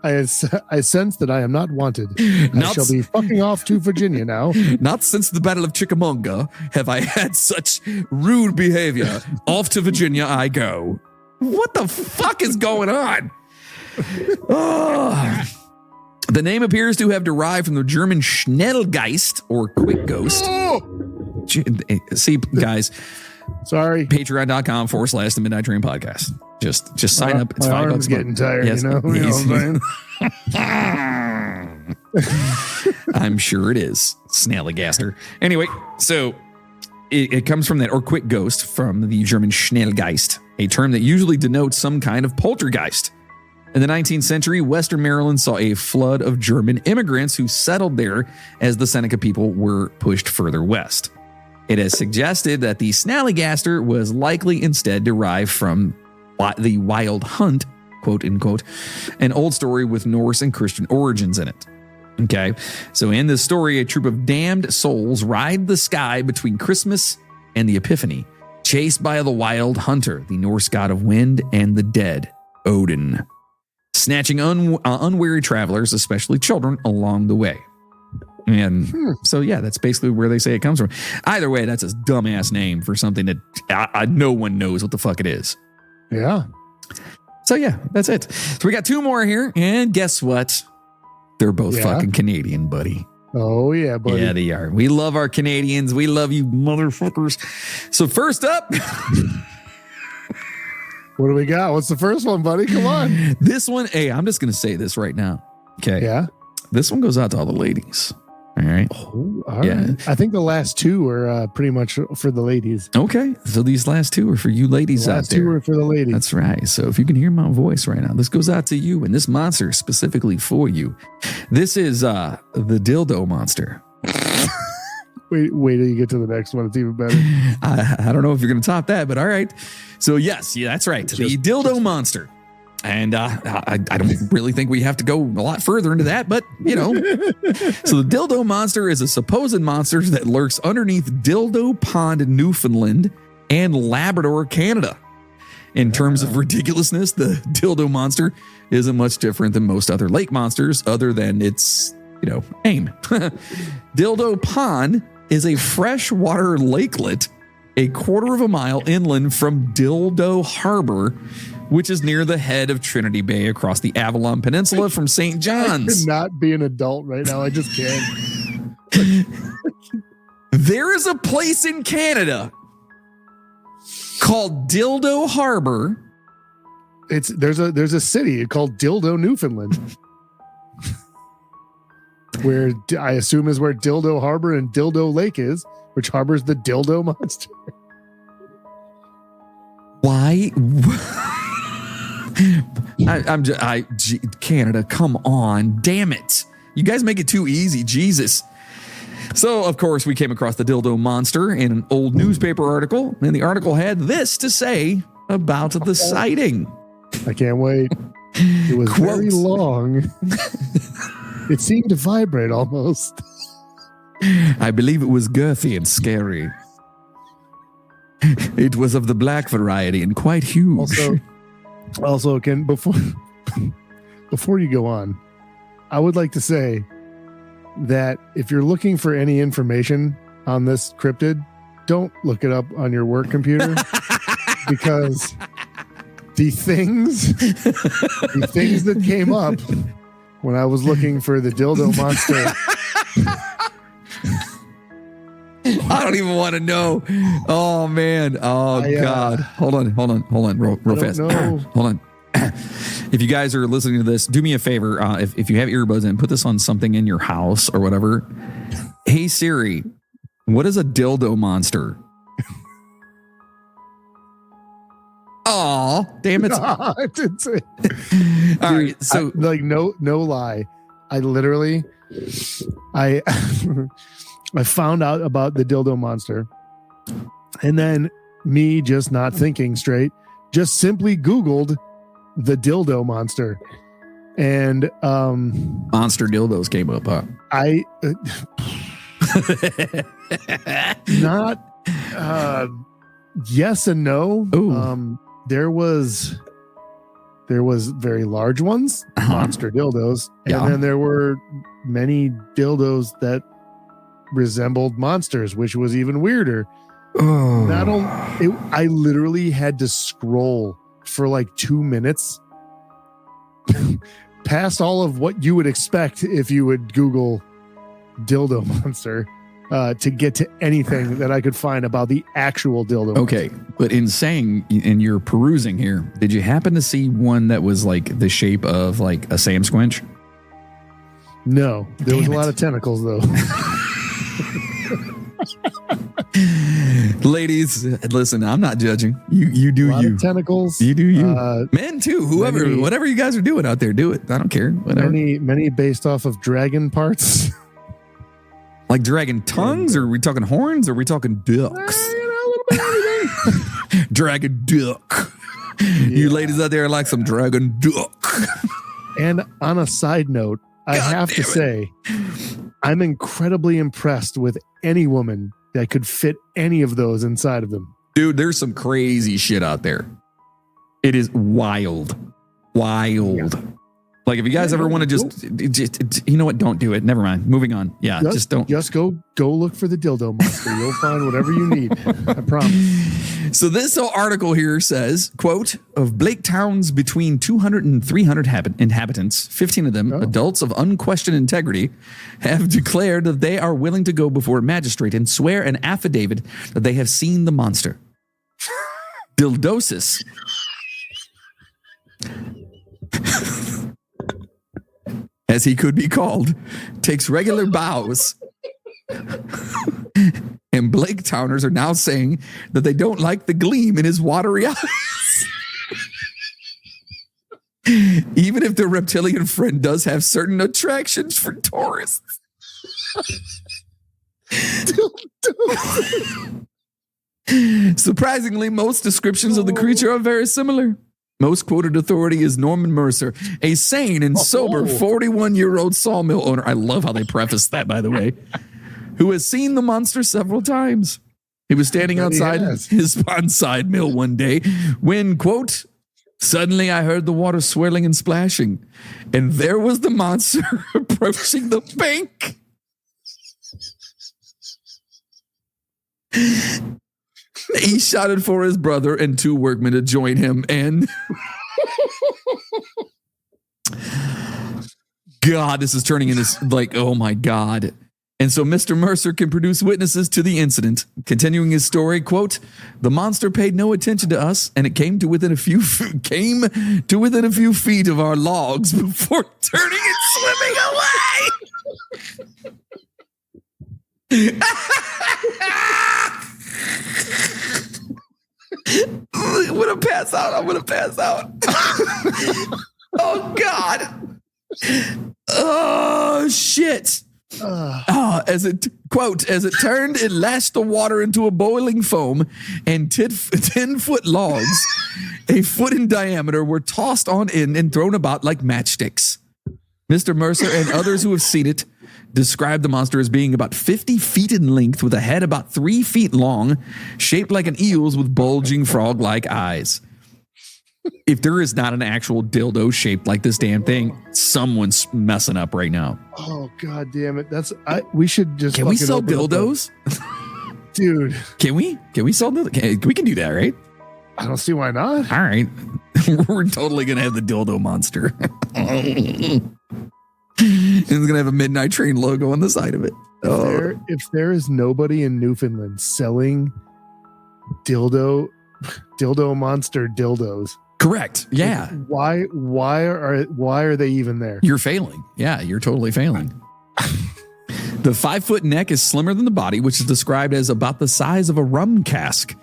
I sense that I am not wanted. I shall be fucking off to Virginia now. Not since the Battle of Chickamauga have I had such rude behavior. Off to Virginia I go. What the fuck is going on? Oh. The name appears to have derived from the German Schnellgeist, or quick ghost. Oh. See, guys. Sorry. Patreon.com/The Midnight Train Podcast. Just sign up. It's my $5. Arm's getting tired, yes, you know what I'm saying? I'm sure it is. Snallygaster. Anyway, so it comes from that, or quick ghost, from the German Schnellgeist. a term that usually denotes some kind of poltergeist. In the 19th century, Western Maryland saw a flood of German immigrants who settled there as the Seneca people were pushed further west. It has suggested that the snallygaster was likely instead derived from the wild hunt, quote unquote, an old story with Norse and Christian origins in it. Okay, so in this story, a troop of damned souls ride the sky between Christmas and the Epiphany, chased by the wild hunter, the Norse god of wind and the dead, Odin, snatching unwary travelers, especially children, along the way. And so, yeah, that's basically where they say it comes from. Either way, that's a dumbass name for something that no one knows what the fuck it is. Yeah. So, yeah, that's it. So we got two more here. And guess what? They're both fucking Canadian, buddy. Oh, yeah, buddy. Yeah, they are. We love our Canadians. We love you motherfuckers. So first up... What do we got? What's the first one, buddy? Come on. This one, hey, I'm just going to say this right now. Okay. Yeah. This one goes out to all the ladies. All right. Oh, all right. I think the last two are pretty much for the ladies. Okay. So these last two are for you ladies out there. Two are for the ladies. That's right. So if you can hear my voice right now, this goes out to you, and this monster is specifically for you. This is the dildo monster. Wait till you get to the next one. It's even better. I don't know if you're going to top that, but all right. So yes, that's right. The dildo monster. And I don't really think we have to go a lot further into that, but you know. So the dildo monster is a supposed monster that lurks underneath Dildo Pond, Newfoundland and Labrador, Canada. In terms of ridiculousness, the dildo monster isn't much different than most other lake monsters other than its, aim. Dildo Pond is a freshwater lakelet a quarter of a mile inland from Dildo Harbor, which is near the head of Trinity Bay across the Avalon Peninsula from St. John's. I cannot be an adult right now. I just can't. There is a place in Canada called Dildo Harbor. There's a city called Dildo, Newfoundland. Where I assume is where Dildo Harbor and Dildo Lake is, which harbors the dildo monster. Why? Canada, come on, damn it. You guys make it too easy, Jesus. So, of course, we came across the dildo monster in an old newspaper article, and the article had this to say about the sighting. I can't wait. It was very long. It seemed to vibrate almost. I believe it was girthy and scary. It was of the black variety and quite huge. Also, Ken, before you go on, I would like to say that if you're looking for any information on this cryptid, don't look it up on your work computer because the things that came up when I was looking for the dildo monster. I don't even want to know. Oh man. Oh God. Hold on. Real fast. Hold on. If you guys are listening to this, do me a favor. If you have earbuds in, put this on something in your house or whatever. Hey Siri, what is a dildo monster? Oh, damn it. I didn't say. All right. So no lie. I literally I found out about the dildo monster, and then me just not thinking straight, just simply Googled the dildo monster, and monster dildos came up, huh? Not yes and no. Ooh. There was very large ones, monster dildos, and then there were many dildos that resembled monsters, which was even weirder. I literally had to scroll for like 2 minutes past all of what you would expect if you would Google dildo monster to get to anything that I could find about the actual dildo. Okay, but in you're perusing here, did you happen to see one that was like the shape of like a Sam Squinch? No, there was a lot of tentacles though. Ladies, listen, I'm not judging. You do you. Tentacles. You do you. Men too. Whoever, whatever you guys are doing out there, do it. I don't care. Whatever. Many based off of dragon parts. Like dragon tongues, or are we talking horns, or are we talking ducks? A little bit of everything. Dragon duck. You ladies out there like some dragon duck. And on a side note, I have to say, I'm incredibly impressed with any woman that could fit any of those inside of them. Dude, there's some crazy shit out there. It is wild. Wild. Yeah. Like, if you guys ever want to just, you know what? Don't do it. Never mind. Moving on. Yeah, just don't. Just go look for the dildo monster. You'll find whatever you need. I promise. So this whole article here says, quote, of Blake towns between 200 and 300 inhabitants, 15 of them, adults of unquestioned integrity, have declared that they are willing to go before a magistrate and swear an affidavit that they have seen the monster. Dildosis. As he could be called, takes regular bows. And Blake Towners are now saying that they don't like the gleam in his watery eyes. Even if the reptilian friend does have certain attractions for tourists. Surprisingly, most descriptions of the creature are very similar. Most quoted authority is Norman Mercer, a sane and sober 41-year-old sawmill owner. I love how they preface that, by the way, who has seen the monster several times. He was standing outside his bonsai mill one day when, quote, suddenly I heard the water swirling and splashing, and there was the monster approaching the bank. He shouted for his brother and two workmen to join him, and God, this is turning into like, oh my God. And so Mr. Mercer can produce witnesses to the incident. Continuing his story, quote, the monster paid no attention to us, and it came to within a few feet of our logs before turning and swimming away. I'm gonna pass out. Oh God. Oh shit. As it turned, it lashed the water into a boiling foam, and 10-foot logs, a foot in diameter, were tossed on in and thrown about like matchsticks. Mr. Mercer and others who have seen it describe the monster as being about 50 feet in length, with a head about 3 feet long, shaped like an eel's with bulging frog-like eyes. If there is not an actual dildo shaped like this damn thing, someone's messing up right now. Oh God damn it! We should just. Can we sell dildos, dude? Can we sell dildos? We can do that, right? I don't see why not. All right, we're totally gonna have the dildo monster. It's gonna have a Midnight Train logo on the side of it. If there is nobody in Newfoundland selling dildo monster dildos. Correct. Yeah. Why are they even there? You're failing. Yeah, you're totally failing. The 5-foot neck is slimmer than the body, which is described as about the size of a rum cask.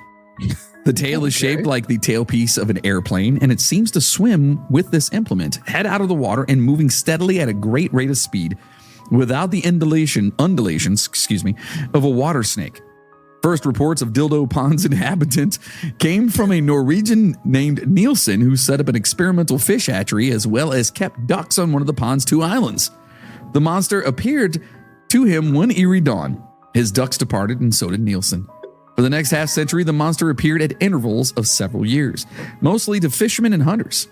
The tail is shaped like the tailpiece of an airplane, and it seems to swim with this implement, head out of the water and moving steadily at a great rate of speed, without the undulations, of a water snake. First reports of Dildo Pond's inhabitant came from a Norwegian named Nielsen, who set up an experimental fish hatchery as well as kept ducks on one of the pond's 2 islands. The monster appeared to him one eerie dawn. His ducks departed, and so did Nielsen. For the next half century, the monster appeared at intervals of several years, mostly to fishermen and hunters,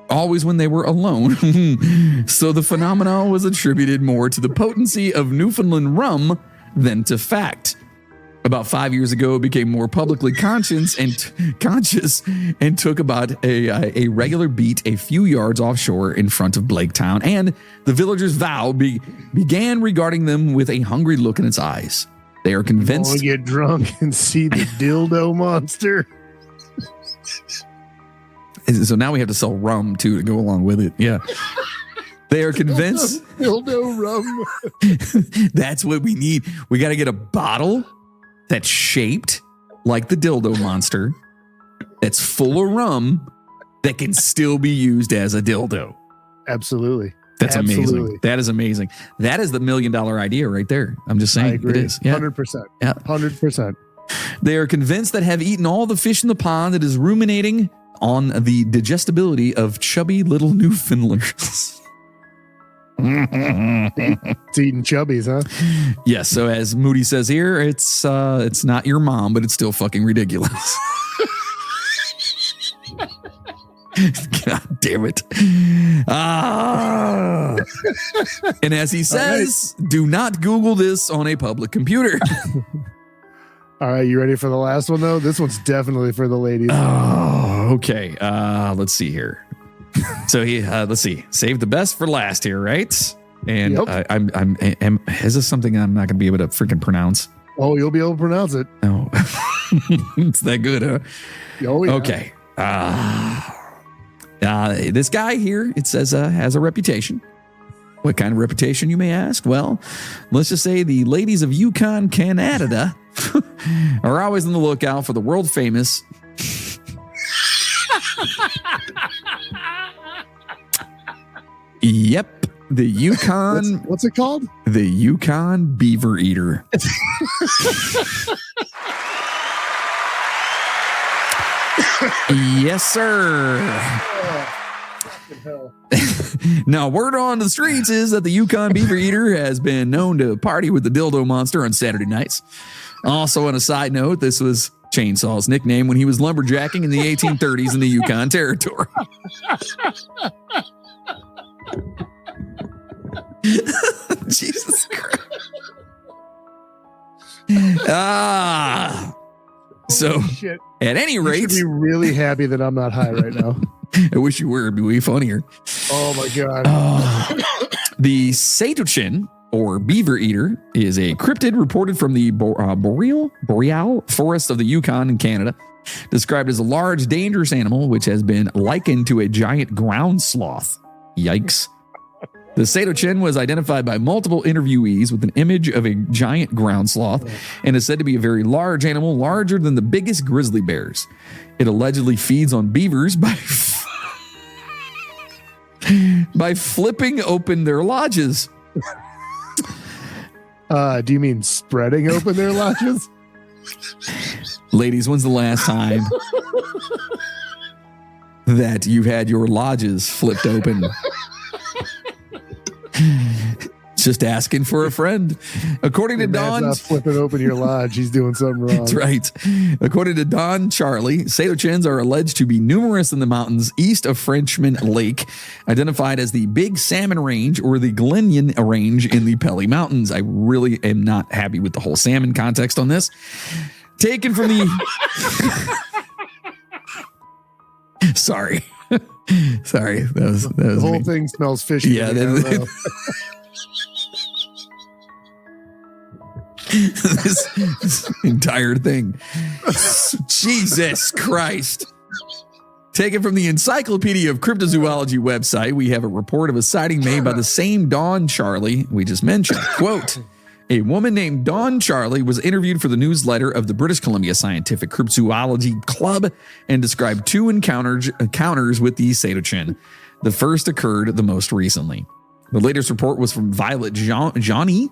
always when they were alone. So the phenomenon was attributed more to the potency of Newfoundland rum than to fact. About 5 years ago, it became more publicly conscious and took about a regular beat a few yards offshore in front of Blaketown, and the villagers' vow began regarding them with a hungry look in its eyes. They are convinced. Want to get drunk and see the dildo monster. So now we have to sell rum too to go along with it. Yeah. They are convinced. Dildo rum. That's what we need. We got to get a bottle that's shaped like the dildo monster that's full of rum that can still be used as a dildo. Absolutely. That's Absolutely. amazing. That is amazing. That is the $1 million idea right there. I'm just saying. I agree. It is. Yeah. 100%. Yeah. 100%. They are convinced that have eaten all the fish in the pond that is ruminating on the digestibility of chubby little Newfoundlanders. It's eating chubbies, huh? Yes. So as Moody says here, it's not your mom, but it's still fucking ridiculous. God damn it. And as he says, do not Google this on a public computer. All right, you ready for the last one, though? This one's definitely for the ladies. Oh, okay. Let's see here. So let's see. Save the best for last here, right? And Yep. Is this something I'm not going to be able to freaking pronounce? Oh, you'll be able to pronounce it. No. It's that good, huh? Oh, yeah. Okay. This guy here, it says, has a reputation. What kind of reputation, you may ask? Well, let's just say the ladies of Yukon, Canada are always on the lookout for the world famous Yep, the Yukon. What's it called? The Yukon beaver eater. Yes, sir. Now, word on the streets is that the Yukon beaver eater has been known to party with the dildo monster on Saturday nights. Also, on a side note, this was Chainsaw's nickname when he was lumberjacking in the 1830s in the Yukon Territory. Jesus Christ. So, Shit. at any rate, You should be really happy that I'm not high right now. I wish you were. It'd be way funnier. Oh my God. The Satochin, or beaver eater, is a cryptid reported from the boreal forest of the Yukon in Canada, described as a large, dangerous animal which has been likened to a giant ground sloth. Yikes. The Satochin was identified by multiple interviewees with an image of a giant ground sloth and is said to be a very large animal, larger than the biggest grizzly bears. It allegedly feeds on beavers by flipping open their lodges. Do you mean spreading open their lodges? Ladies, when's the last time that you've had your lodges flipped open? Just asking for a friend. According to Man's Don, not flipping open your lodge. He's doing something wrong. that's right. According to Don Charlie, Satochins are alleged to be numerous in the mountains east of Frenchman Lake, identified as the Big Salmon Range or the Glenyon Range in the Pelly Mountains. I really am not happy with the whole salmon context on this. Taken from the... Sorry. Sorry. That was The whole me. thing smells fishy. Yeah, I don't know. this entire thing. Jesus Christ. Taken from the Encyclopedia of Cryptozoology website, we have a report of a sighting made by the same Don Charlie we just mentioned. Quote, a woman named Dawn Charlie was interviewed for the newsletter of the British Columbia Scientific Cryptozoology Club and described two encounters with the Satochin. The first occurred the most recently. The latest report was from Violet Johnny,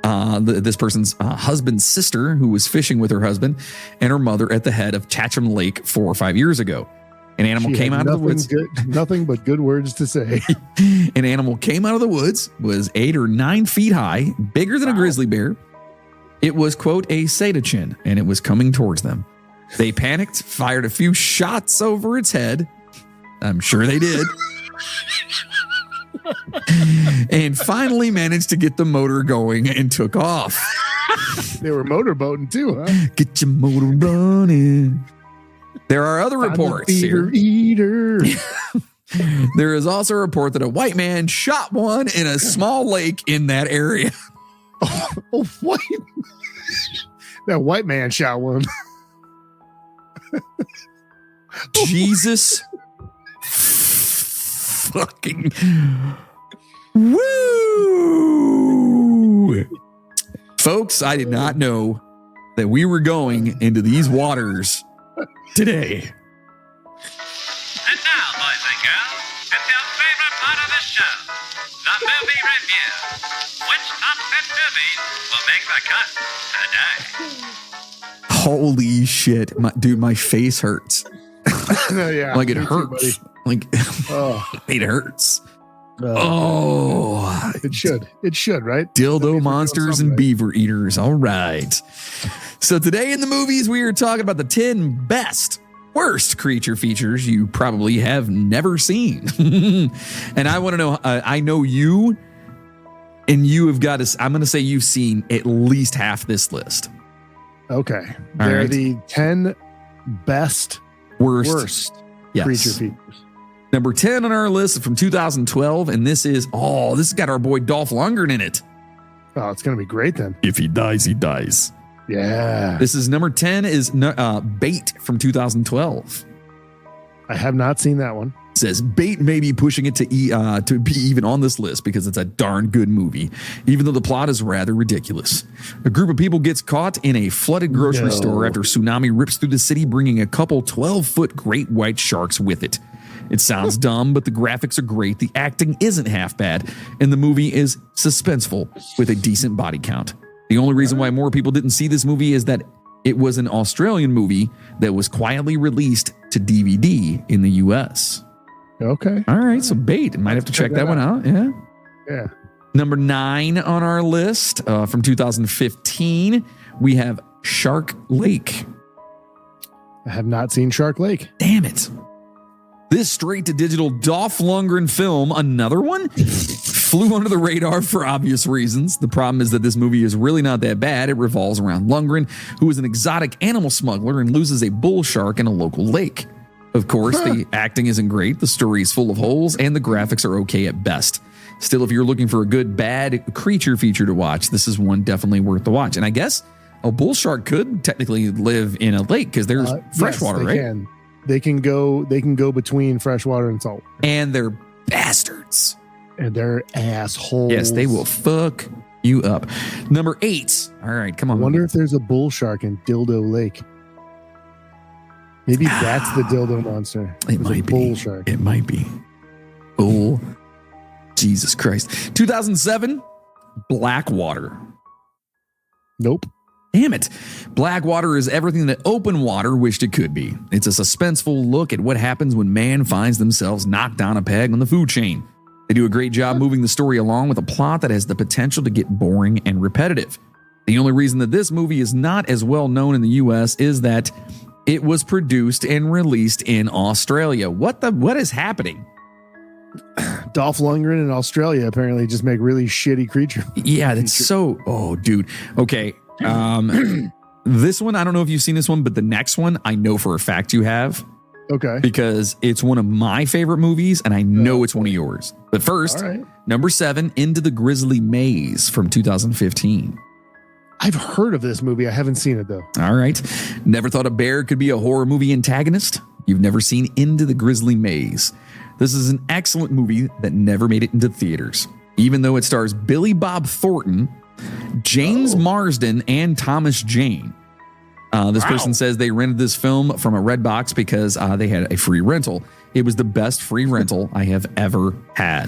this person's husband's sister, who was fishing with her husband and her mother at the head of Chatcham Lake 4 or 5 years ago. An animal She came had out of the woods. Nothing but good words to say. An animal came out of the woods, was 8 or 9 feet high, bigger than a grizzly bear. It was, quote, a Satochin, and it was coming towards them. They panicked, fired a few shots over its head. I'm sure they did. And finally managed to get the motor going and took off. They were motorboating too, huh? Get your motor running. There are other reports here. Eater. There is also a report that a white man shot one in a small lake in that area. Oh, what? That white man shot one. Jesus fucking woo. Folks, I did not know that we were going into these waters today. And now, boys and girls, it's your favorite part of the show, the movie review. Which top 10 movies will make the cut today? Holy shit. Dude, my face hurts. Yeah, Like it me too, hurts. Like Oh, it hurts. Oh, it should. It should, right? That dildo means we're doing monsters something and right. beaver eaters. All right. So today in the movies, we are talking about the 10 best, worst creature features you probably have never seen. And I want to know, I know you, and you have got to, I'm going to say you've seen at least half this list. Okay. They're right. the 10 best, worst Yes. creature features. Number 10 on our list is from 2012, and this has got our boy Dolph Lundgren in it. Oh, it's going to be great then. If he dies, he dies. Yeah. This is number 10 is Bait from 2012. I have not seen that one. It says Bait may be pushing it to be even on this list because it's a darn good movie, even though the plot is rather ridiculous. A group of people gets caught in a flooded grocery store after tsunami rips through the city, bringing a couple 12-foot great white sharks with it. It sounds dumb, but the graphics are great. The acting isn't half bad, and the movie is suspenseful with a decent body count. The only reason why more people didn't see this movie is that it was an Australian movie that was quietly released to DVD in the US. Okay. All right, so Bait. Might have to check that one out. Yeah. Yeah. Number 9 on our list from 2015, we have Shark Lake. I have not seen Shark Lake. Damn it. This straight-to-digital Dolph Lundgren film, another one, flew under the radar for obvious reasons. The problem is that this movie is really not that bad. It revolves around Lundgren, who is an exotic animal smuggler and loses a bull shark in a local lake. Of course, the acting isn't great, the story is full of holes, and the graphics are okay at best. Still, if you're looking for a good, bad creature feature to watch, this is one definitely worth the watch. And I guess a bull shark could technically live in a lake because there's freshwater, yes, right? Can. They can go between freshwater and salt. And they're bastards. And they're assholes. Yes, they will fuck you up. Number 8. All right, come I on. wonder if there's a bull shark in Dildo Lake. Maybe that's the dildo monster. It There's a might be. bull shark. It might be. Oh, Jesus Christ. 2007, Blackwater. Nope. Damn it. Blackwater is everything that open water wished it could be. It's a suspenseful look at what happens when man finds themselves knocked down a peg on the food chain. They do a great job moving the story along with a plot that has the potential to get boring and repetitive. The only reason that this movie is not as well known in the US is that it was produced and released in Australia. What is happening? Dolph Lundgren in Australia apparently just make really shitty creature. Yeah, that's so. Oh, dude. Okay. This one, I don't know if you've seen this one, but the next one, I know for a fact you have Okay. because it's one of my favorite movies, and I know it's one of yours. But first, All right. number 7, Into the Grizzly Maze from 2015. I've heard of this movie. I haven't seen it though. All right. Never thought a bear could be a horror movie antagonist? You've never seen Into the Grizzly Maze. This is an excellent movie that never made it into theaters, even though it stars Billy Bob Thornton, James Marsden, and Thomas Jane. This person says they rented this film from a Redbox because they had a free rental. It was the best free rental I have ever had.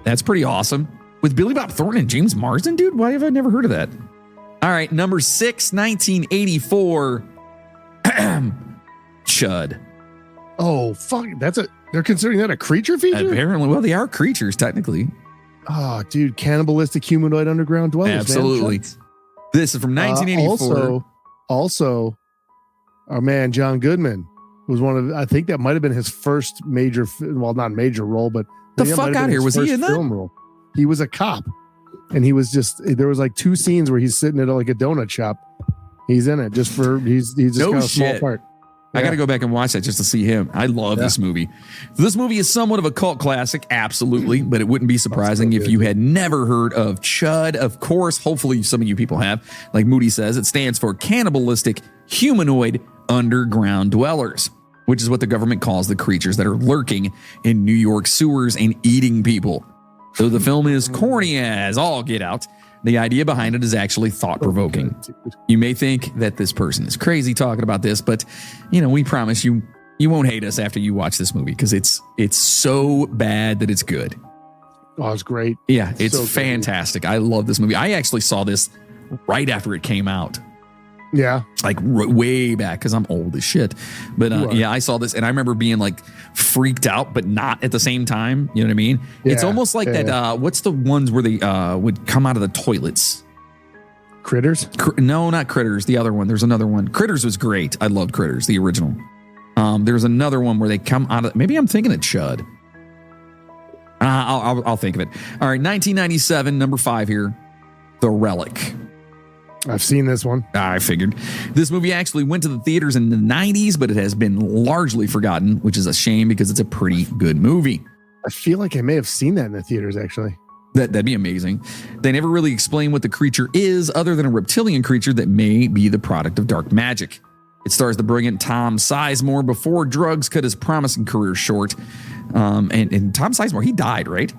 That's pretty awesome. With Billy Bob Thornton and James Marsden, dude, why have I never heard of that? All right, number 6, 1984, Chud. Oh, fuck. They're considering that a creature feature? Apparently, well, they are creatures, technically. Oh, dude. Cannibalistic humanoid underground dwellers. man. Absolutely. Shucks. This is from 1984. Also, our man, John Goodman, was one of, I think that might have been his first major, well, not major role, but The I think that fuck might have out been here. his Was he first in that? film role. He was a cop, and he was just, there was like 2 scenes where he's sitting at like a donut shop. He's in it just for, he's just No kind of a small shit. part. I got to go back and watch that just to see him. I love this movie. So this movie is somewhat of a cult classic, absolutely, but it wouldn't be surprising if you had never heard of Chud. Of course, hopefully some of you people have. Like Moody says, it stands for Cannibalistic Humanoid Underground Dwellers, which is what the government calls the creatures that are lurking in New York sewers and eating people. Though the film is corny as all get out, the idea behind it is actually thought-provoking. You may think that this person is crazy talking about this, but we promise you won't hate us after you watch this movie because it's so bad that it's good. Oh, it's great. Yeah, it's so fantastic. I love this movie. I actually saw this right after it came out. Yeah. Like way back because I'm old as shit. But I saw this and I remember being like freaked out, but not at the same time. You know what I mean? Yeah, it's almost like that. What's the ones where they would come out of the toilets? Critters? No, not Critters. The other one. There's another one. Critters was great. I loved Critters, the original. There's another one where they come out of, maybe I'm thinking of Chud. I'll think of it. All right. 1997, number 5 here. The Relic. I've seen this one. I figured. This movie actually went to the theaters in the 90s, but it has been largely forgotten, which is a shame because it's a pretty good movie. I feel like I may have seen that in the theaters, actually. That'd be amazing. They never really explain what the creature is other than a reptilian creature that may be the product of dark magic. It stars the brilliant Tom Sizemore before drugs cut his promising career short. And Tom Sizemore, he died, right?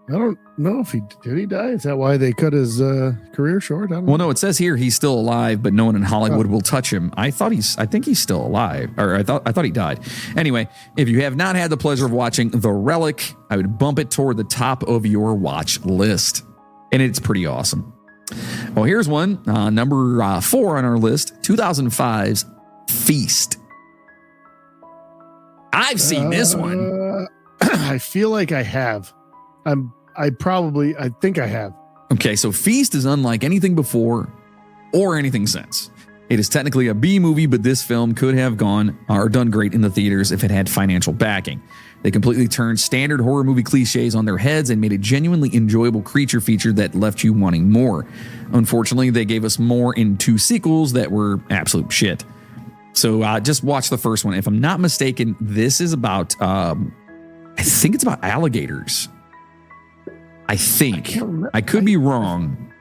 I don't know if he die. Is that why they cut his career short? I don't know. Well, no, it says here he's still alive, but no one in Hollywood will touch him. I think he's still alive, or I thought he died. Anyway, if you have not had the pleasure of watching The Relic, I would bump it toward the top of your watch list, and it's pretty awesome. Well, here's one, number 4 on our list, 2005's Feast. I've seen this one. I feel like I have. I think I have. Okay, so Feast is unlike anything before or anything since. It is technically a B movie, but this film could have gone or done great in the theaters if it had financial backing. They completely turned standard horror movie cliches on their heads and made a genuinely enjoyable creature feature that left you wanting more. Unfortunately, they gave us more in 2 sequels that were absolute shit. So just watch the first one. If I'm not mistaken, this is about, I think it's about alligators. I think. I could be wrong.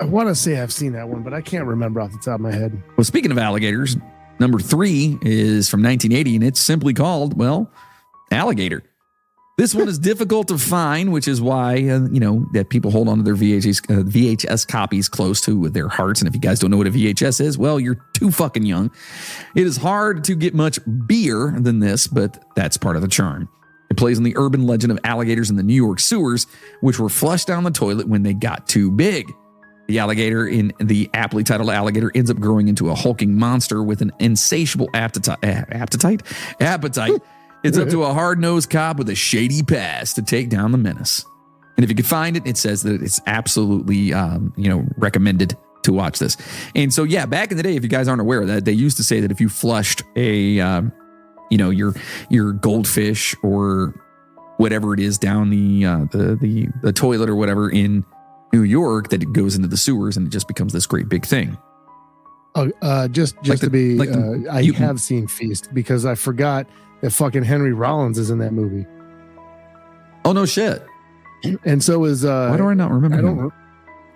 I want to say I've seen that one, but I can't remember off the top of my head. Well, speaking of alligators, number 3 is from 1980, and it's simply called, Alligator. This one is difficult to find, which is why, that people hold on to their VHS copies close to their hearts. And if you guys don't know what a VHS is, well, you're too fucking young. It is hard to get much beer than this, but that's part of the charm. It plays on the urban legend of alligators in the New York sewers, which were flushed down the toilet when they got too big. The alligator in the aptly titled Alligator ends up growing into a hulking monster with an insatiable appetite. It's up to a hard-nosed cop with a shady past to take down the menace. And if you can find it, it says that it's absolutely, recommended to watch this. And so, yeah, back in the day, if you guys aren't aware of that, they used to say that if you flushed a, your goldfish or whatever it is down the toilet or whatever in New York, that it goes into the sewers and it just becomes this great big thing. I have seen Feast because I forgot that fucking Henry Rollins is in that movie. Oh, no shit. And so is why do I not remember him?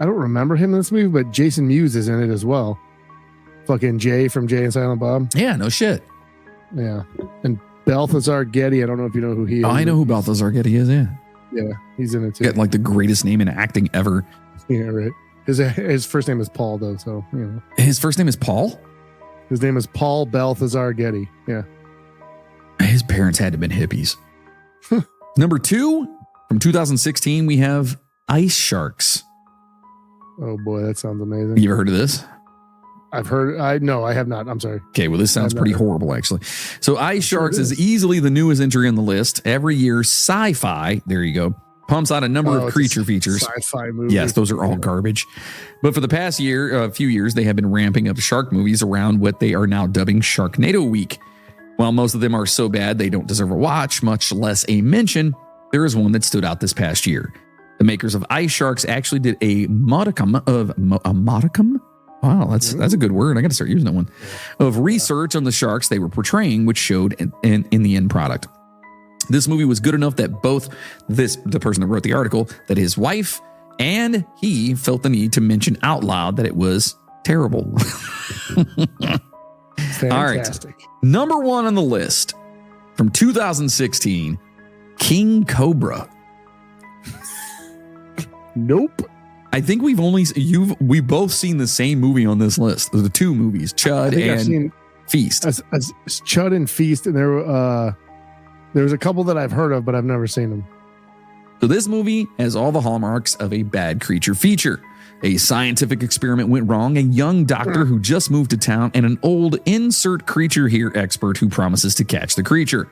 I don't remember him in this movie, but Jason Mewes is in it as well. Fucking Jay from Jay and Silent Bob. Yeah, no shit. Yeah. And Balthazar Getty, I don't know if you know who he is. Oh, I know who Balthazar Getty is, yeah. Yeah, he's in it too. Got like the greatest name in acting ever. Yeah, right. His first name is Paul, though, so, His first name is Paul? His name is Paul Balthazar Getty, yeah. His parents had to have been hippies. Number 2, from 2016, we have Ice Sharks. Oh, boy, that sounds amazing. You ever heard of this? No, I have not. I'm sorry. Okay, well, this sounds pretty horrible, actually. So Ice Sharks is easily the newest entry on the list. Every year, Sci-Fi, there you go, pumps out a number of creature features. Sci-fi movie. Yes, those are all garbage. But for the past few years, they have been ramping up shark movies around what they are now dubbing Sharknado Week. While most of them are so bad they don't deserve a watch, much less a mention, there is one that stood out this past year. The makers of Ice Sharks actually did a modicum? Wow, that's a good word. I got to start using that one. Of research on the sharks they were portraying, which showed in the end product. This movie was good enough that both the person that wrote the article, that his wife and he felt the need to mention out loud that it was terrible. Fantastic. All right. Number 1 on the list from 2016, King Cobra. Nope. I think we both seen the same movie on this list. The two movies, Chud and Feast. As Chud and Feast, and there's a couple that I've heard of, but I've never seen them. So this movie has all the hallmarks of a bad creature feature. A scientific experiment went wrong, a young doctor who just moved to town, and an old insert creature here expert who promises to catch the creature.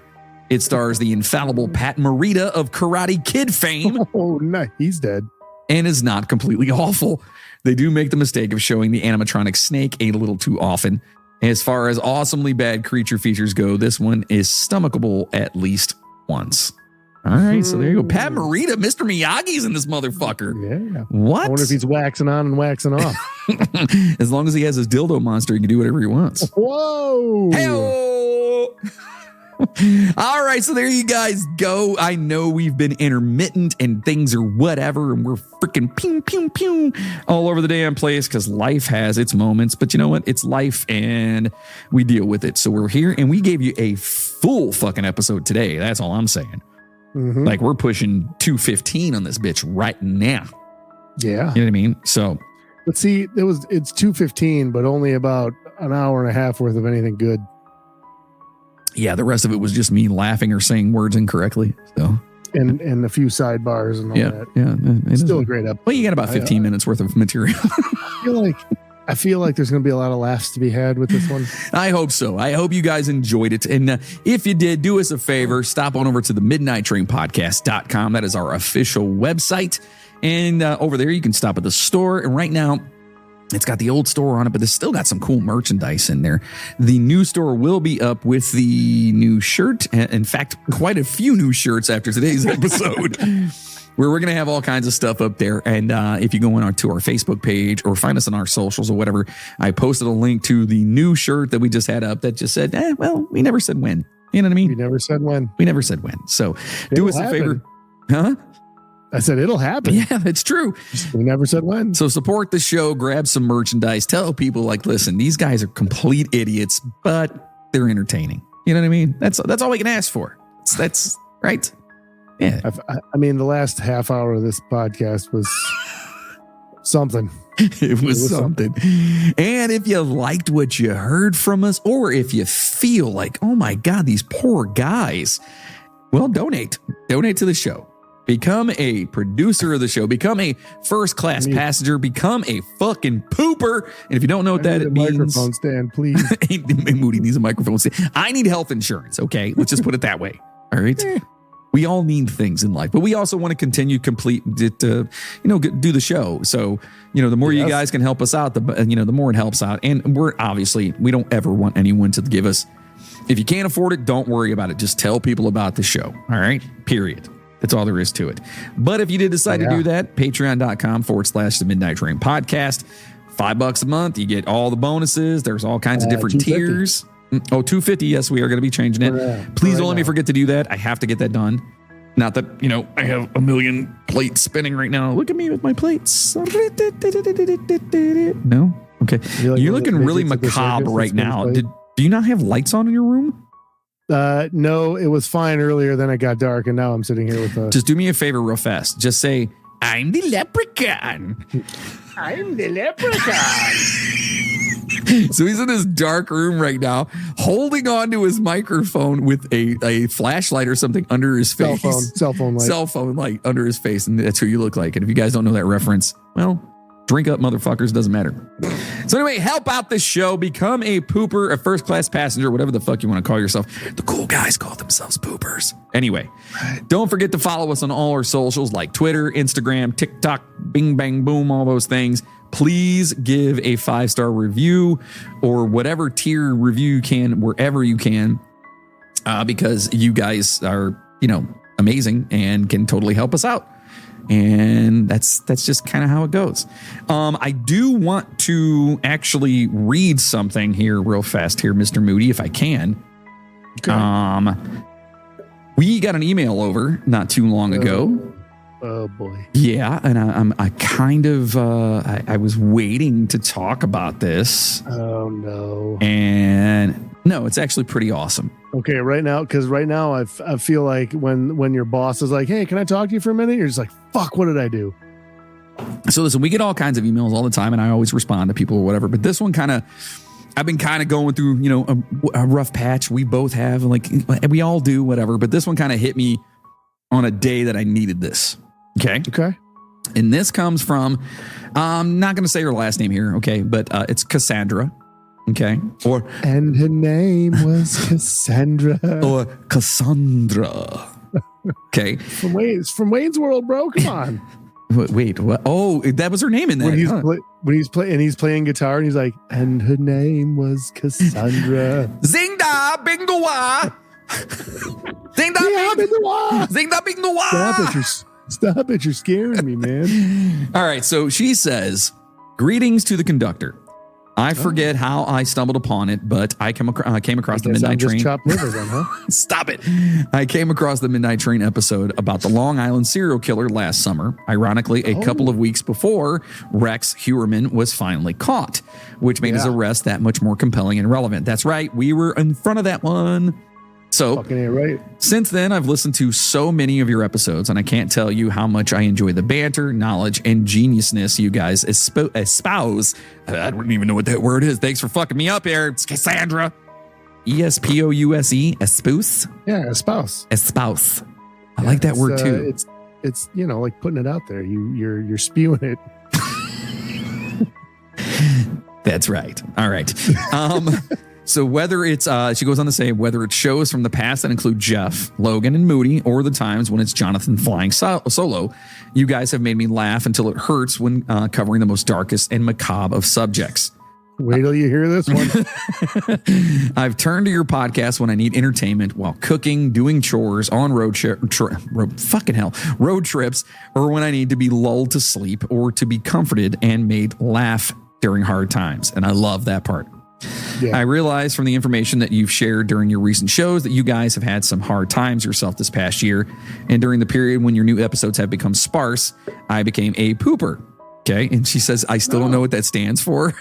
It stars the infallible Pat Morita of Karate Kid fame. Oh, no, he's dead. And is not completely awful. They do make the mistake of showing the animatronic snake a little too often. As far as awesomely bad creature features go, this one is stomachable at least once. All right, so there you go. Pat Morita, Mr. Miyagi's in this motherfucker. Yeah. What? I wonder if he's waxing on and waxing off. As long as he has his dildo monster, he can do whatever he wants. Whoa. Hey-o! All right, so there you guys go. I know we've been intermittent and things are whatever, and we're freaking pew, pew, pew all over the damn place because life has its moments. But you know what? It's life, and we deal with it. So we're here, and we gave you a full fucking episode today. That's all I'm saying. Mm-hmm. Like, we're pushing 215 on this bitch right now. Yeah. You know what I mean? So, but see, it's 2:15, but only about an hour and a half worth of anything good. yeah, the rest of it was just me laughing or saying words incorrectly. So, and a few sidebars and all that. Yeah. It's still a great episode. Well, you got about 15 minutes worth of material. I feel like there's going to be a lot of laughs to be had with this one. I hope so. I hope you guys enjoyed it. And if you did, do us a favor, stop on over to the midnighttrainpodcast.com. That is our official website. And over there, you can stop at the store. And right now, it's got the old store on it, but it's still got some cool merchandise in there. The new store will be up with the new shirt. In fact, quite a few new shirts after today's episode. Where we're going to have all kinds of stuff up there. And if you go on to our Facebook page or find us on our socials or whatever, I posted a link to the new shirt that we just had up that just said, well, we never said when. You know what I mean? We never said when. We never said when. So do us a favor. Huh? I said it'll happen. Yeah, it's true. We never said when. So support the show, grab some merchandise, tell people like, listen, these guys are complete idiots, but they're entertaining. You know what I mean? That's all we can ask for. That's right. Yeah. I mean, the last half hour of this podcast was something. It was something. And if you liked what you heard from us, or if you feel like, oh my God, these poor guys, well, donate to the show. Become a producer of the show. Become a first-class passenger. Become a fucking pooper. And if you don't know what that means, microphone stand, please. Moody needs a microphone stand. I need health insurance. Okay, let's just put it that way. All right. We all need things in life, but we also want to continue do the show. So, the more you guys can help us out, the more it helps out. And we don't ever want anyone to give us. If you can't afford it, don't worry about it. Just tell people about the show. All right. Period. That's all there is to it. But if you did decide to do that, patreon.com/the Midnight Train podcast, $5 a month. You get all the bonuses. There's all kinds of different tiers. Oh, $250. Yes, we are going to be changing it. Please don't let me forget to do that. I have to get that done. Not that, I have a million plates spinning right now. Look at me with my plates. No? Okay. You're looking really macabre right now. Do you not have lights on in your room? No, it was fine earlier. Then it got dark, and now I'm sitting here with Just do me a favor real fast. Just say, I'm the leprechaun. I'm the leprechaun. So he's in this dark room right now, holding on to his microphone with a flashlight or something under his face. Cell phone light under his face. And that's who you look like. And if you guys don't know that reference, well, drink up, motherfuckers. Doesn't matter. So anyway, help out the show. Become a pooper, a first-class passenger, whatever the fuck you want to call yourself. The cool guys call themselves poopers. Anyway, don't forget to follow us on all our socials like Twitter, Instagram, TikTok, Bing, Bang, Boom, all those things. Please give a 5-star review or whatever tier review you can, wherever you can, because you guys are, amazing and can totally help us out. And that's just kind of how it goes. I do want to actually read something here real fast here, Mr. Moody, if I can. Okay. We got an email over not too long ago. Oh boy. Yeah, and I was waiting to talk about this. Oh no. And no, it's actually pretty awesome. Okay, right now I feel like when your boss is like, "Hey, can I talk to you for a minute?" You're just like, "Fuck, what did I do?" So listen, we get all kinds of emails all the time, and I always respond to people or whatever. But this one I've been kind of going through, a rough patch. We both have, like, we all do, whatever. But this one kind of hit me on a day that I needed this. Okay. Okay. And this comes from, I'm not going to say her last name here. Okay. But it's Cassandra. Okay. And her name was Cassandra. Or Cassandra. Okay. From Wayne's World, bro. Come on. Wait, what? Oh, that was her name in there. When he's playing guitar and he's like, and her name was Cassandra. Zing da bing da wah. Zing da bing da wah. Zing da bing da wah. Stop it. You're scaring me, man. All right. So she says, greetings to the conductor. I forget how I stumbled upon it, but I came across the Midnight Train. Chopped liver then, huh? Stop it. I came across the Midnight Train episode about the Long Island serial killer last summer. Ironically, a couple of weeks before Rex Heuermann was finally caught, which made his arrest that much more compelling and relevant. That's right. We were in front of that one. So right. Since then, I've listened to so many of your episodes, and I can't tell you how much I enjoy the banter, knowledge, and geniusness you guys espouse. I don't even know what that word is. Thanks for fucking me up here. It's Cassandra. ESPOUSE. Espouse? Yeah, espouse. Espouse. I like that word too. It's like putting it out there. You're spewing it. That's right. All right. So whether it's, she goes on to say, whether it's shows from the past that include Jeff, Logan, and Moody, or the times when it's Jonathan flying solo, you guys have made me laugh until it hurts when covering the most darkest and macabre of subjects. Wait till you hear this one. I've turned to your podcast when I need entertainment while cooking, doing chores, on road trips, or when I need to be lulled to sleep or to be comforted and made laugh during hard times. And I love that part. Yeah. I realize from the information that you've shared during your recent shows that you guys have had some hard times yourself this past year. And during the period when your new episodes have become sparse, I became a pooper. Okay. And she says, I still don't know what that stands for.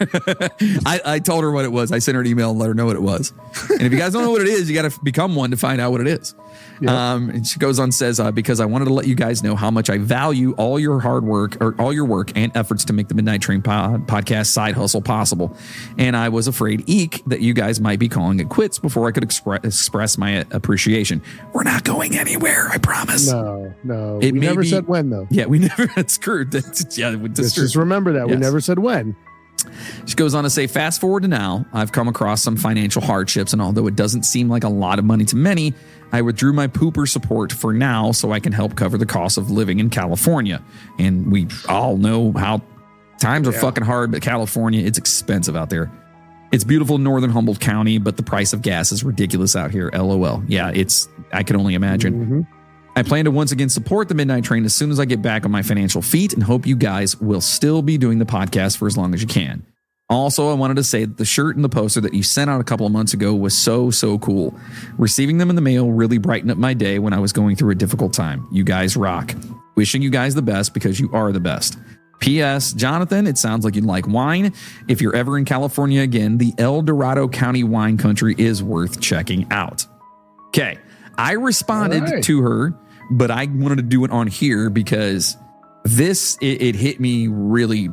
I told her what it was. I sent her an email and let her know what it was. And if you guys don't know what it is, you got to become one to find out what it is. Yeah. And she goes on, says, because I wanted to let you guys know how much I value all your hard work or all your work and efforts to make the Midnight Train podcast side hustle possible. And I was afraid, that you guys might be calling it quits before I could express my appreciation. We're not going anywhere. I promise. No. We never said when, though. Yeah, we never. That's screwed. Just remember that. Yes. We never said when. She goes on to say, fast forward to now, I've come across some financial hardships, and although it doesn't seem like a lot of money to many, I withdrew my pooper support for now so I can help cover the cost of living in California. And we all know how times are fucking hard, but California, it's expensive out there. It's beautiful in northern Humboldt County, but the price of gas is ridiculous out here. LOL. Yeah, I can only imagine. Mm-hmm. I plan to once again support the Midnight Train as soon as I get back on my financial feet and hope you guys will still be doing the podcast for as long as you can. Also, I wanted to say that the shirt and the poster that you sent out a couple of months ago was so cool. Receiving them in the mail really brightened up my day when I was going through a difficult time. You guys rock. Wishing you guys the best because you are the best. P.S. Jonathan, it sounds like you'd like wine. If you're ever in California again, the El Dorado County wine country is worth checking out. Okay. I responded to her, but I wanted to do it on here because it hit me really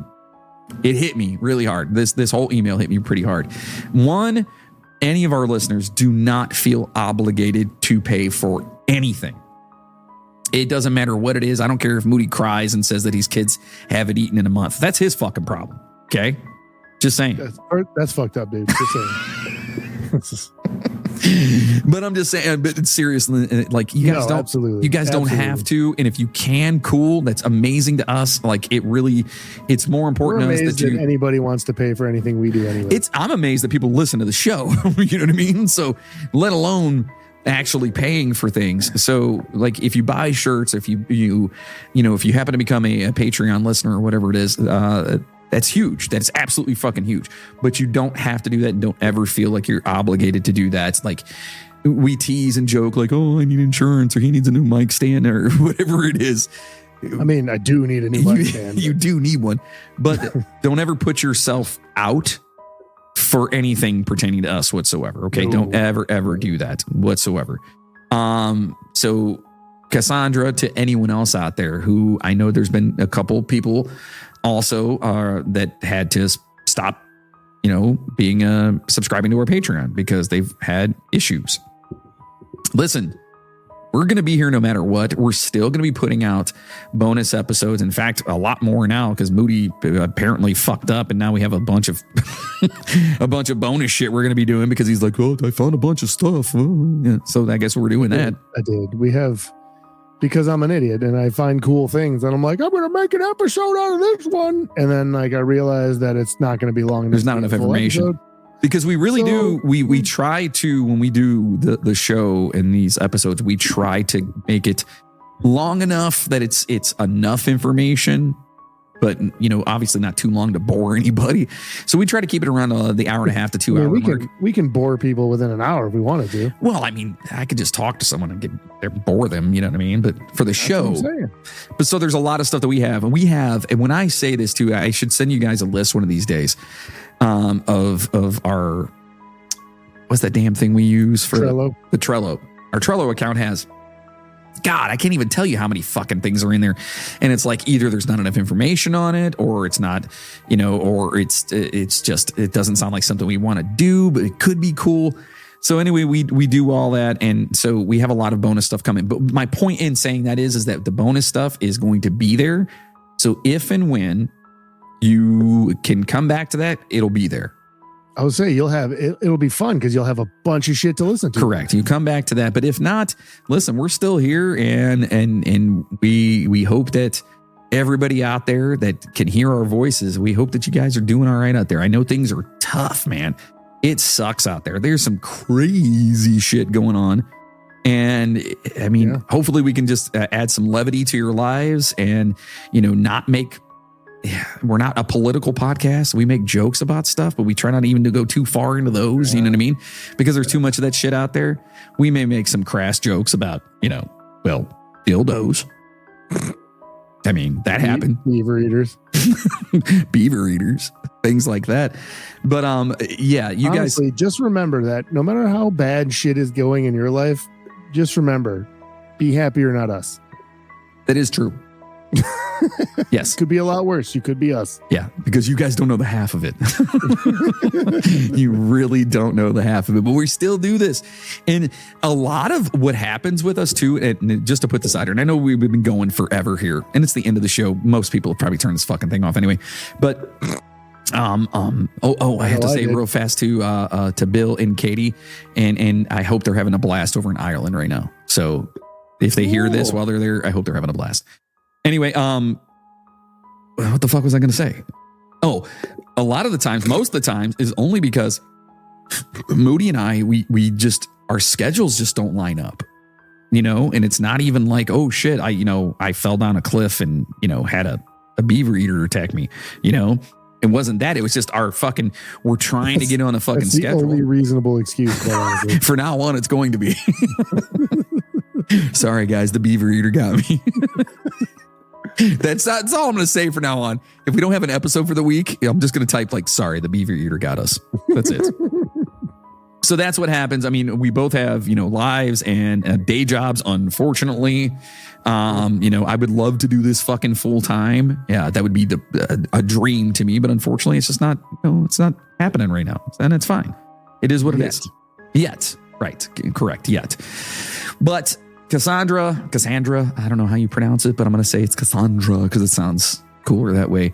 hard. This whole email hit me pretty hard. One, any of our listeners do not feel obligated to pay for anything. It doesn't matter what it is. I don't care if Moody cries and says that his kids haven't eaten in a month. That's his fucking problem. Okay? Just saying. That's fucked up, dude. Just saying. But I'm just saying, but seriously, like you guys don't have to. And if you can, cool. That's amazing to us. Like it's more important to us that anybody wants to pay for anything we do anyway. I'm amazed that people listen to the show. You know what I mean? So let alone actually paying for things. So like if you buy shirts, if you happen to become a Patreon listener or whatever it is, that's huge. That's absolutely fucking huge. But you don't have to do that, and don't ever feel like you're obligated to do that. It's like we tease and joke like, oh, I need insurance, or he needs a new mic stand, or whatever it is. I mean, I do need a new mic stand. You do need one. But don't ever put yourself out for anything pertaining to us whatsoever. Okay. No. Don't ever do that whatsoever. So Cassandra, to anyone else out there who I know there's been a couple people also that had to stop, being subscribing to our Patreon because they've had issues. Listen, we're going to be here no matter what. We're still going to be putting out bonus episodes. In fact, a lot more now because Moody apparently fucked up, and now we have a bunch of bonus shit we're going to be doing because he's like, "Oh, I found a bunch of stuff." Yeah, so I guess we're doing that. I did. We have, because I'm an idiot and I find cool things, and I'm like, I'm going to make an episode out of this one, and then I realize that it's not going to be long enough. There's not enough information. Episode. Because we really do, we try to, when we do the show in these episodes, we try to make it long enough that it's enough information, but, obviously not too long to bore anybody. So we try to keep it around the hour and a half to 2 hour mark. We can bore people within an hour if we wanted to. Well, I mean, I could just talk to someone and bore them, you know what I mean? But for the show, but so there's a lot of stuff that we have. And when I say this too, I should send you guys a list one of these days. Of our, what's that damn thing we use for Trello? The Trello. Our Trello account has, God, I can't even tell you how many fucking things are in there. And it's like either there's not enough information on it, or it's not, or it's just, it doesn't sound like something we want to do, but it could be cool. So anyway, we do all that. And so we have a lot of bonus stuff coming. But my point in saying that is that the bonus stuff is going to be there. So if and when you can come back to that, it'll be there. I would say it'll be fun because you'll have a bunch of shit to listen to. Correct. You come back to that. But if not, listen, we're still here, and we hope that everybody out there that can hear our voices, we hope that you guys are doing all right out there. I know things are tough, man. It sucks out there. There's some crazy shit going on. And I mean, hopefully we can just add some levity to your lives and, not make, we're not a political podcast. We make jokes about stuff, but we try not even to go too far into those, you know what I mean? Because there's too much of that shit out there. We may make some crass jokes about, dildos. I mean, that happened. Beaver eaters. Beaver eaters. Things like that. But you honestly, guys just remember that no matter how bad shit is going in your life, just remember, be happy or not us. That is true. Yes. Could be a lot worse. You could be us. Yeah, because you guys don't know the half of it. You really don't know the half of it, but we still do this. And a lot of what happens with us too, and just to put this out here, and I know we've been going forever here, and it's the end of the show. Most people have probably turned this fucking thing off anyway, but I have to say real fast to Bill and Katie, and I hope they're having a blast over in Ireland right now. So if they hear this while they're there, I hope they're having a blast. Anyway, what the fuck was I going to say? Oh, a lot of the times, most of the times is only because Moody and I, we just, our schedules just don't line up, and it's not even like, oh shit, I fell down a cliff and, had a beaver eater attack me, It wasn't that. It was just we're trying to get on a fucking schedule. The only reasonable excuse. For now on, it's going to be. Sorry, guys, the beaver eater got me. That's all I'm going to say for now on. If we don't have an episode for the week, I'm just going to type sorry, the beaver eater got us. That's it. So that's what happens. I mean, we both have, lives and day jobs, unfortunately. I would love to do this fucking full time. Yeah, that would be a dream to me, but unfortunately it's just not, it's not happening right now. And it's fine. It is what it is. Yet. Right. Correct. Yet. But Cassandra, I don't know how you pronounce it, but I'm going to say it's Cassandra because it sounds cooler that way.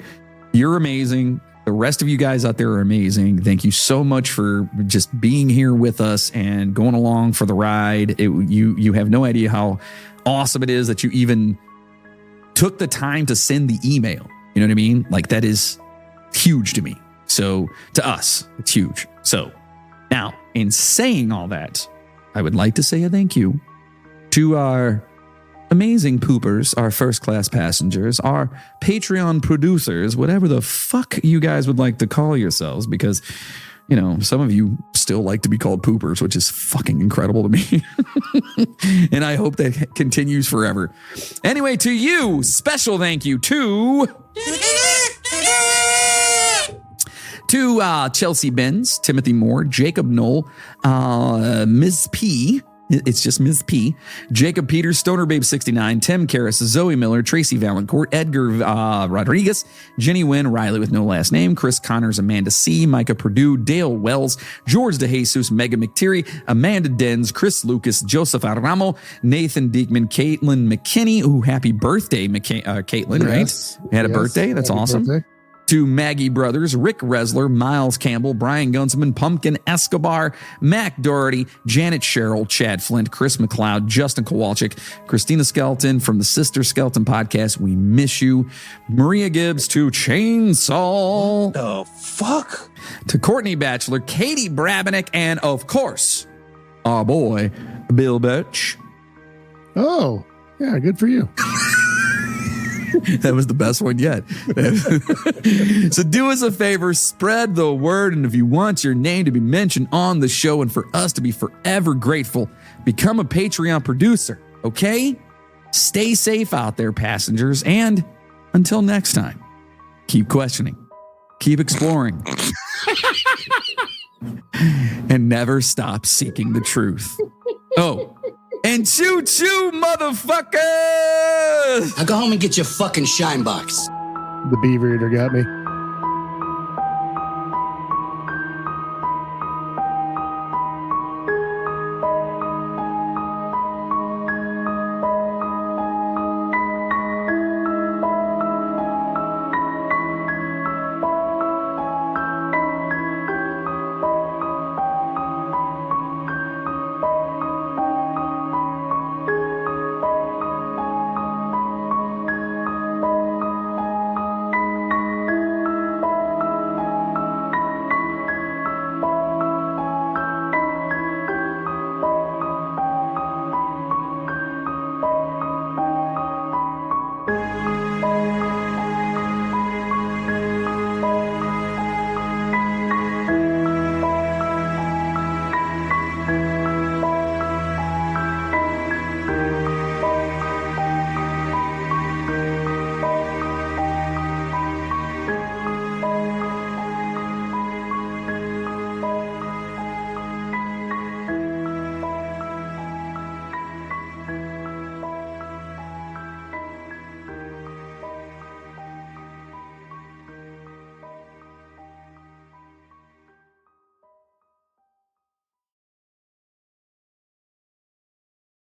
You're amazing. The rest of you guys out there are amazing. Thank you so much for just being here with us and going along for the ride. You have no idea how awesome it is that you even took the time to send the email. You know what I mean? That is huge to me. So to us, it's huge. So now, in saying all that, I would like to say a thank you to our amazing poopers, our first-class passengers, our Patreon producers, whatever the fuck you guys would like to call yourselves, because, some of you still like to be called poopers, which is fucking incredible to me. And I hope that continues forever. Anyway, to you, special thank you to Chelsea Benz, Timothy Moore, Jacob Knoll, Ms. P, It's just Ms. P. Jacob Peters, Stoner Babe 69, Tim Karras, Zoe Miller, Tracy Valancourt, Edgar Rodriguez, Jenny Wynn, Riley with no last name, Chris Connors, Amanda C., Micah Purdue, Dale Wells, George DeJesus, Megan McTeary, Amanda Denz, Chris Lucas, Joseph Aramo, Nathan Diekman, Caitlin McKinney. Ooh, happy birthday, Caitlin, Yes. right? Had a birthday. That's Happy awesome. birthday. To Maggie Brothers, Rick Resler, Miles Campbell, Brian Gunzman, Pumpkin Escobar, Mac Doherty, Janet Sherrill, Chad Flint, Chris McLeod, Justin Kowalczyk, Christina Skelton from the Sister Skelton podcast. We miss you. Maria Gibbs to Chainsaw. The fuck? To Courtney Batchelor, Katie Brabenik, and of course, our boy, Bill Birch. Oh, yeah, good for you. That was the best one yet. So do us a favor, spread the word. And if you want your name to be mentioned on the show and for us to be forever grateful, become a Patreon producer, okay? Stay safe out there, passengers. And until next time, keep questioning, keep exploring, and never stop seeking the truth. Oh, and choo-choo, motherfuckers! Now go home and get your fucking shine box. The beaver eater got me.